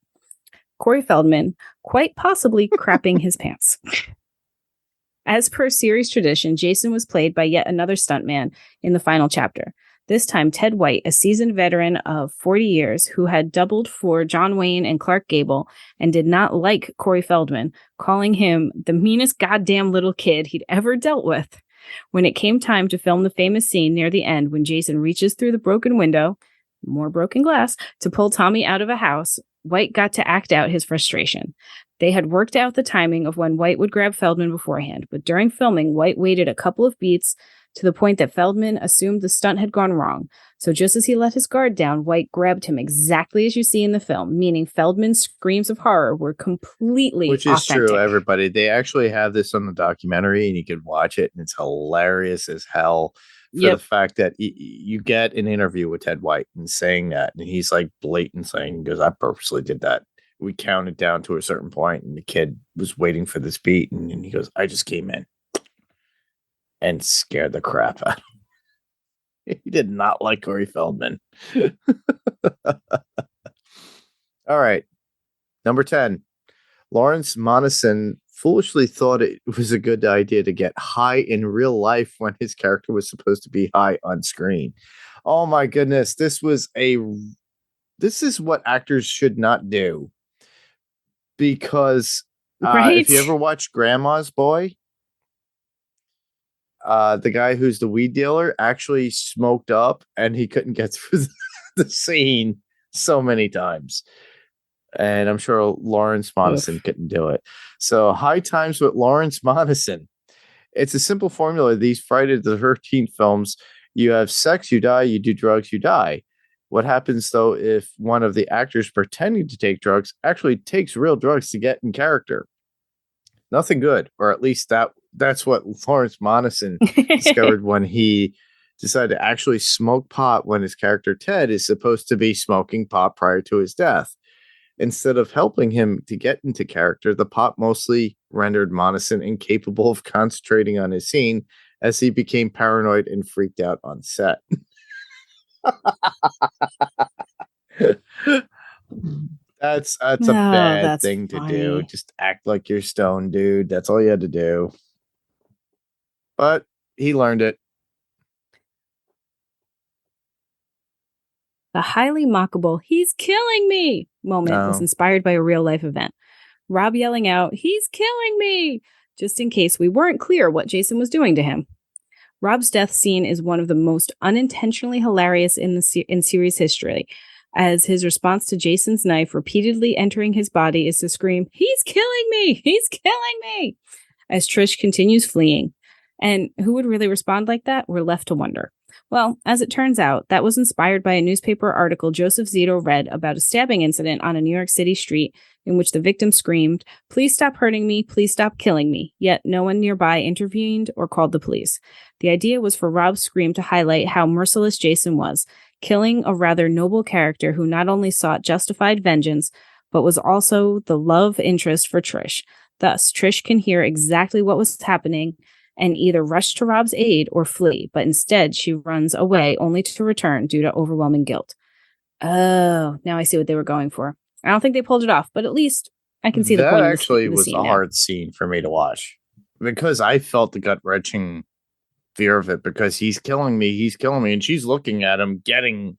Speaker 3: Corey Feldman quite possibly crapping his pants. As per series tradition, Jason was played by yet another stuntman in the final chapter. This time, Ted White, a seasoned veteran of 40 years who had doubled for John Wayne and Clark Gable and did not like Corey Feldman, calling him the meanest goddamn little kid he'd ever dealt with. When it came time to film the famous scene near the end when Jason reaches through the broken window, more broken glass, to pull Tommy out of a house, White got to act out his frustration. They had worked out the timing of when White would grab Feldman beforehand, but during filming, White waited a couple of beats to the point that Feldman assumed the stunt had gone wrong. So just as he let his guard down, White grabbed him exactly as you see in the film, meaning Feldman's screams of horror were completely
Speaker 4: Which is
Speaker 3: authentic.
Speaker 4: true, everybody. They actually have this on the documentary, and you can watch it, and it's hilarious as hell for the fact that you get an interview with Ted White and saying that, and he's like blatant saying, because I purposely did that. We counted down to a certain point, and the kid was waiting for this beat, and he goes, I just came in and scared the crap out of him. He did not like Corey Feldman. All right. Number 10. Lawrence Monason foolishly thought it was a good idea to get high in real life when his character was supposed to be high on screen. Oh my goodness, this is what actors should not do. Because
Speaker 3: Right?
Speaker 4: if you ever watch Grandma's Boy, the guy who's the weed dealer actually smoked up and he couldn't get through the scene so many times. And I'm sure Lawrence Monason couldn't do it. So High Times with Lawrence Monason. It's a simple formula. These Friday the 13th films, you have sex, you die, you do drugs, you die. What happens, though, if one of the actors pretending to take drugs actually takes real drugs to get in character? Nothing good, or at least that's what Lawrence Monason discovered when he decided to actually smoke pot when his character Ted is supposed to be smoking pot prior to his death. Instead of helping him to get into character, the pot mostly rendered Monason incapable of concentrating on his scene as he became paranoid and freaked out on set. That's a bad thing to do. Just act like you're stoned, dude. That's all you had to do. But he learned it.
Speaker 3: The highly mockable "he's killing me" moment was inspired by a real life event. Rob yelling out, "he's killing me," just in case we weren't clear what Jason was doing to him. Rob's death scene is one of the most unintentionally hilarious in series history, as his response to Jason's knife repeatedly entering his body is to scream, "He's killing me! He's killing me!" as Trish continues fleeing. And who would really respond like that? We're left to wonder. Well, as it turns out, that was inspired by a newspaper article Joseph Zito read about a stabbing incident on a New York City street in which the victim screamed, "Please stop hurting me, please stop killing me," yet no one nearby intervened or called the police. The idea was for Rob's scream to highlight how merciless Jason was, killing a rather noble character who not only sought justified vengeance, but was also the love interest for Trish. Thus, Trish can hear exactly what was happening and either rush to Rob's aid or flee, but instead she runs away only to return due to overwhelming guilt. Oh, now I see what they were going for. I don't think they pulled it off, but at least I can see the point. That
Speaker 4: actually was a hard scene for me to watch because I felt the gut-wrenching fear of it because he's killing me, and she's looking at him getting.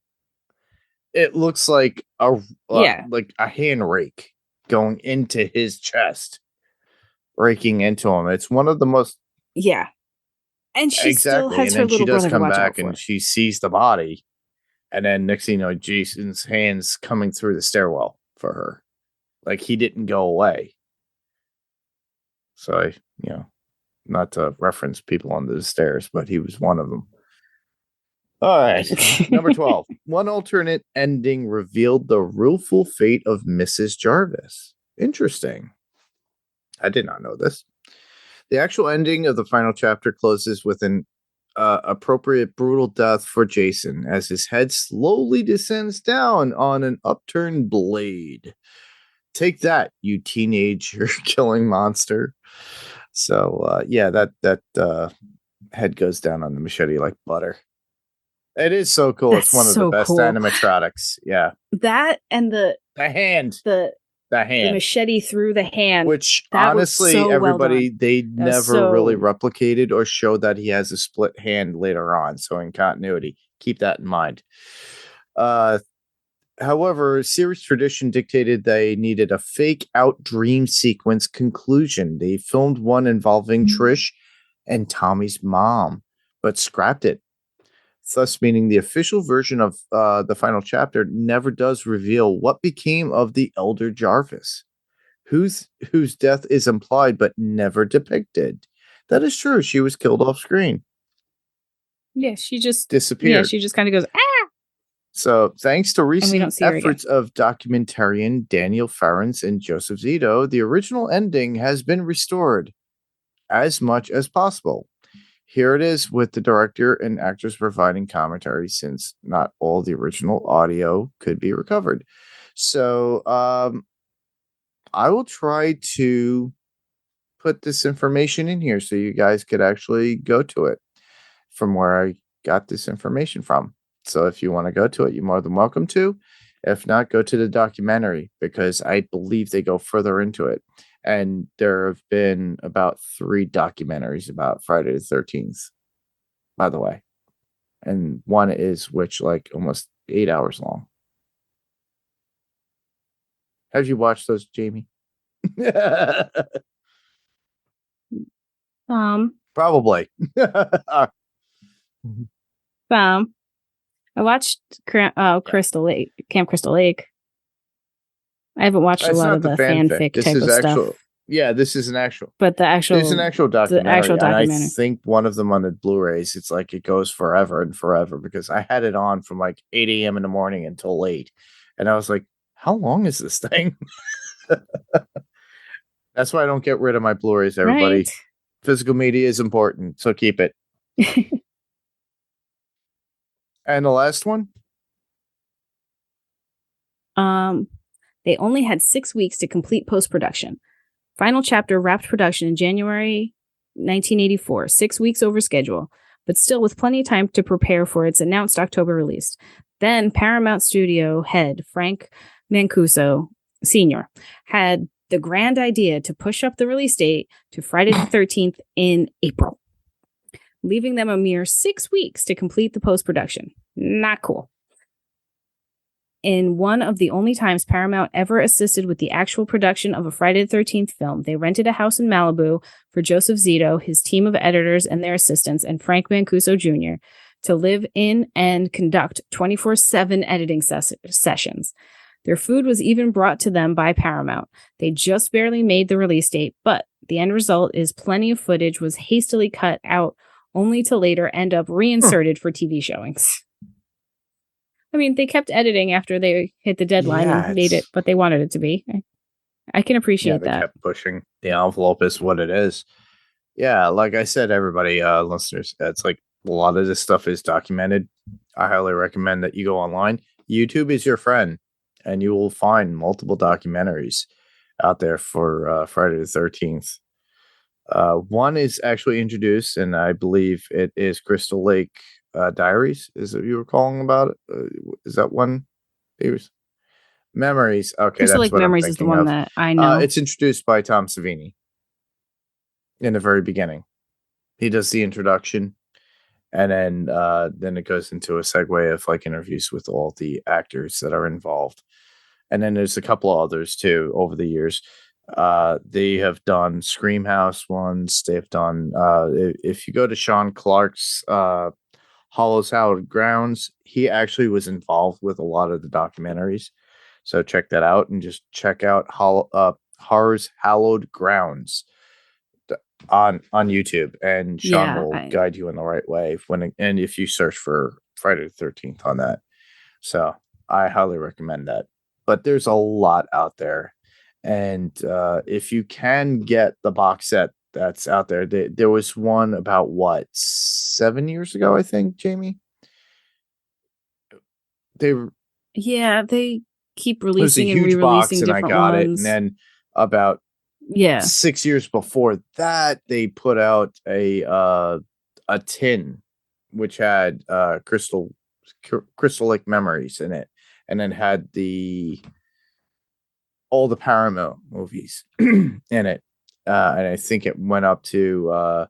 Speaker 4: It looks like like a hand rake going into his chest, raking into him. It's one of the most.
Speaker 3: Yeah. And she still has her little brother to watch out for. She does come back and she sees the body. And then next thing you know, Jason's hands coming through the stairwell for her. Like he didn't go away. So, not to reference people under the stairs, but he was one of them. All right. Number 12. One alternate ending revealed the rueful fate of Mrs. Jarvis. Interesting. I did not know this. The actual ending of the final chapter closes with an appropriate brutal death for Jason as his head slowly descends down on an upturned blade. Take that, you teenager killing monster. So, that head goes down on the machete like butter. It is so cool. That's it's one of the best animatronics. Yeah. That and the
Speaker 4: hand.
Speaker 3: The machete through the hand.
Speaker 4: Which, honestly, everybody, they never really replicated or showed that he has a split hand later on. So, in continuity, keep that in mind. However, series tradition dictated they needed a fake-out dream sequence conclusion. They filmed one involving Trish and Tommy's mom, but scrapped it. Thus meaning the official version of the final chapter never does reveal what became of the elder Jarvis, whose death is implied but never depicted. That is true. She was killed off screen.
Speaker 3: Yeah, she just
Speaker 4: disappeared.
Speaker 3: Yeah, she just kind of goes, ah!
Speaker 4: So thanks to recent efforts of documentarian Daniel Farrens and Joseph Zito, the original ending has been restored as much as possible. Here it is with the director and actors providing commentary since not all the original audio could be recovered. So I will try to put this information in here so you guys could actually go to it from where I got this information from. So if you want to go to it, you're more than welcome to. If not, go to the documentary because I believe they go further into it. And there have been about 3 documentaries about Friday the 13th, by the way. And one is like almost 8 hours long. Have you watched those, Jayme? Probably.
Speaker 3: I watched Crystal Lake, Camp Crystal Lake. I haven't watched a lot of the fanfic
Speaker 4: this
Speaker 3: type
Speaker 4: is
Speaker 3: of
Speaker 4: actual,
Speaker 3: stuff.
Speaker 4: Yeah, this is an actual.
Speaker 3: But
Speaker 4: there's an actual documentary. And I
Speaker 3: documentary.
Speaker 4: think one of them on the Blu-rays, it's like it goes forever and forever because I had it on from like 8 a.m. in the morning until late. And I was like, how long is this thing? That's why I don't get rid of my Blu-rays, everybody. Right. Physical media is important, so keep it. And the last one?
Speaker 3: They only had 6 weeks to complete post-production. Final chapter wrapped production in January 1984, 6 weeks over schedule, but still with plenty of time to prepare for its announced October release. Then Paramount Studio head Frank Mancuso Sr. had the grand idea to push up the release date to Friday the 13th in April, leaving them a mere 6 weeks to complete the post-production. Not cool. In one of the only times Paramount ever assisted with the actual production of a Friday the 13th film, they rented a house in Malibu for Joseph Zito, his team of editors and their assistants, and Frank Mancuso Jr. to live in and conduct 24/7 editing sessions. Their food was even brought to them by Paramount. They just barely made the release date, but the end result is plenty of footage was hastily cut out only to later end up reinserted for TV showings. I mean, they kept editing after they hit the deadline and made it what they wanted it to be. I can appreciate that.
Speaker 4: They kept pushing. The envelope is what it is. Yeah, like I said, everybody, listeners, it's like a lot of this stuff is documented. I highly recommend that you go online. YouTube is your friend, and you will find multiple documentaries out there for Friday the 13th. One is actually introduced, and I believe it is Crystal Lake Diaries. Is it you were calling about it? Is that one? Memories. Okay,
Speaker 3: Crystal Lake Memories is the one that I know.
Speaker 4: It's introduced by Tom Savini in the very beginning. He does the introduction, and then it goes into a segue of like interviews with all the actors that are involved. And then there's a couple of others too over the years. They have done Screamhouse ones. They've done if you go to Sean Clark's Hollow's Hallowed Grounds, he actually was involved with a lot of the documentaries. So check that out and just check out Horror's Hallowed Grounds on YouTube, and Sean will guide you in the right way and if you search for Friday the 13th on that. So I highly recommend that. But there's a lot out there. And if you can get the box set that's out there, there was one about 7 years ago, I think, Jayme.
Speaker 3: They keep releasing and re-releasing different ones. I got it, and then
Speaker 4: about 6 years before that, they put out a tin which had Crystal Lake Memories in it, and then had all the Paramount movies in it. And I think it went up to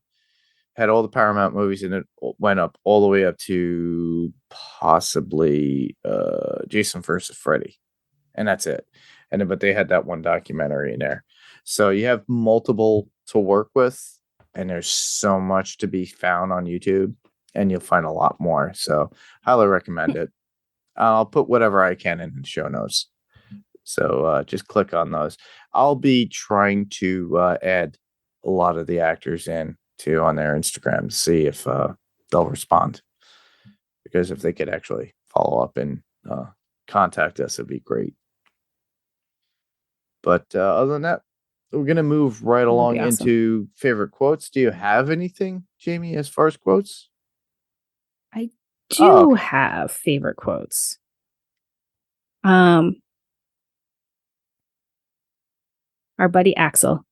Speaker 4: had all the Paramount movies, and it went up all the way up to possibly Jason vs. Freddy, and that's it. But they had that one documentary in there, so you have multiple to work with, and there's so much to be found on YouTube, and you'll find a lot more. So highly recommend it. I'll put whatever I can in the show notes. So just click on those. I'll be trying to add a lot of the actors on their Instagram to see if they'll respond. Because if they could actually follow up and contact us, it'd be great. But other than that, we're going to move right along into favorite quotes. Do you have anything, Jayme, as far as quotes?
Speaker 3: I do have favorite quotes. Our buddy Axel.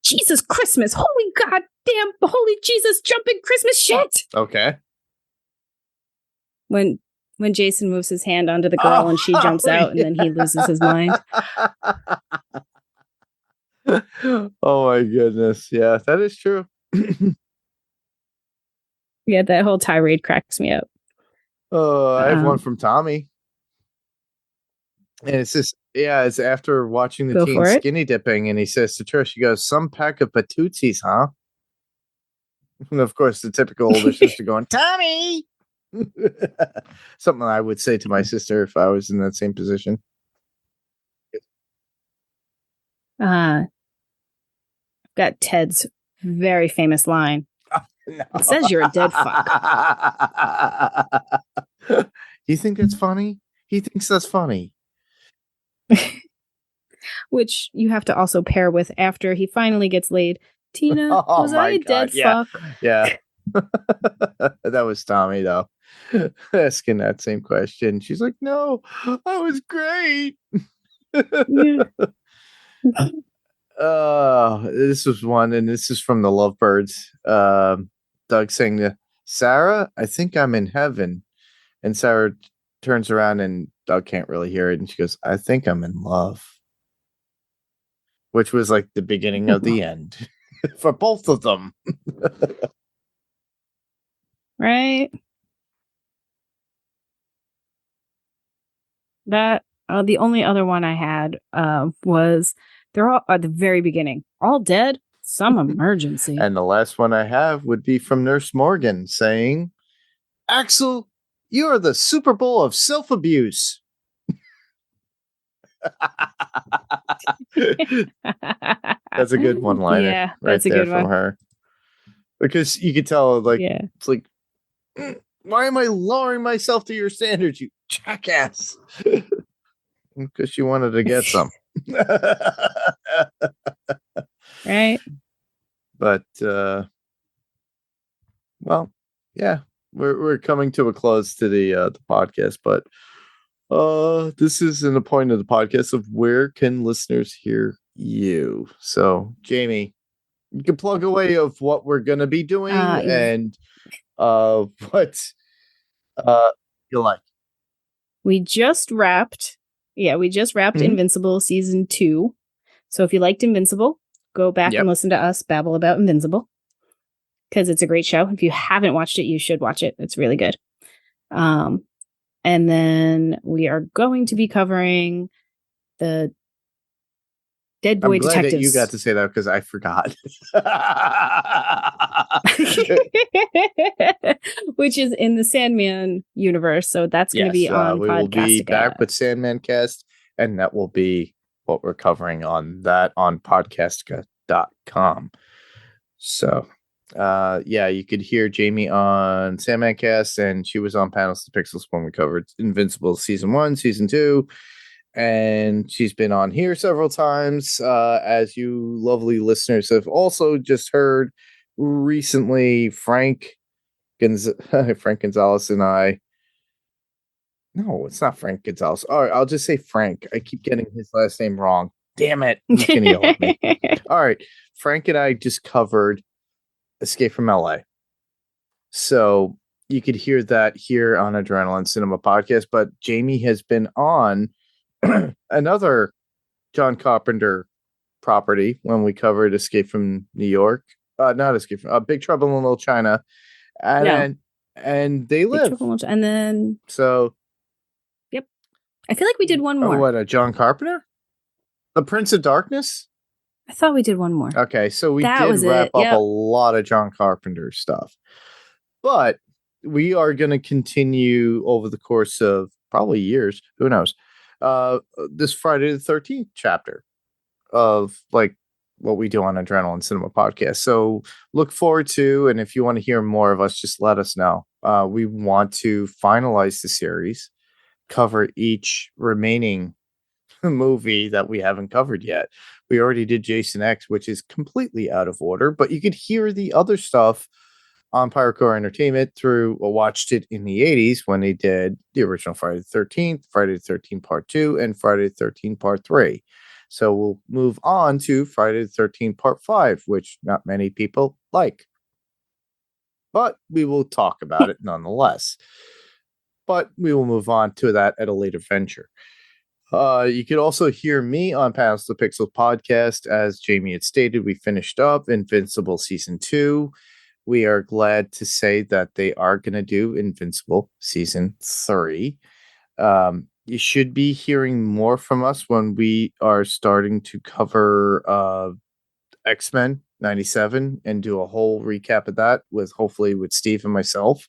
Speaker 3: Jesus Christmas! Holy goddamn! Holy Jesus! Jumping Christmas shit!
Speaker 4: Okay.
Speaker 3: When Jason moves his hand onto the girl and she jumps out, and then he loses his mind.
Speaker 4: Oh my goodness. Yeah, that is true.
Speaker 3: Yeah, that whole tirade cracks me up.
Speaker 4: I have one from Tommy. And it's just, it's after watching the teen skinny dipping, and he says to Trish, he goes, "Some pack of patootsies, huh?" And of course, the typical older sister going, "Tommy!" Something I would say to my sister if I was in that same position.
Speaker 3: Got Ted's very famous line. No. It says you're a dead fuck.
Speaker 4: You think that's funny? He thinks that's funny.
Speaker 3: Which you have to also pair with after he finally gets laid. Tina, was I a dead fuck?
Speaker 4: Yeah. That was Tommy, though, asking that same question. She's like, "No, I was great." This was one, and this is from the Lovebirds. Doug saying to Sarah, "I think I'm in heaven." And Sarah turns around, and Doug can't really hear it, and she goes, "I think I'm in love." Which was like the beginning of the end for both of them.
Speaker 3: Right. That the only other one I had was they're all at the very beginning, all dead, some emergency.
Speaker 4: And the last one I have would be from Nurse Morgan saying, "Axel, you are the Super Bowl of self-abuse." That's a good one-liner.
Speaker 3: Yeah, that's a good one
Speaker 4: from her. Because you could tell, like, it's like, why am I lowering myself to your standards, you jackass? Because she wanted to get some.
Speaker 3: Right.
Speaker 4: But well, yeah, we're coming to a close to the podcast, but this is in the point of the podcast of where can listeners hear you. So Jayme, you can plug away of what we're gonna be doing and what you like.
Speaker 3: We just wrapped Invincible season 2. So if you liked Invincible, go back and listen to us babble about Invincible, because it's a great show. If you haven't watched it, you should watch it. It's really good. And then we are going to be covering the Dead Boy Detectives. I'm glad
Speaker 4: that you got to say that because I forgot.
Speaker 3: Which is in the Sandman universe. So that's going to be on
Speaker 4: we
Speaker 3: Podcastica.
Speaker 4: Will be back with Sandman Cast, and that will be what we're covering on that on Podcastica.com. So, you could hear Jayme on Sandman Cast, and she was on Panels to Pixels when we covered Invincible season 1, season 2. And she's been on here several times, as you lovely listeners have also just heard recently. Frank Gonzalez and I. No, it's not Frank Gonzalez. All right, I'll just say Frank. I keep getting his last name wrong. Damn it! He's gonna yell at me. All right, Frank and I just covered Escape from LA. So you could hear that here on Adrenaline Cinema Podcast. But Jayme has been on another John Carpenter property when we covered Escape from New York. Not Escape from Big Trouble in Little China. And they live.
Speaker 3: And then yep. I feel like we did one more.
Speaker 4: What, a John Carpenter? The Prince of Darkness?
Speaker 3: I thought we did one more.
Speaker 4: Okay, so we did wrap up a lot of John Carpenter stuff. But we are going to continue over the course of probably years. Who knows? This Friday the 13th chapter of like what we do on Adrenaline Cinema Podcast. So look forward to, and if you want to hear more of us, just let us know. We want to finalize the series, cover each remaining movie that we haven't covered yet. We already did Jason X, which is completely out of order, but you could hear the other stuff on Pirate Core Entertainment watched it in the 80s when they did the original Friday the 13th, Friday the 13th Part 2, and Friday the 13th Part 3. So we'll move on to Friday the 13th Part 5, which not many people like. But we will talk about it nonetheless. But we will move on to that at a later venture. You could also hear me on Past the Pixels podcast. As Jayme had stated, we finished up Invincible Season 2. We are glad to say that they are going to do Invincible Season 3. You should be hearing more from us when we are starting to cover X-Men 97 and do a whole recap of that hopefully with Steve and myself,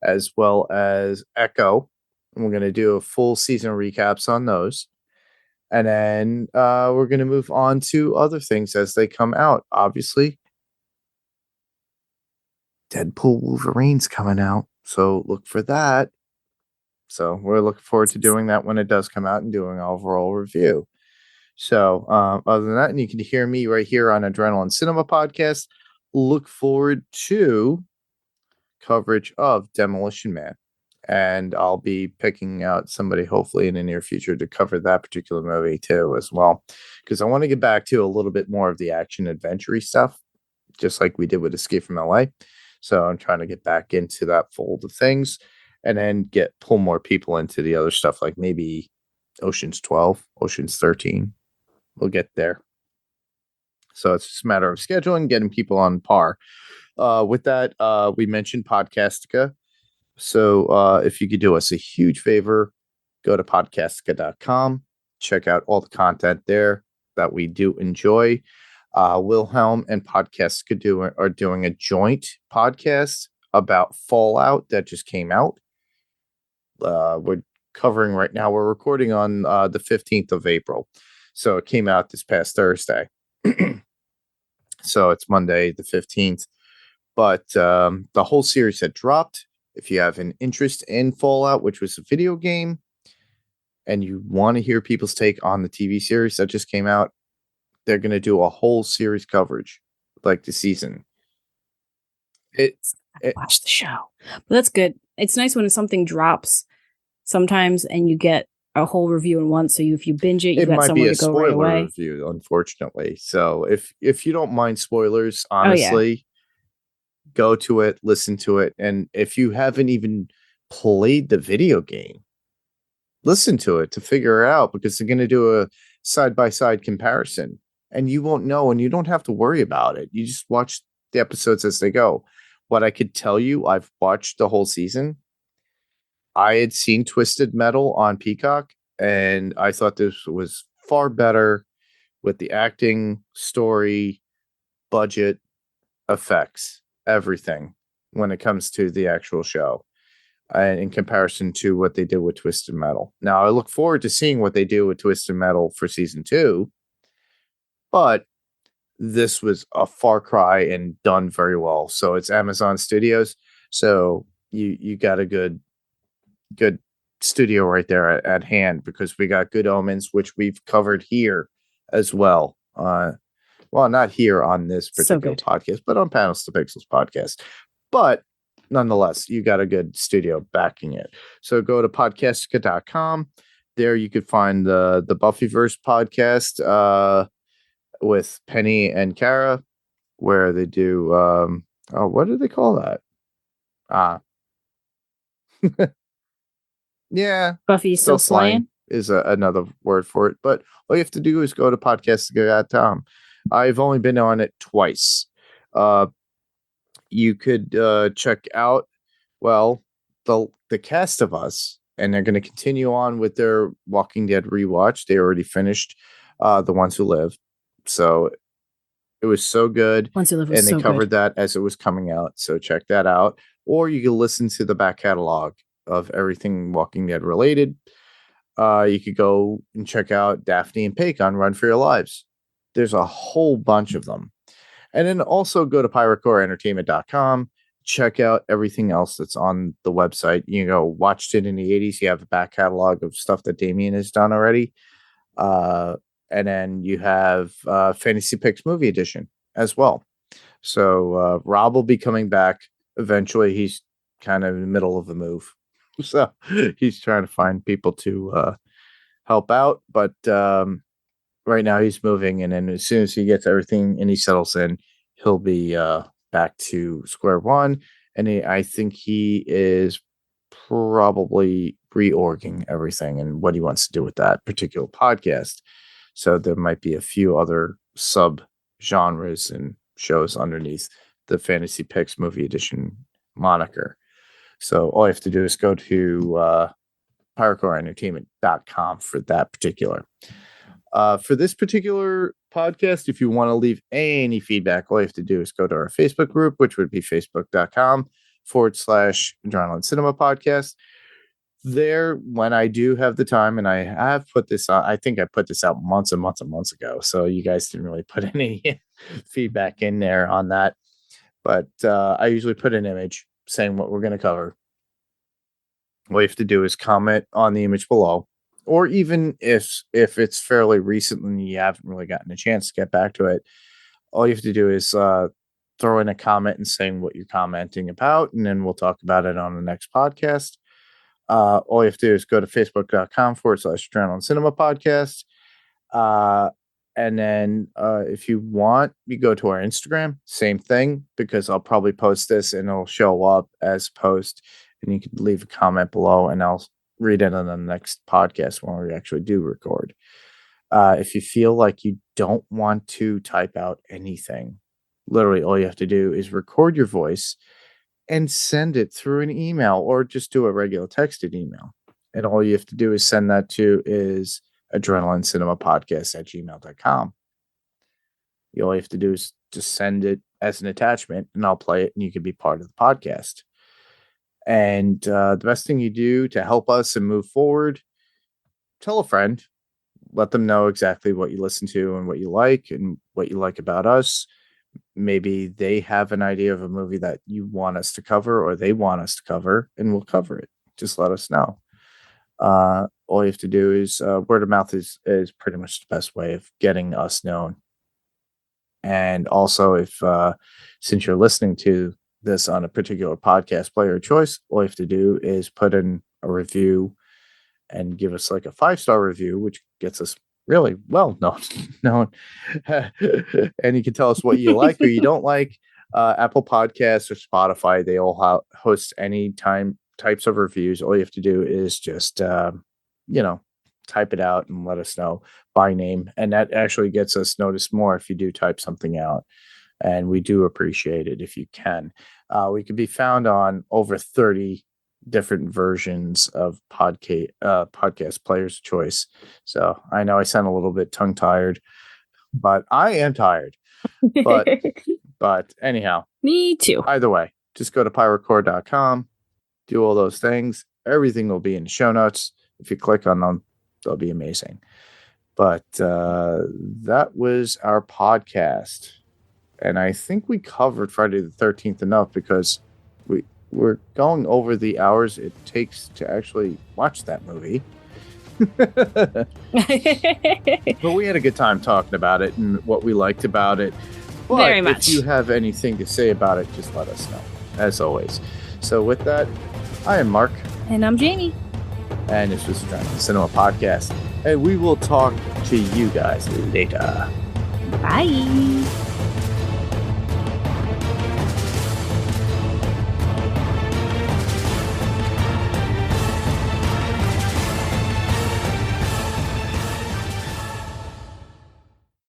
Speaker 4: as well as Echo. And we're going to do a full season recaps on those. And then we're going to move on to other things as they come out. Obviously, Deadpool Wolverine's coming out, so look for that. So we're looking forward to doing that when it does come out and doing an overall review. So other than that, and you can hear me right here on Adrenaline Cinema Podcast. Look forward to coverage of Demolition Man. And I'll be picking out somebody hopefully in the near future to cover that particular movie too as well. Because I want to get back to a little bit more of the action adventure stuff, just like we did with Escape from LA. So I'm trying to get back into that fold of things and then pull more people into the other stuff, like maybe Ocean's 12, Ocean's 13. We'll get there. So it's just a matter of scheduling, getting people on par. With that, we mentioned Podcastica. So if you could do us a huge favor, go to podcastica.com, check out all the content there that we do enjoy. Wilhelm and Podcastica are doing a joint podcast about Fallout that just came out. We're covering right now. We're recording on the 15th of April. So it came out this past Thursday. So it's Monday the 15th. But the whole series had dropped. If you have an interest in Fallout, which was a video game, and you want to hear people's take on the TV series that just came out, they're going to do a whole series coverage, like the season.
Speaker 3: Watch the show. But that's good. It's nice when something drops sometimes and you get a whole review in one. So if you binge it, you got somewhere to go right away. It might be a spoiler
Speaker 4: review, unfortunately. So if you don't mind spoilers, honestly, go to it, listen to it. And if you haven't even played the video game, listen to it to figure it out, because they're going to do a side-by-side comparison and you won't know, and you don't have to worry about it. You just watch the episodes as they go. What I could tell you, I've watched the whole season. I had seen Twisted Metal on Peacock, and I thought this was far better with the acting, story, budget, effects, everything when it comes to the actual show, in comparison to what they did with Twisted Metal. Now, I look forward to seeing what they do with Twisted Metal for season 2, but this was a far cry and done very well. So it's Amazon Studios. So you got a good studio right there at hand, because we got Good Omens, which we've covered here as well. Well, not here on this particular podcast, but on Panels to Pixels podcast. But nonetheless, you got a good studio backing it. So go to podcastica.com. There you could find the Buffyverse podcast with Penny and Kara, where they do what do they call that? Yeah,
Speaker 3: Buffy Still Slaying
Speaker 4: is another word for it. But all you have to do is go to podcastica.com. I've only been on it twice. You could check out, the cast of us, and they're going to continue on with their Walking Dead rewatch. They already finished The Ones Who Live. So it was so good.
Speaker 3: Ones Who Live was
Speaker 4: and they covered that as it was coming out. So check that out. Or you can listen to the back catalog of everything Walking Dead related. You could go and check out Daphne and Paige on Run for Your Lives. There's a whole bunch of them. And then also go to piratecoreentertainment.com. Check out everything else that's on the website. You go Watched It in the 80s. You have a back catalog of stuff that Damien has done already. And then you have Fantasy Picks Movie Edition as well. So Rob will be coming back eventually. He's kind of in the middle of a move. So he's trying to find people to help out. But right now he's moving. And then as soon as he gets everything and he settles in, he'll be back to square one. And I think he is probably reorging everything and what he wants to do with that particular podcast. So there might be a few other sub genres and shows underneath the Fantasy Picks Movie Edition moniker. So all you have to do is go to PyrocoreEntertainment.com for that particular. For this particular podcast, if you want to leave any feedback, all you have to do is go to our Facebook group, which would be facebook.com/AdrenalineCinemaPodcast. There, when I do have the time, and I have put this on, I think I put this out months and months and months ago, so you guys didn't really put any feedback in there on that. But I usually put an image saying what we're going to cover. All you have to do is comment on the image below, or even if it's fairly recent and you haven't really gotten a chance to get back to it, all you have to do is throw in a comment and saying what you're commenting about, and then we'll talk about it on the next podcast. All you have to do is go to facebook.com/AdrenalineCinemaPodcast. And then if you want, you go to our Instagram, same thing, because I'll probably post this and it'll show up as post, and you can leave a comment below and I'll read it on the next podcast when we actually do record. If you feel like you don't want to type out anything, literally all you have to do is record your voice and send it through an email, or just do a regular texted email. And all you have to do is send that to is AdrenalineCinemaPodcast@gmail.com. All you have to do is just send it as an attachment and I'll play it and you can be part of the podcast. And the best thing you do to help us and move forward, tell a friend, let them know exactly what you listen to and what you like about us. Maybe they have an idea of a movie that you want us to cover, or they want us to cover, and we'll cover it. Just let us know. All you have to do is word of mouth is pretty much the best way of getting us known. And also, if since you're listening to this on a particular podcast player of choice, all you have to do is put in a review and give us like a 5-star review, which gets us really well known. And you can tell us what you like or you don't like. Apple Podcasts or Spotify, they all host any types of reviews. All you have to do is just type it out and let us know by name, and that actually gets us noticed more if you do type something out, and we do appreciate it if you can. We can be found on over 30 different versions of podcast player's choice. So I know I sound a little bit tongue tired, but I am tired. But anyhow,
Speaker 3: me too.
Speaker 4: Either way, just go to pyrocore.com, do all those things. Everything will be in the show notes. If you click on them, they'll be amazing. But that was our podcast. And I think we covered Friday the 13th enough, because we're going over the hours it takes to actually watch that movie. But we had a good time talking about it and what we liked about it. But
Speaker 3: very much.
Speaker 4: If you have anything to say about it, just let us know, as always. So with that, I am Mark.
Speaker 3: And I'm Jayme.
Speaker 4: And this was Adrenaline Cinema Podcast. And we will talk to you guys later.
Speaker 3: Bye.